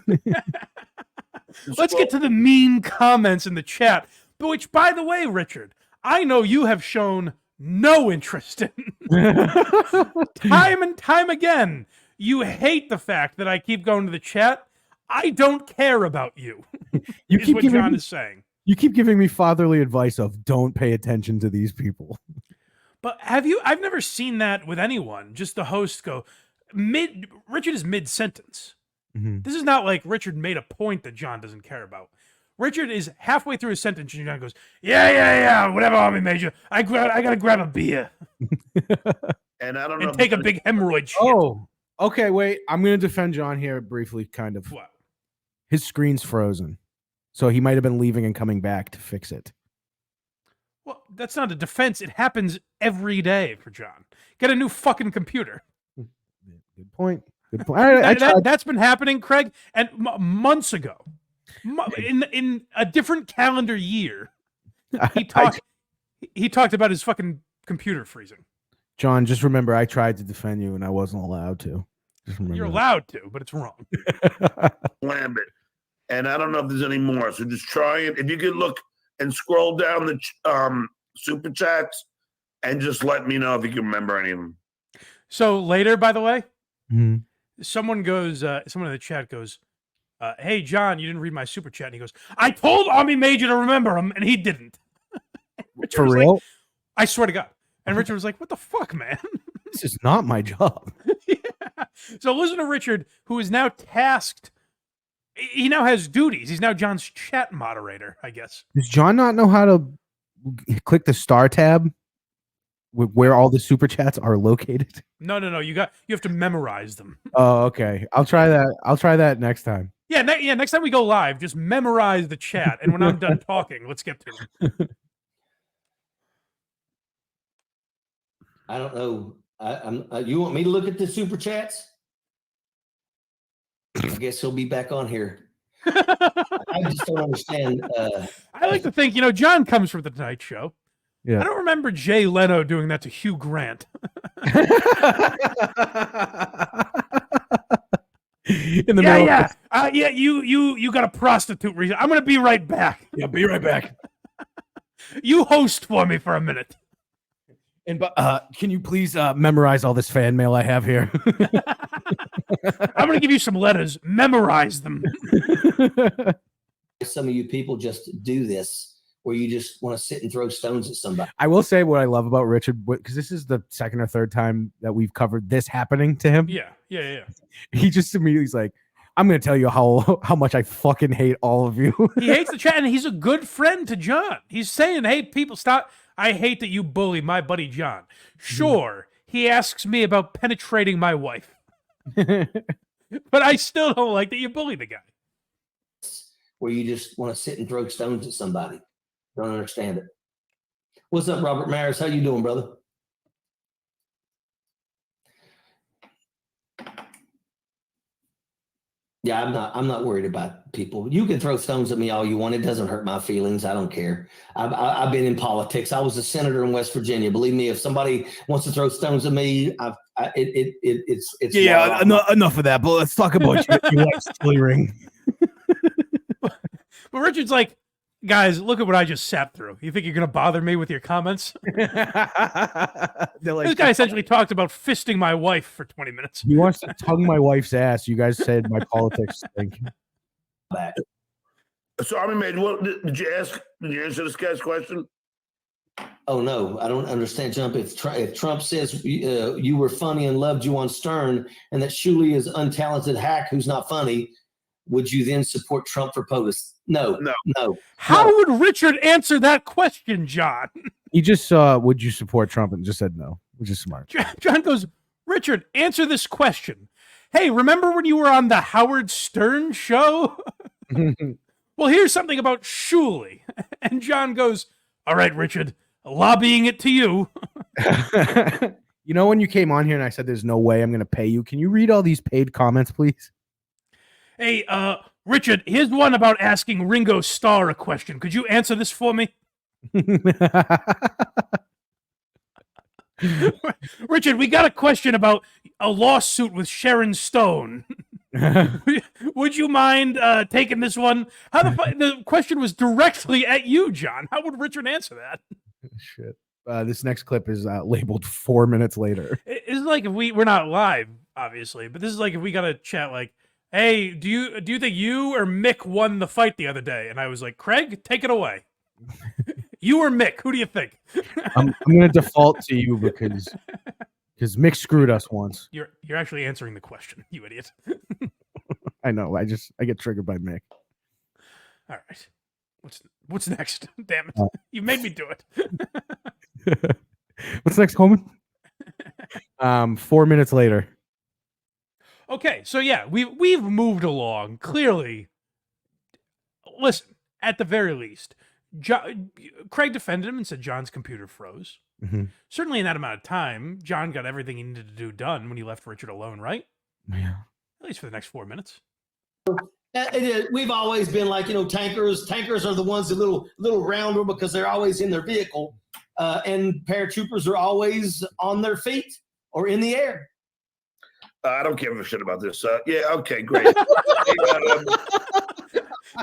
Let's get to the mean comments in the chat, which, by the way, Richard, I know you have shown no interest in. Time and time again, you hate the fact that I keep going to the chat. I don't care about you. You is what John is saying. You keep giving me fatherly advice of don't pay attention to these people. But I've never seen that with anyone. Just the host go Richard is mid-sentence. Mm-hmm. This is not like Richard made a point that John doesn't care about. Richard is halfway through his sentence, and John goes, yeah, whatever, Army Major. I gotta grab a beer And I don't know. and take a big hemorrhoid shit. Oh, okay. Wait, I'm going to defend John here briefly, kind of. What? His screen's frozen. So he might have been leaving and coming back to fix it. Well, that's not a defense. It happens every day for John. Get a new fucking computer. Good point. Good point. That's been happening, Craig, and months ago. In a different calendar year, he talked about his fucking computer freezing. John, just remember, I tried to defend you and I wasn't allowed to. You're allowed to, but it's wrong. Slam it. And I don't know if there's any more. So just try it. If you could look and scroll down the super chats and just let me know if you can remember any of them. So later, by the way, someone in the chat goes, hey, John, you didn't read my super chat. And he goes, I told Army Major to remember him, and he didn't. For real? Like, I swear to God. And Richard was like, what the fuck, man? This is not my job. Yeah. So listen to Richard, who is now tasked. He now has duties. He's now John's chat moderator, I guess. Does John not know how to click the star tab where all the super chats are located? No. You have to memorize them. Oh, okay. I'll try that next time. Yeah, next time we go live, just memorize the chat. And when I'm done talking, let's get to it. I don't know. You want me to look at the super chats? I guess he'll be back on here. I just don't understand. I like to think, John comes from the Tonight Show. Yeah. I don't remember Jay Leno doing that to Hugh Grant. In the middle. Yeah. You got a prostitute reason. I'm gonna be right back. Yeah, be right back. You host for me for a minute. And can you please memorize all this fan mail I have here? I'm going to give you some letters. Memorize them. Some of you people just do this where you just want to sit and throw stones at somebody. I will say what I love about Richard, because this is the second or third time that we've covered this happening to him. Yeah. He just immediately is like, I'm going to tell you how much I fucking hate all of you. He hates the chat, and he's a good friend to John. He's saying, hey, people, stop. I hate that you bully my buddy John. Sure, he asks me about penetrating my wife. But I still don't like that you bully the guy. Where you just want to sit and throw stones at somebody. Don't understand it. What's up, Robert Myers? How you doing, brother? Yeah, I'm not worried about people. You can throw stones at me all you want. It doesn't hurt my feelings. I don't care. I've been in politics. I was a senator in West Virginia. Believe me, if somebody wants to throw stones at me, it's yeah. Enough of that. But let's talk about your wife's chili ring. But Richard's like, guys, look at what I just sat through. You think you're gonna bother me with your comments? This guy essentially talked about fisting my wife for 20 minutes. He wants to tongue my wife's ass. You guys said my politics stink. So, I mean, what did you ask? Did you answer this guy's question? Oh no, I don't understand, Trump. If Trump says you were funny and loved you on Stern, and that Shuley is untalented hack who's not funny, would you then support Trump for POTUS? No. How would Richard answer that question, John? He just saw, would you support Trump, and just said no, which is smart. John goes, Richard, answer this question. Hey, remember when you were on the Howard Stern show? Well, here's something about Shuley. And John goes, all right, Richard, lobbying it to you. You know, when you came on here and I said there's no way I'm going to pay you, can you read all these paid comments, please? Hey, Richard, here's one about asking Ringo Starr a question. Could you answer this for me? Richard, we got a question about a lawsuit with Sharon Stone. Would you mind taking this one? The question was directly at you, John. How would Richard answer that? Shit. This next clip is labeled 4 minutes later. It's like if we're not live, obviously, but this is like if we got to chat like, hey, do you think you or Mick won the fight the other day? And I was like, Craig, take it away. You or Mick? Who do you think? I'm going to default to you because Mick screwed us once. You're actually answering the question, you idiot. I know. I get triggered by Mick. All right. What's next? Damn it! Oh. You made me do it. What's next, Coleman? 4 minutes later. Okay, so yeah, we've moved along. Clearly, listen. At the very least, Craig defended him and said John's computer froze. Mm-hmm. Certainly, in that amount of time, John got everything he needed to do done when he left Richard alone, right? Yeah. At least for the next 4 minutes. We've always been like, tankers. Tankers are the ones a little rounder because they're always in their vehicle, and paratroopers are always on their feet or in the air. I don't give a shit about this. Yeah, okay, great.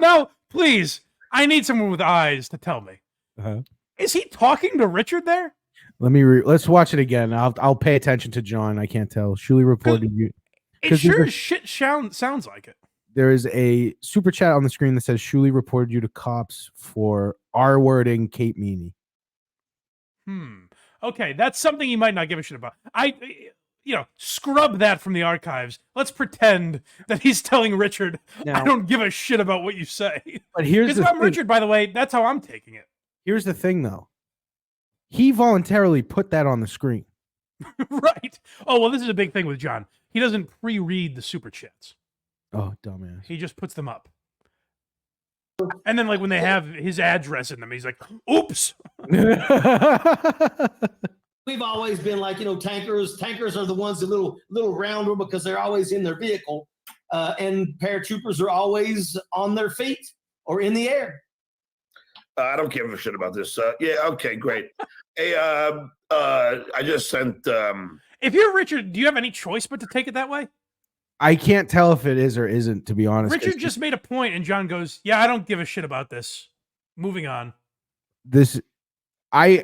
No, please. I need someone with eyes to tell me. Uh-huh. Is he talking to Richard there? Let's watch it again. I'll pay attention to John. I can't tell. Shuli reported you. It sure as shit sounds like it. There is a super chat on the screen that says Shuli reported you to cops for R-wording Kate Meany. Okay, that's something you might not give a shit about. Scrub that from the archives. Let's pretend that he's telling Richard, Now, I don't give a shit about what you say. But here's Because the if I'm thing. Richard, by the way, that's how I'm taking it. Here's the thing, though. He voluntarily put that on the screen. Right. Oh, well, this is a big thing with John. He doesn't pre-read the super chats. Oh, dumbass. He just puts them up. And then, like, when they have his address in them, he's like, oops. We've always been like, tankers. Tankers are the ones a little rounder because they're always in their vehicle, and paratroopers are always on their feet or in the air. I don't give a shit about this. Yeah, okay, great. Hey, I just sent. If you're Richard, do you have any choice but to take it that way? I can't tell if it is or isn't, to be honest. Richard just made a point, and John goes, yeah, I don't give a shit about this. Moving on. I'm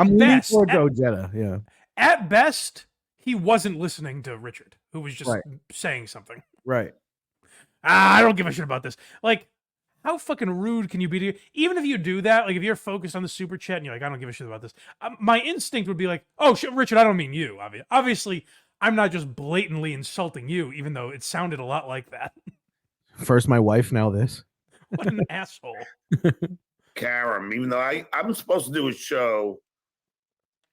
leaning best, towards Ojeda, yeah. At best, he wasn't listening to Richard, who was just saying something. Right. I don't give a shit about this. Like, how fucking rude can you be to even if you do that, like if you're focused on the super chat and you're like, I don't give a shit about this. My instinct would be like, oh shit, Richard, I don't mean you. Obviously, I'm not just blatantly insulting you, even though it sounded a lot like that. First my wife, now this. What an asshole. Karen, even though I'm supposed to do a show,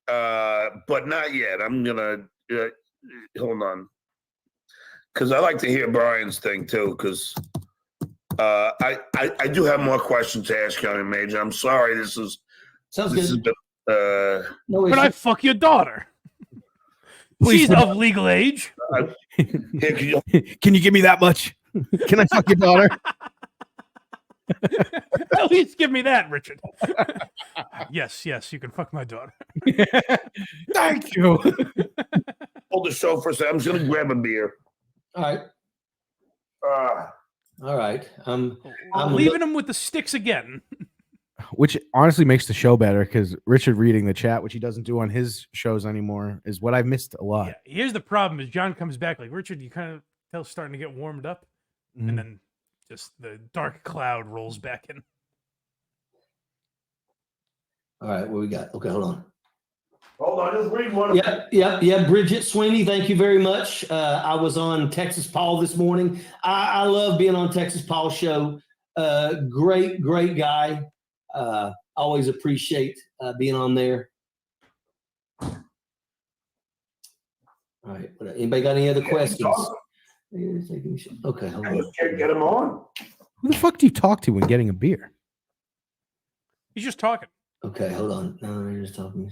but not yet. I'm gonna hold on, because I like to hear Brian's thing too. Because I do have more questions to ask you, Major. I'm sorry. Sounds good. No, but I fuck your daughter. She's of legal age. Can you give me that much? Can I fuck your daughter? At least give me that, Richard. Yes, you can fuck my daughter. Thank you. Hold the show for a second. I'm just gonna grab a beer. All right. All right. I'm leaving him with the sticks again. Which honestly makes the show better, because Richard reading the chat, which he doesn't do on his shows anymore, is what I've missed a lot. Yeah, here's the problem: is John comes back like, Richard, you kind of tell starting to get warmed up, and then just the dark cloud rolls back in. All right, what we got? Okay, hold on. Hold on, just read one. Yeah. Bridget Sweeney, thank you very much. I was on Texas Paul this morning. I love being on Texas Paul's show. Great guy. Always appreciate being on there. All right. Anybody got any other questions? Okay, hold on. I just can't get him on. Who the fuck do you talk to when getting a beer? He's just talking. Okay, hold on. No, they're just talking.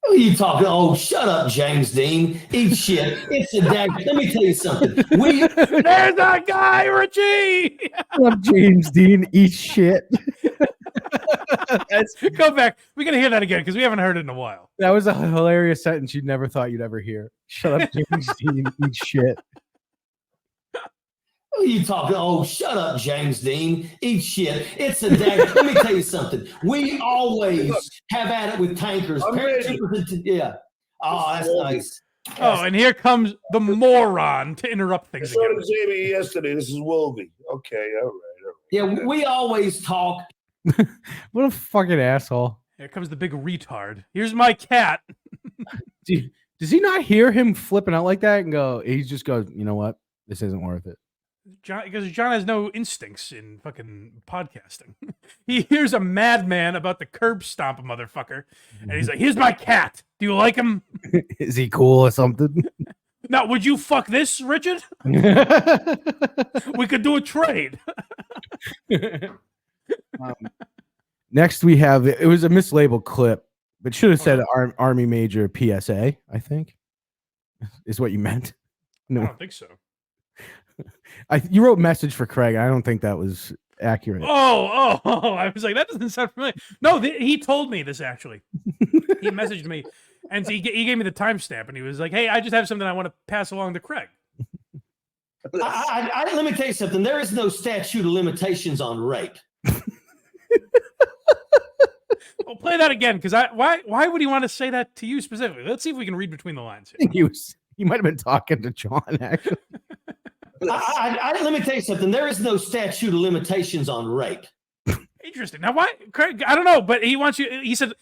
Who are you talking? Oh, shut up, James Dean. Eat shit. It's a dag. Let me tell you something. There's that guy, Richie. James Dean, eat shit. Go back. We gotta hear that again because we haven't heard it in a while. That was a hilarious sentence you never thought you'd ever hear. Shut up, James Dean, eat shit. Who are you talking? Oh, shut up, James Dean. Eat shit. It's a dag. Let me tell you something. We always have at it with tankers. Yeah. Oh, that's nice. Oh, and here comes the moron to interrupt things I again. showed Jamie yesterday. This is Wolby. Okay, all right. Yeah, we always talk. What a fucking asshole. Here comes the big retard. Here's my cat. Does he not hear him flipping out like that and go, he just goes, you know what? This isn't worth it. because John has no instincts in fucking podcasting. He hears a madman about to curb stomp a motherfucker, and he's like, "Here's my cat. Do you like him? Is he cool or something? Now, would you fuck this, Richard? We could do a trade." Next, we have it was a mislabeled clip, but should have said Army Major PSA. I think is what you meant. I No, don't think so. you wrote message for Craig. I don't think that was accurate. Oh! I was like, that doesn't sound familiar. No, he told me this actually. He messaged me, and he gave me the timestamp, and he was like, "Hey, I just have something I want to pass along to Craig." Let me tell you something. There is no statute of limitations on rape. Well, play that again, because why would he want to say that to you specifically? Let's see if we can read between the lines here. You might have been talking to John, actually. Let me tell you something. There is no statute of limitations on rape. Interesting. Now, why, Craig? I don't know, but he wants you. He sent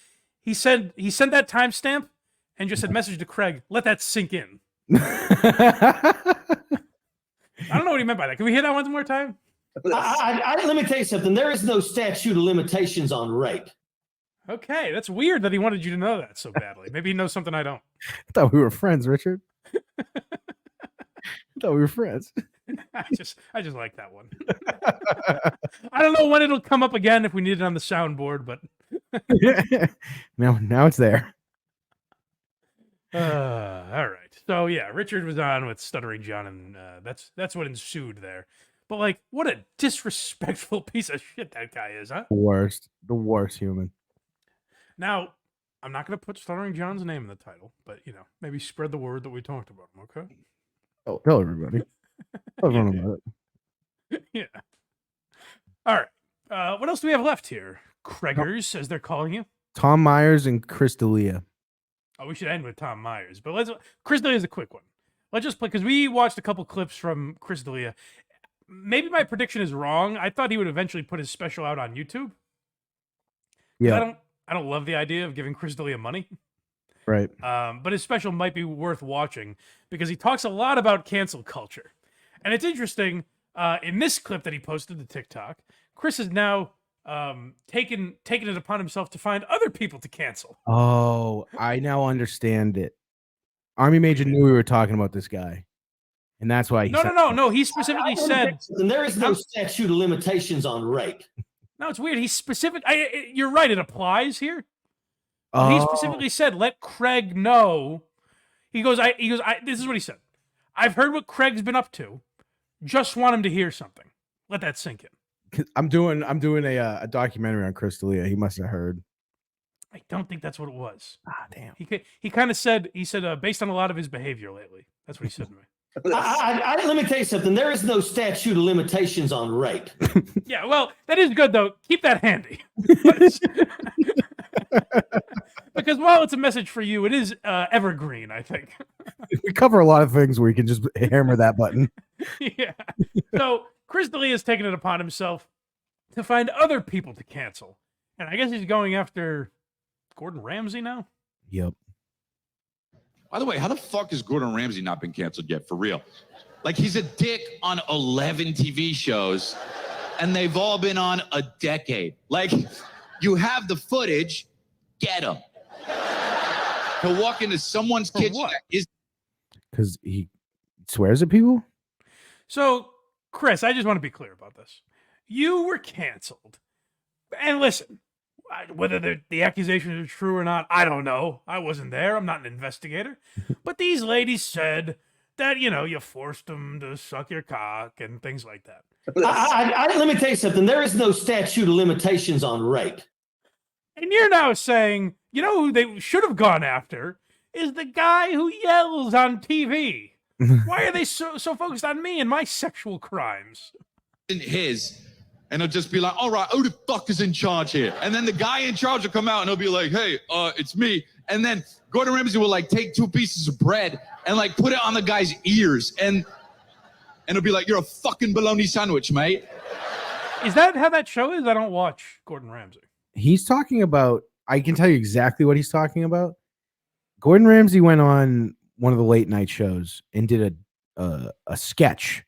that timestamp and just said, "Message to Craig. Let that sink in." I don't know what he meant by that. Can we hear that one more time? Let me tell you something. There is no statute of limitations on rape. Okay, that's weird that he wanted you to know that so badly. Maybe he knows something I don't. I thought we were friends, Richard. I thought we were friends. I just like that one. I don't know when it'll come up again if we need it on the soundboard, but now it's there. all right. So yeah, Richard was on with Stuttering John, and that's what ensued there. But like, what a disrespectful piece of shit that guy is, huh? The worst human. Now, I'm not going to put Stuttering John's name in the title, but maybe spread the word that we talked about him. Okay. Oh, tell everybody. Tell everyone about it. Yeah. All right. What else do we have left here? Craigers, as they're calling you. Tom Myers and Chris D'Elia. Oh, we should end with Tom Myers, but Chris D'Elia is a quick one. Let's just play, because we watched a couple clips from Chris D'Elia. Maybe my prediction is wrong. I thought he would eventually put his special out on YouTube. Yeah. I don't love the idea of giving Chris D'Elia money. Right. But his special might be worth watching because he talks a lot about cancel culture. And it's interesting, in this clip that he posted to TikTok, Chris has now taken it upon himself to find other people to cancel. Oh, I now understand it. Army Major knew we were talking about this guy. And that's why he No. He specifically said there is no statute of limitations on rape. No, it's weird. He's specific. You're right. It applies here. Oh. He specifically said, "Let Craig know." He goes. This is what he said. "I've heard what Craig's been up to. Just want him to hear something. Let that sink in." I'm doing a documentary on Chris D'Elia. He must have heard. I don't think that's what it was. Ah, damn. He kind of said. He said based on a lot of his behavior lately. That's what he said to me. Let me tell you something. There is no statute of limitations on rape. Yeah, well, that is good though. Keep that handy. Because while it's a message for you, it is evergreen, I think. We cover a lot of things where you can just hammer that button. Yeah. So Chris D'Elia has taken it upon himself to find other people to cancel. And I guess he's going after Gordon Ramsay now? Yep. By the way, how the fuck has Gordon Ramsay not been canceled yet, for real? Like, he's a dick on 11 TV shows, and they've all been on a decade. Like, you have the footage, get him. To walk into someone's kitchen is... Because he swears at people? So, Chris, I just want to be clear about this. You were canceled. And listen, whether the accusations are true or not, I don't know. I wasn't there. I'm not an investigator. But these ladies said that, you forced them to suck your cock and things like that. Let me tell you something. There is no statute of limitations on rape. And you're now saying, who they should have gone after is the guy who yells on TV. Why are they so focused on me and my sexual crimes? His... And he'll just be like, all right, who the fuck is in charge here? And then the guy in charge will come out and he'll be like, hey, it's me. And then Gordon Ramsay will take 2 pieces of bread and put it on the guy's ears. And he'll be like, you're a fucking bologna sandwich, mate. Is that how that show is? I don't watch Gordon Ramsay. He's talking about, I can tell you exactly what he's talking about. Gordon Ramsay went on one of the late night shows and did a sketch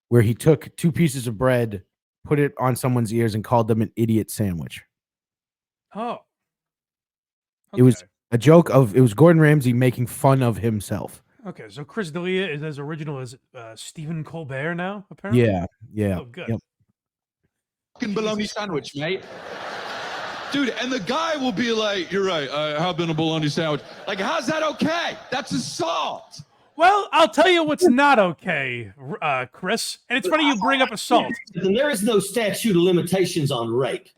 where he took 2 pieces of bread, put it on someone's ears, and called them an idiot sandwich. Oh. It was a joke it was Gordon Ramsay making fun of himself. Okay, so Chris D'Elia is as original as Stephen Colbert now, apparently? Yeah. Oh, good. Yep. Fucking bologna sandwich, mate. Dude, and the guy will be like, you're right, I have been a bologna sandwich. Like, how's that okay? That's assault. Well, I'll tell you what's not okay, Chris. And it's funny you bring up assault. Then there is no statute of limitations on rape.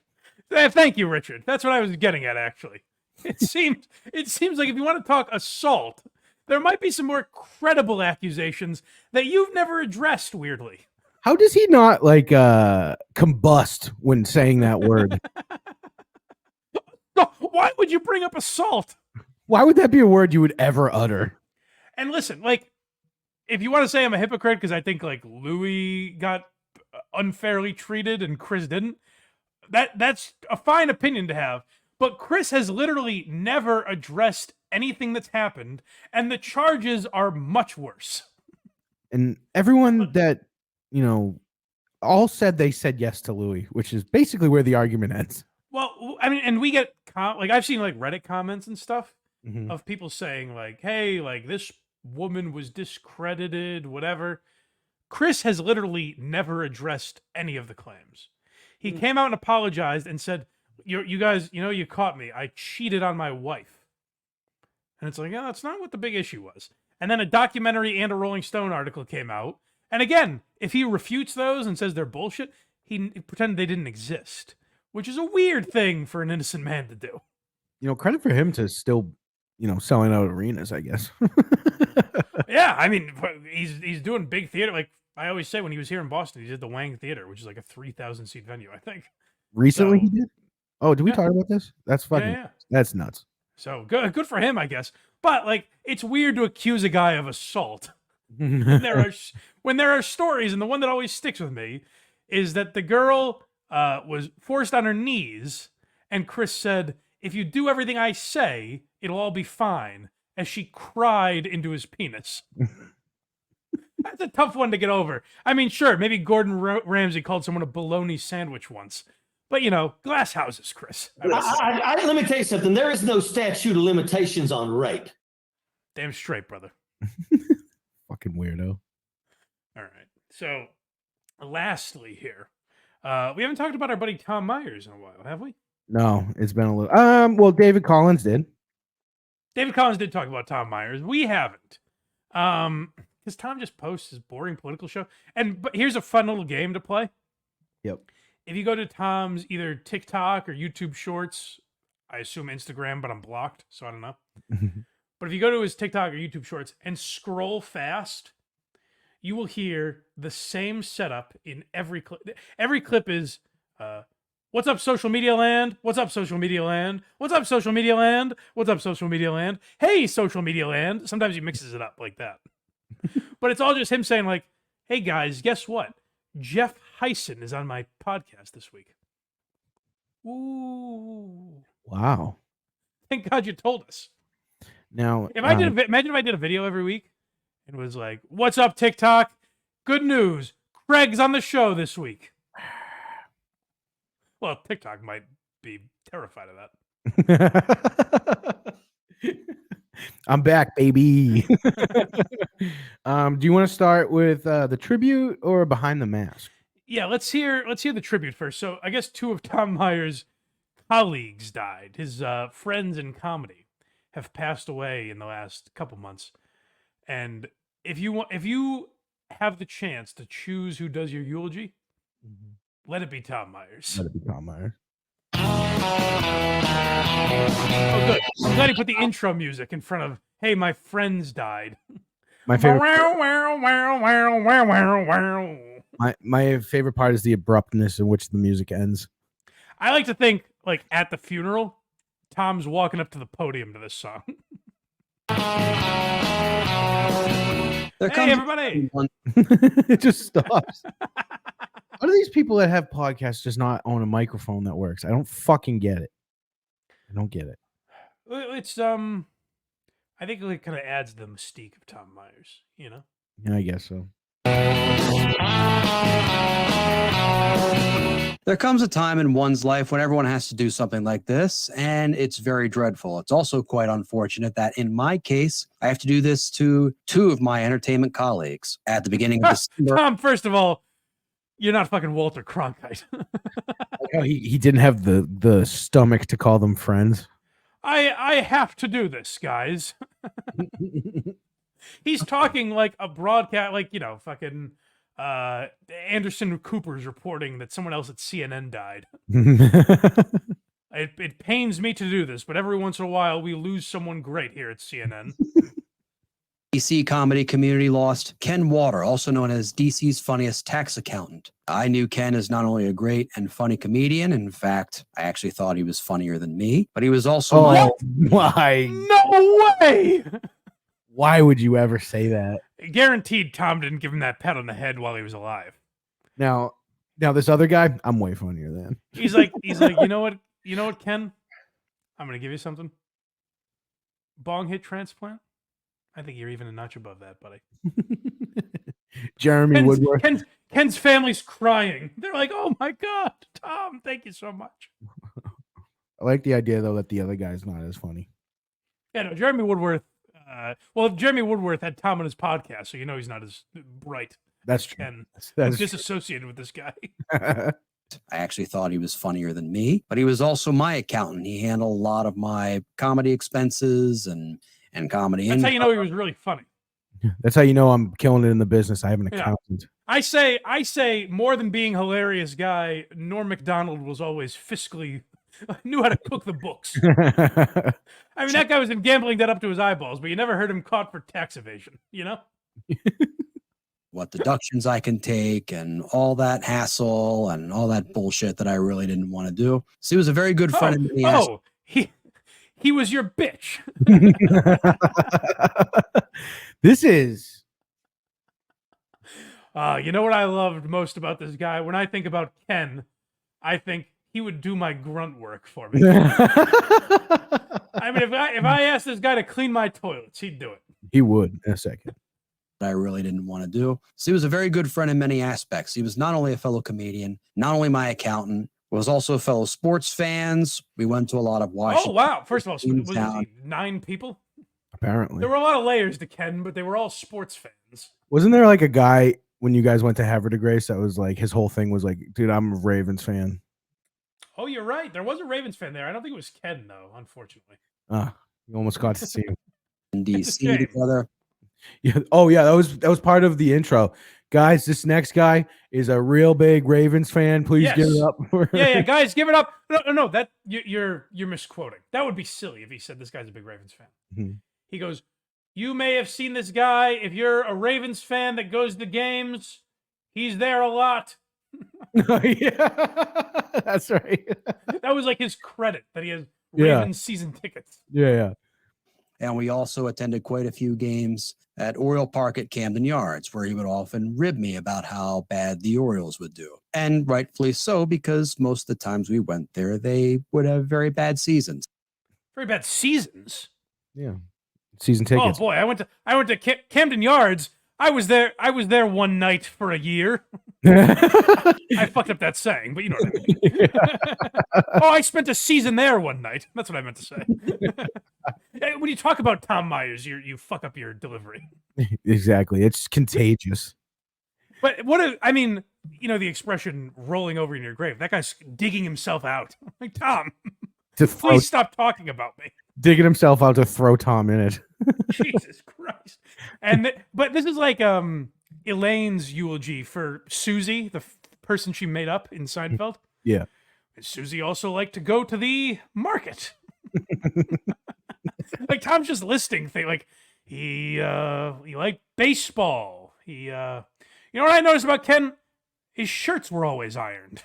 Thank you, Richard. That's what I was getting at, actually. It seems like if you want to talk assault, there might be some more credible accusations that you've never addressed, weirdly. How does he not like combust when saying that word? Why would you bring up assault? Why would that be a word you would ever utter? And listen, like, if you want to say I'm a hypocrite because I think like Louis got unfairly treated and Chris didn't, that's a fine opinion to have. But Chris has literally never addressed anything that's happened, and the charges are much worse. And everyone that, all said they said yes to Louis, which is basically where the argument ends. Well, I mean, and we get like I've seen like Reddit comments and stuff of people saying like, "Hey, like this woman was discredited, whatever." Chris has literally never addressed any of the claims. He came out and apologized and said, "You guys, you caught me. I cheated on my wife." And it's like, yeah, that's not what the big issue was. And then a documentary and a Rolling Stone article came out. And again, if he refutes those and says they're bullshit, he pretended they didn't exist, which is a weird thing for an innocent man to do. Credit for him to still, selling out arenas, I guess. Yeah, I mean, he's doing big theater. Like I always say, when he was here in Boston, he did the Wang Theater, which is like a 3,000 seat venue, I think. Recently he did? Oh, did we talk about this? That's fucking, yeah. That's nuts. So good for him, I guess. But like, it's weird to accuse a guy of assault. when there are stories, and the one that always sticks with me is that the girl was forced on her knees, and Chris said, "If you do everything I say, it'll all be fine," as she cried into his penis. That's a tough one to get over. I mean, sure, maybe Gordon Ramsay called someone a bologna sandwich once. But, glass houses, Chris. Let me tell you something. There is no statute of limitations on rape. Damn straight, brother. Fucking weirdo. All right. So, lastly here, we haven't talked about our buddy Tom Myers in a while, have we? No, it's been a little. Well, David Collins did. David Collins did talk about Tom Myers. We haven't. Because Tom just posts his boring political show. But here's a fun little game to play. Yep. If you go to Tom's either TikTok or YouTube Shorts, I assume Instagram, but I'm blocked, so I don't know. But if you go to his TikTok or YouTube Shorts and scroll fast, you will hear the same setup in every clip. Every clip is, what's up, social media land? What's up, social media land? What's up, social media land? What's up, social media land? Hey, social media land. Sometimes he mixes it up like that. But it's all just him saying like, hey guys, guess what? Jeff Heisen is on my podcast this week. Ooh. Wow. Thank God you told us. Now, imagine if I did a video every week and was like, what's up, TikTok? Good news. Craig's on the show this week. Well, TikTok might be terrified of that. I'm back, baby. Do you want to start with the tribute or behind the mask? Yeah, let's hear the tribute first. So I guess 2 of Tom Myers' colleagues died. His friends in comedy have passed away in the last couple months. And if you have the chance to choose who does your eulogy, let it be Tom Myers. Let it be Tom Myers. Oh, good. I'm glad he put the intro music in front of, hey, my friends died. My favorite my favorite part is the abruptness in which the music ends. I like to think, like, at the funeral, Tom's walking up to the podium to this song. Hey, everybody! It just stops. How do these people that have podcasts just not own a microphone that works? I don't fucking get it. I don't get it. It's I think it kind of adds the mystique of Tom Myers, Yeah, I guess so. There comes a time in one's life when everyone has to do something like this, and it's very dreadful. It's also quite unfortunate that in my case, I have to do this to two of my entertainment colleagues. At the beginning of December, Tom, first of all, you're not fucking Walter Cronkite. He didn't have the stomach to call them friends. I have to do this, guys. He's talking like a broadcast, like, you know, fucking Anderson Cooper's reporting that someone else at CNN died. It pains me to do this, but every once in a while we lose someone great here at CNN. DC comedy community lost Ken Water, also known as DC's funniest tax accountant. I knew Ken as not only a great and funny comedian, in fact, I actually thought he was funnier than me, but he was also why? No way! Why would you ever say that? Guaranteed Tom didn't give him that pat on the head while he was alive. Now this other guy, I'm way funnier than. He's like, you know what, Ken? I'm gonna give you something. Bong hit transplant? I think you're even a notch above that, buddy. Jeremy Woodworth. Ken's family's crying. They're like, oh my God, Tom, thank you so much. I like the idea, though, that the other guy's not as funny. Yeah, no, Jeremy Woodworth. Well, Jeremy Woodworth had Tom on his podcast, so you know he's not as bright. That's as true. Ken. That's He's disassociated with this guy. I actually thought he was funnier than me, but he was also my accountant. He handled a lot of my comedy expenses and comedy. That's how you know he was really funny. That's how you know I'm killing it in the business. I have an Yeah. accountant. I say more than being hilarious guy, Norm Macdonald was always fiscally knew how to cook the books. I mean, that guy was in gambling debt up to his eyeballs, but you never heard him caught for tax evasion, you know? What deductions I can take and all that hassle and all that bullshit that I really didn't want to do. So he was a very good friend of me. He was your bitch. This is. You know what I loved most about this guy? When I think about Ken, I think he would do my grunt work for me. I mean, if I asked this guy to clean my toilets, he'd do it. He would in a second. I really didn't want to do. So he was a very good friend in many aspects. He was not only a fellow comedian, not only my accountant, was also a fellow sports fans. We went to a lot of Washington. Oh, wow. First of all, was it 9 people? Apparently. There were a lot of layers to Ken, but they were all sports fans. Wasn't there like a guy when you guys went to Havre de Grace that was like, his whole thing was like, dude, I'm a Ravens fan. Oh, you're right. There was a Ravens fan there. I don't think it was Ken, though, unfortunately. You almost got to see him. In DC together. Yeah. Oh, yeah. That was part of the intro. Guys, this next guy is a real big Ravens fan. Please give it up. yeah, guys, give it up. No, that you're misquoting. That would be silly if he said this guy's a big Ravens fan. Mm-hmm. He goes, you may have seen this guy. If you're a Ravens fan that goes to games, he's there a lot. Yeah, that's right. That was like his credit that he has Ravens season tickets. Yeah. And we also attended quite a few games at Oriole Park at Camden Yards, where he would often rib me about how bad the Orioles would do. And rightfully so, because most of the times we went there, they would have very bad seasons. Very bad seasons? Yeah. Season tickets. Oh boy, I went to Camden Yards. I was there one night for a year. I fucked up that saying, but you know what I mean. Oh, I spent a season there one night. That's what I meant to say. When you talk about Tom Myers, you fuck up your delivery. Exactly. It's contagious. But I mean, you know the expression rolling over in your grave. That guy's digging himself out. Like, Tom, please stop talking about me. Digging himself out to throw Tom in it. Jesus Christ. But this is like Elaine's eulogy for Susie, the person she made up in Seinfeld. Yeah. And Susie also liked to go to the market. Like Tom's just listing things like he liked baseball. You know what I noticed about Ken? His shirts were always ironed.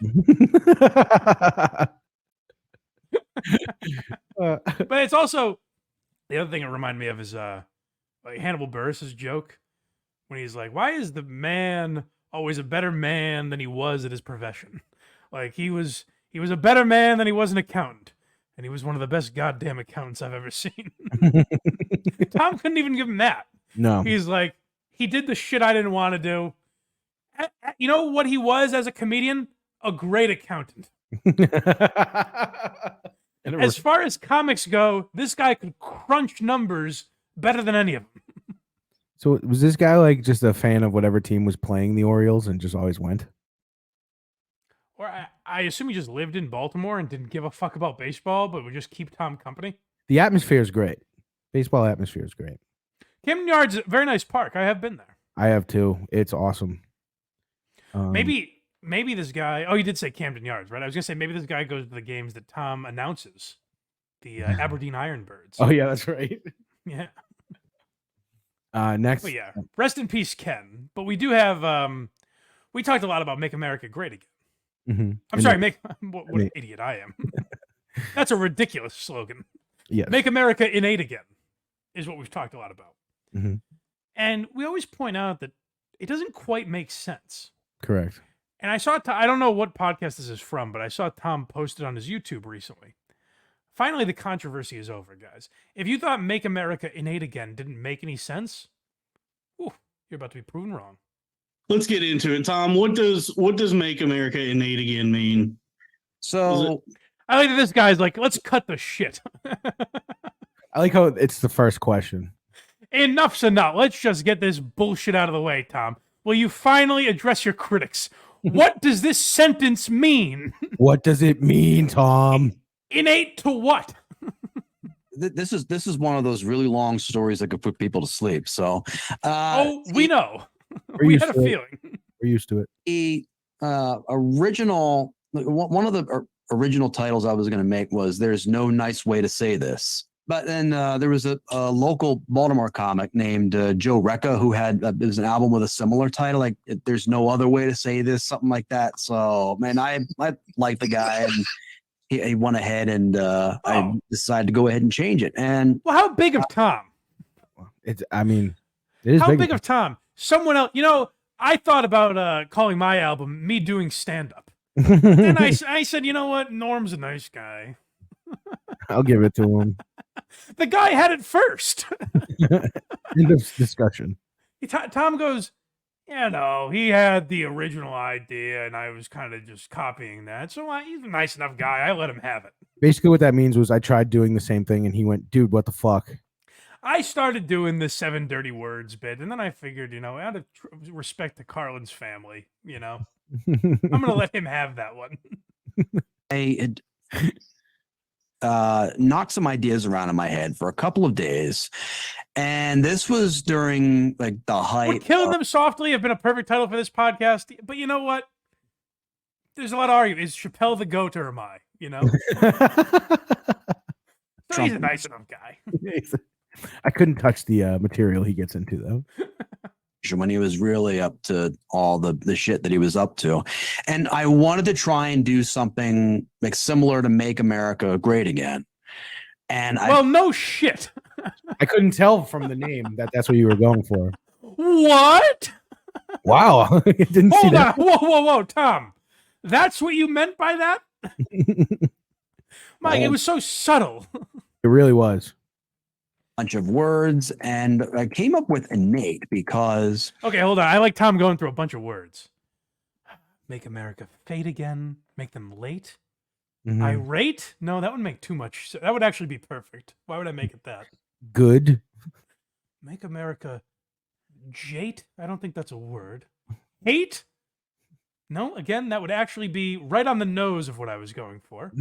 But it's also the other thing it reminded me of is like Hannibal Buress's joke when he's like, why is the man always a better man than he was at his profession? Like he was a better man than he was an accountant. And he was one of the best goddamn accountants I've ever seen. Tom couldn't even give him that. No. He's like, he did the shit I didn't want to do. You know what he was as a comedian? A great accountant. As far as comics go, this guy could crunch numbers better than any of them. So was this guy like just a fan of whatever team was playing the Orioles and just always went? Or I assume he just lived in Baltimore and didn't give a fuck about baseball, but would just keep Tom company. The atmosphere is great. Baseball atmosphere is great. Camden Yards, a very nice park. I have been there. I have too. It's awesome. Maybe this guy. Oh, you did say Camden Yards, right? I was gonna say maybe this guy goes to the games that Tom announces, the Aberdeen Ironbirds. Oh yeah, that's right. Yeah. Next. But yeah, rest in peace, Ken. But we do have. We talked a lot about "Make America Great Again." Mm-hmm. I'm sorry, what an idiot I am. That's a ridiculous slogan. Yes. Make America innate again is what we've talked a lot about. Mm-hmm. And we always point out that it doesn't quite make sense. Correct. And I saw, I don't know what podcast this is from, but I saw Tom posted on his YouTube recently. Finally, the controversy is over, guys. If you thought Make America Innate Again didn't make any sense, you're about to be proven wrong. Let's get into it. Tom, what does Make America Innate Again mean? So I like that this guy's like, let's cut the shit. I like how it's the first question. Enough's enough. Let's just get this bullshit out of the way, Tom. Will you finally address your critics? What does this sentence mean? What does it mean, Tom? Innate to what? This is one of those really long stories that could put people to sleep. So, we know. We had a feeling. We're used to it. The original, one of the original titles I was going to make was "There's No Nice Way to Say This." But then there was a local Baltimore comic named Joe Recca who had it was an album with a similar title, like "There's No Other Way to Say This," something like that. So, man, I like the guy, and he went ahead and I decided to go ahead and change it. And well, how big of Tom? It is how big of Tom? Someone else, I thought about calling my album "Me Doing Stand Up," and I said, you know what, Norm's a nice guy. I'll give it to him. The guy had it first. End of discussion. Tom goes, he had the original idea, and I was kind of just copying that. So he's a nice enough guy. I let him have it. Basically, what that means was I tried doing the same thing, and he went, "Dude, what the fuck?" I started doing the 7 dirty words bit, and then I figured, out of respect to Carlin's family, I'm going to let him have that one. I knocked some ideas around in my head for a couple of days, and this was during like the height. Would "Killing Them Softly" have been a perfect title for this podcast? But you know what? There's a lot of argument. Is Chappelle the GOAT or am I? So he's a nice enough guy. I couldn't touch the material he gets into, though. When he was really up to all the shit that he was up to. And I wanted to try and do something like similar to Make America Great Again. And no shit. I couldn't tell from the name that's what you were going for. What? Wow. I didn't see that. Whoa, Tom. That's what you meant by that? Mike, it was so subtle. It really was. Bunch of words, and I came up with innate because okay, hold on. I like Tom going through a bunch of words. Make America fade again. Make them late. Irate? No, that would make too much. That would actually be perfect. Why would I make it that? Good. Make America jate? I don't think that's a word. Hate? No, again, that would actually be right on the nose of what I was going for.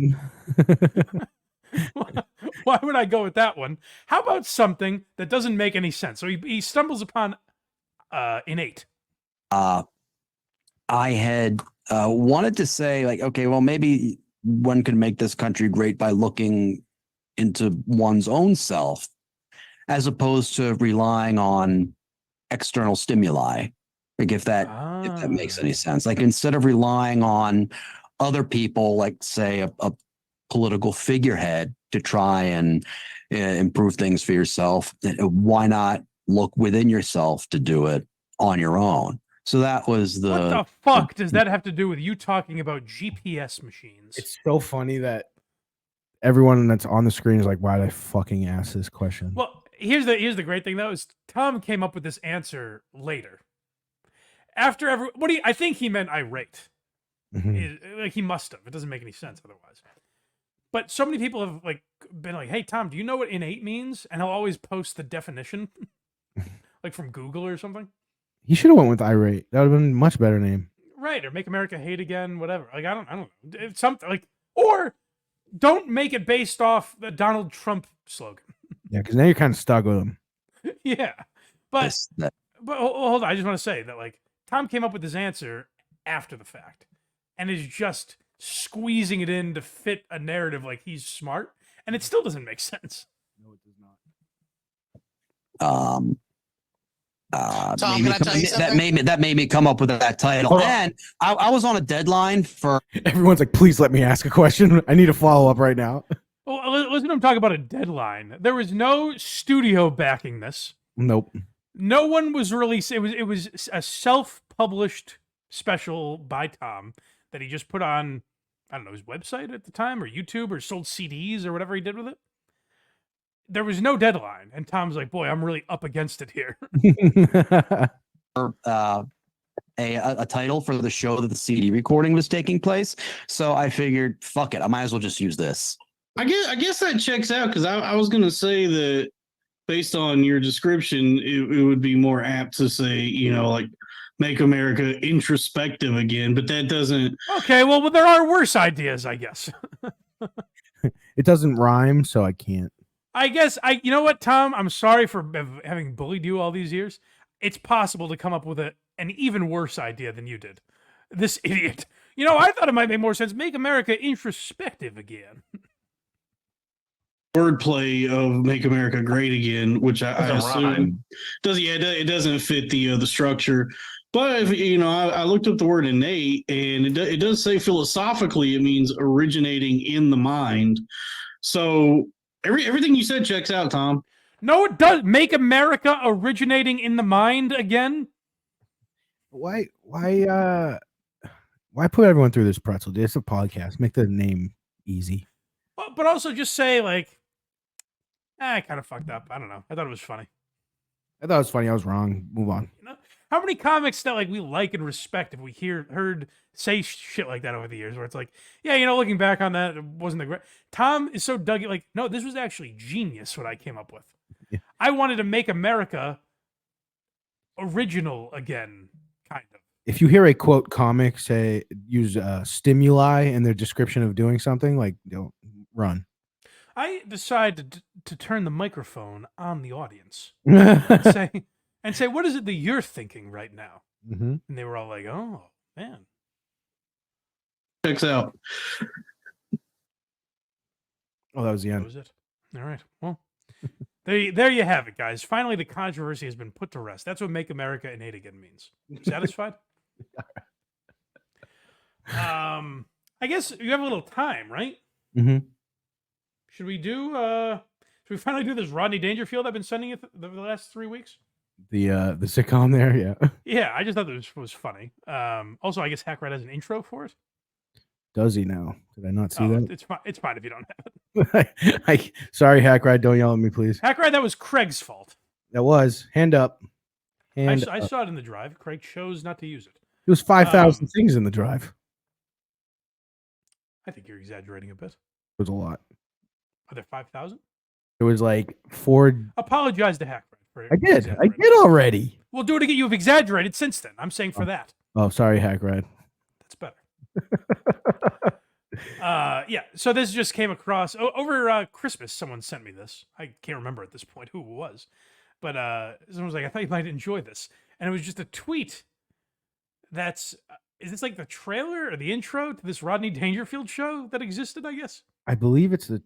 Why would I go with that one? How about something that doesn't make any sense? So he stumbles upon innate. I had wanted to say, like, okay, well, maybe one could make this country great by looking into one's own self as opposed to relying on external stimuli. Like if that makes any sense. Like instead of relying on other people, like say a political figurehead to try and improve things for yourself, why not look within yourself to do it on your own? So that was the... What the fuck does that have to do with you talking about GPS machines? It's so funny that everyone that's on the screen is like, why did I fucking ask this question? Well, here's the great thing, though, is Tom came up with this answer later. After every, I think he meant irate. Mhm. Like he must have. It doesn't make any sense otherwise. But so many people have like been like, "Hey Tom, do you know what innate means?" And he'll always post the definition, like from Google or something. He should have went with irate. That would have been a much better name. Right, or make America hate again, whatever. Like I don't know. It's something like, or don't make it based off the Donald Trump slogan. Yeah, because now you're kind of stuck with him. Yeah, but hold on. I just want to say that like Tom came up with his answer after the fact, and is just squeezing it in to fit a narrative like he's smart, and it still doesn't make sense. No, it does not. Tom, can I tell you something? That made me come up with that title. And I was on a deadline for. Everyone's like, please let me ask a question. I need a follow up right now. Well, listen to him talk about a deadline. There was no studio backing this. Nope. No one was released. It was a self-published special by Tom that he just put on, I don't know, his website at the time or YouTube or sold CDs or whatever he did with it. There was no deadline, and Tom's like, "Boy, I'm really up against it here." A title for the show that the CD recording was taking place, so I figured, fuck it, I might as well just use this. I guess that checks out because I was gonna say that based on your description, it would be more apt to say, you know, like make America introspective again, but that doesn't. Okay, well, there are worse ideas, I guess. It doesn't rhyme, so I can't. I guess you know what, Tom? I'm sorry for having bullied you all these years. It's possible to come up with an even worse idea than you did. This idiot. You know, I thought it might make more sense. Make America introspective again. Wordplay of "Make America Great Again," which I assume does. Yeah, it doesn't fit the structure. But if, you know, I looked up the word innate, and it does say philosophically it means originating in the mind. So everything you said checks out, Tom. No, it does. Make America originating in the mind again. Why put everyone through this pretzel? It's a podcast. Make the name easy. But also just say like, I kind of fucked up. I don't know. I thought it was funny. I thought it was funny. I was wrong. Move on. You know, how many comics that like we like and respect have we heard say shit like that over the years? Where it's like, yeah, you know, looking back on that, it wasn't the great. Tom is so dug. Like, no, this was actually genius. What I came up with. Yeah. I wanted to make America original again, kind of. If you hear a quote comic say use stimuli in their description of doing something, like don't run. I decided to turn the microphone on the audience and say, what is it that you're thinking right now? Mm-hmm. And they were all like, oh, man. Checks out. Oh, that was the end. That was it. All right. Well, there you have it, guys. Finally, the controversy has been put to rest. That's what Make America Innate Again means. Satisfied? I guess you have a little time, right? Mm-hmm. Should we finally do this Rodney Dangerfield I've been sending you the last 3 weeks? The sitcom there, yeah. Yeah, I just thought this was funny. Also, I guess Hackrat has an intro for it. Does he now? Did I not see that? It's fine if you don't have it. Sorry, Hackrat. Don't yell at me, please. Hackrat, that was Craig's fault. That was. Hand up. I saw it in the drive. Craig chose not to use it. There was 5,000 things in the drive. I think you're exaggerating a bit. It was a lot. Are there 5,000? It was like 4. Apologize to Hackrat. I did already. We'll do it again. You've exaggerated since then. I'm saying for that. Oh, sorry, Hackrat. That's better. Yeah. So this just came across over Christmas. Someone sent me this. I can't remember at this point who it was, but someone was like, "I thought you might enjoy this," and it was just a tweet. That's is this like the trailer or the intro to this Rodney Dangerfield show that existed? I guess. I believe it's the.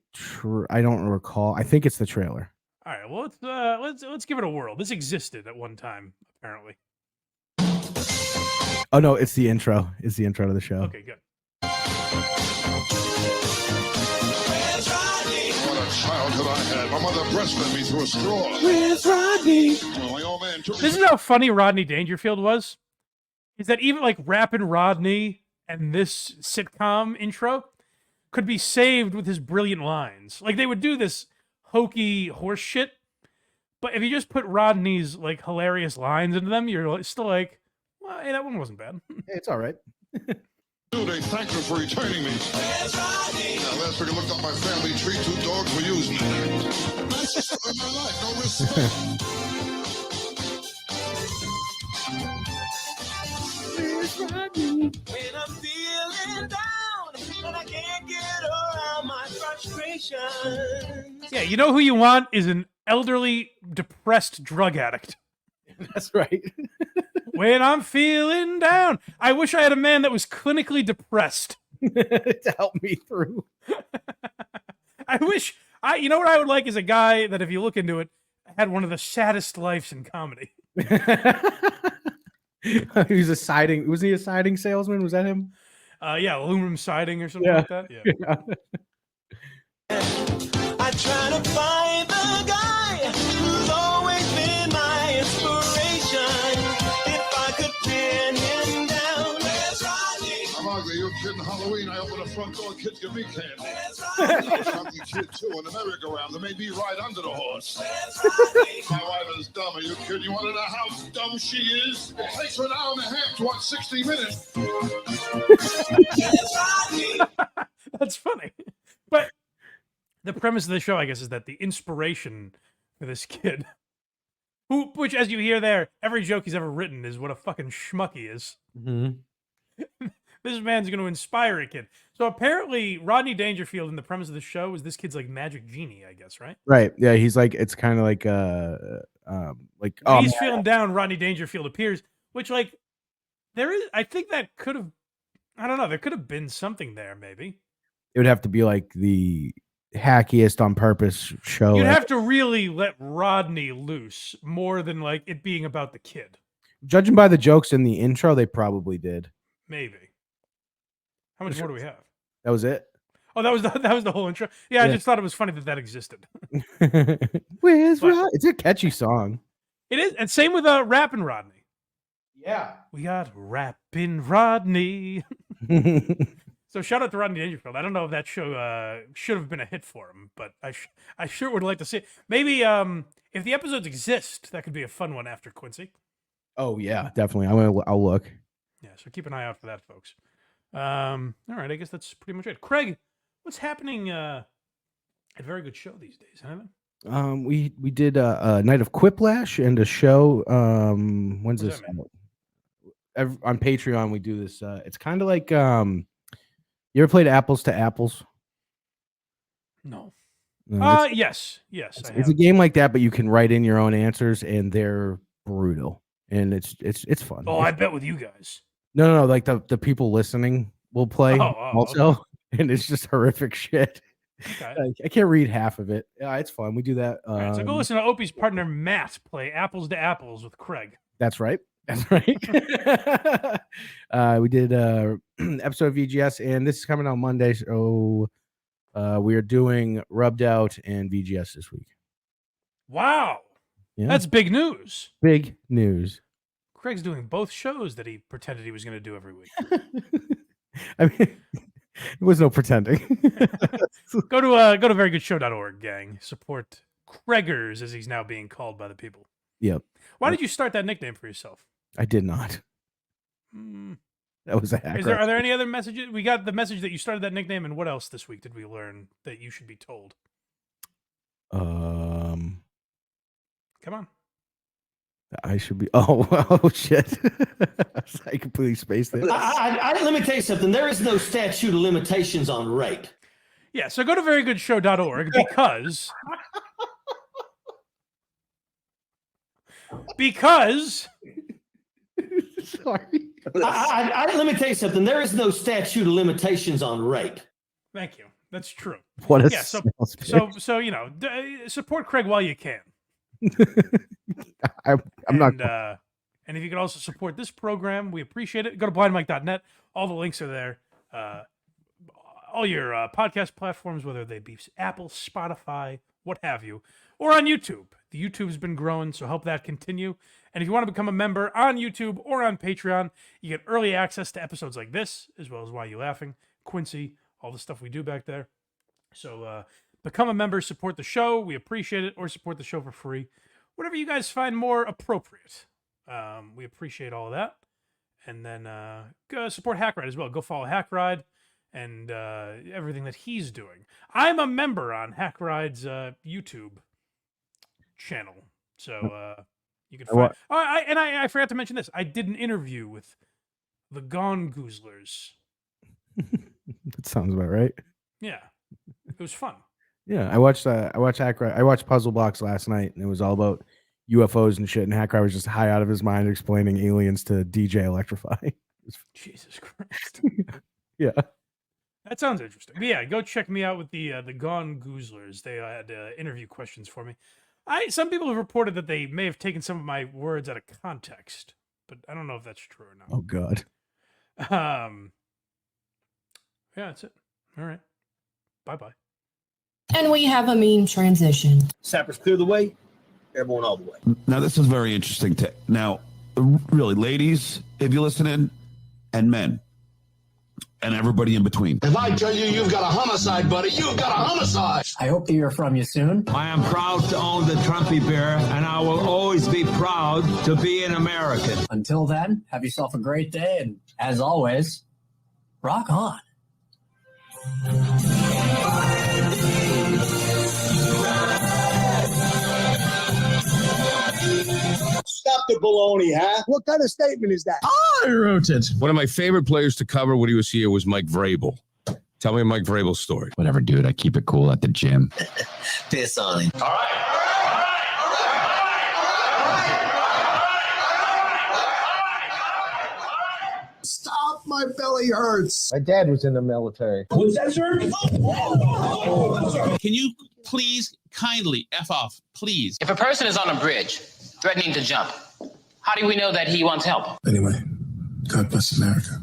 I don't recall. I think it's the trailer. All right. Well, let's give it a whirl. This existed at one time, apparently. Oh no, it's the intro. It's the intro to the show. Okay, good. What a childhood I had. My mother breastfed me through a straw. Where's Rodney? Well, my old man took This is how funny Rodney Dangerfield was. Is that even like Rappin' Rodney and this sitcom intro could be saved with his brilliant lines. Like they would do this hokey horse shit, but if you just put Rodney's like hilarious lines into them, you're still like, Well, hey, that one wasn't bad. It's all right. They thank you for returning me. Now, last week I looked up my family tree. 2 dogs were using it. That's just in my life. No respect. When I'm feeling down and I can't get around my frustration. Yeah, you know who you want is an elderly, depressed drug addict. That's right. When I'm feeling down. I wish I had a man that was clinically depressed. To help me through. You know what I would like is a guy that, if you look into it, had one of the saddest lives in comedy. Was he a siding salesman? Was that him? Yeah, aluminum siding or something like that. Yeah. I try to find the guy who's always been my inspiration. If I could pin him down, where's Rodney? I'm ugly. You're kidding Halloween. I open the front door. Kids give me candy. There's something kid too in the merry-go-round. They made me ride under the horse. My wife is dumb. Are you kidding? You want to know how dumb she is? It takes her an hour and a half to watch 60 Minutes. That's funny. But the premise of the show, I guess, is that the inspiration for this kid, which, as you hear there, every joke he's ever written is what a fucking schmuck he is. Mm-hmm. This man's going to inspire a kid. So apparently, Rodney Dangerfield, in the premise of the show, is this kid's like magic genie, I guess, right? Right. Yeah, he's like, it's kind of like When he's feeling down, Rodney Dangerfield appears, which, like, I think that could have, I don't know, there could have been something there, maybe. It would have to be like the hackiest on purpose show. You'd have to really let Rodney loose more than like it being about the kid. Judging by the jokes in the intro, they probably did. Maybe. How much more do we have? That was it. Oh, that was the whole intro. Yeah, I just thought it was funny that existed. Where's Rod? It's a catchy song. It is, and same with Rappin' Rodney. Yeah, we got Rappin' Rodney. So shout out to Rodney Dangerfield. I don't know if that show should have been a hit for him, but I sure would like to see it. Maybe if the episodes exist, that could be a fun one after Quincy. Oh yeah, definitely. I'll look. Yeah, so keep an eye out for that, folks. All right, I guess that's pretty much it. Craig, what's happening at Very Good Show these days, huh? We did a night of Quiplash and a show. When's this? On Patreon, we do this. It's kind of like you ever played Apples to Apples? No. No, yes. It's a game like that, but you can write in your own answers, and they're brutal, and it's fun. Oh, I bet with you guys. No, like the people listening will play also, okay. And it's just horrific shit. Okay. I can't read half of it. Yeah, it's fun. We do that. All right, so go listen to Opie's partner Matt play Apples to Apples with Craig. That's right. We did episode of VGS, and this is coming out Monday. So we are doing Rubbed Out and VGS this week. Wow. Yeah. That's big news. Big news. Craig's doing both shows that he pretended he was going to do every week. I mean, it was no pretending. Go to verygoodshow.org, gang. Support Craigers, as he's now being called by the people. Yep. Why did you start that nickname for yourself? I did not. That was a hack. Are there any other messages? We got the message that you started that nickname, and what else this week did we learn that you should be told? Come on. I should be. Oh shit! I completely spaced it. Let me tell you something. There is no statute of limitations on rape. Yeah, so go to verygoodshow.org because sorry. Let me tell you something. There is no statute of limitations on rape. Thank you. That's true. What a so you know, support Craig while you can. I'm not. And if you could also support this program, we appreciate it. Go to blindmike.net. All the links are there. All your podcast platforms, whether they be Apple, Spotify, what have you, or on YouTube. The YouTube's been growing, so help that continue. And if you want to become a member on YouTube or on Patreon, you get early access to episodes like this, as well as Why You Laughing, Quincy, all the stuff we do back there. So become a member, support the show. We appreciate it, or support the show for free. Whatever you guys find more appropriate. We appreciate all of that. And then go support Hack Ride as well. Go follow Hack Ride and everything that he's doing. I'm a member on Hack Ride's YouTube channel, so you can find. I forgot to mention this. I did an interview with the Gone Goozlers. That sounds about right. Yeah, it was fun. Yeah, I watched Hack Ride. I watched Puzzle Box last night, and it was all about UFOs and shit. And Hack Ride was just high out of his mind explaining aliens to DJ Electrify. Jesus Christ. Yeah. That sounds interesting. But yeah, go check me out with the Gone Goozlers. They had interview questions for me. Some people have reported that they may have taken some of my words out of context, but I don't know if that's true or not. Oh God. Yeah, that's it. All right. Bye-bye. And we have a mean transition. Sappers clear the way. Airborne all the way. Now, this is very interesting. Now, really, ladies, if you listen in, and men, and everybody in between. If I tell you you've got a homicide, buddy, you've got a homicide. I hope to hear from you soon. I am proud to own the Trumpy beer, and I will always be proud to be an American. Until then, have yourself a great day, and as always, rock on. Stop the baloney, huh? What kind of statement is that? I wrote it. One of my favorite players to cover when he was here was Mike Vrabel. Tell me Mike Vrabel's story. Whatever, dude. I keep it cool at the gym. Piss on him. All right. Stop, my belly hurts. My dad was in the military. What's that, sir? Can you please kindly F off, please? If a person is on a bridge threatening to jump, how do we know that he wants help? Anyway, God bless America.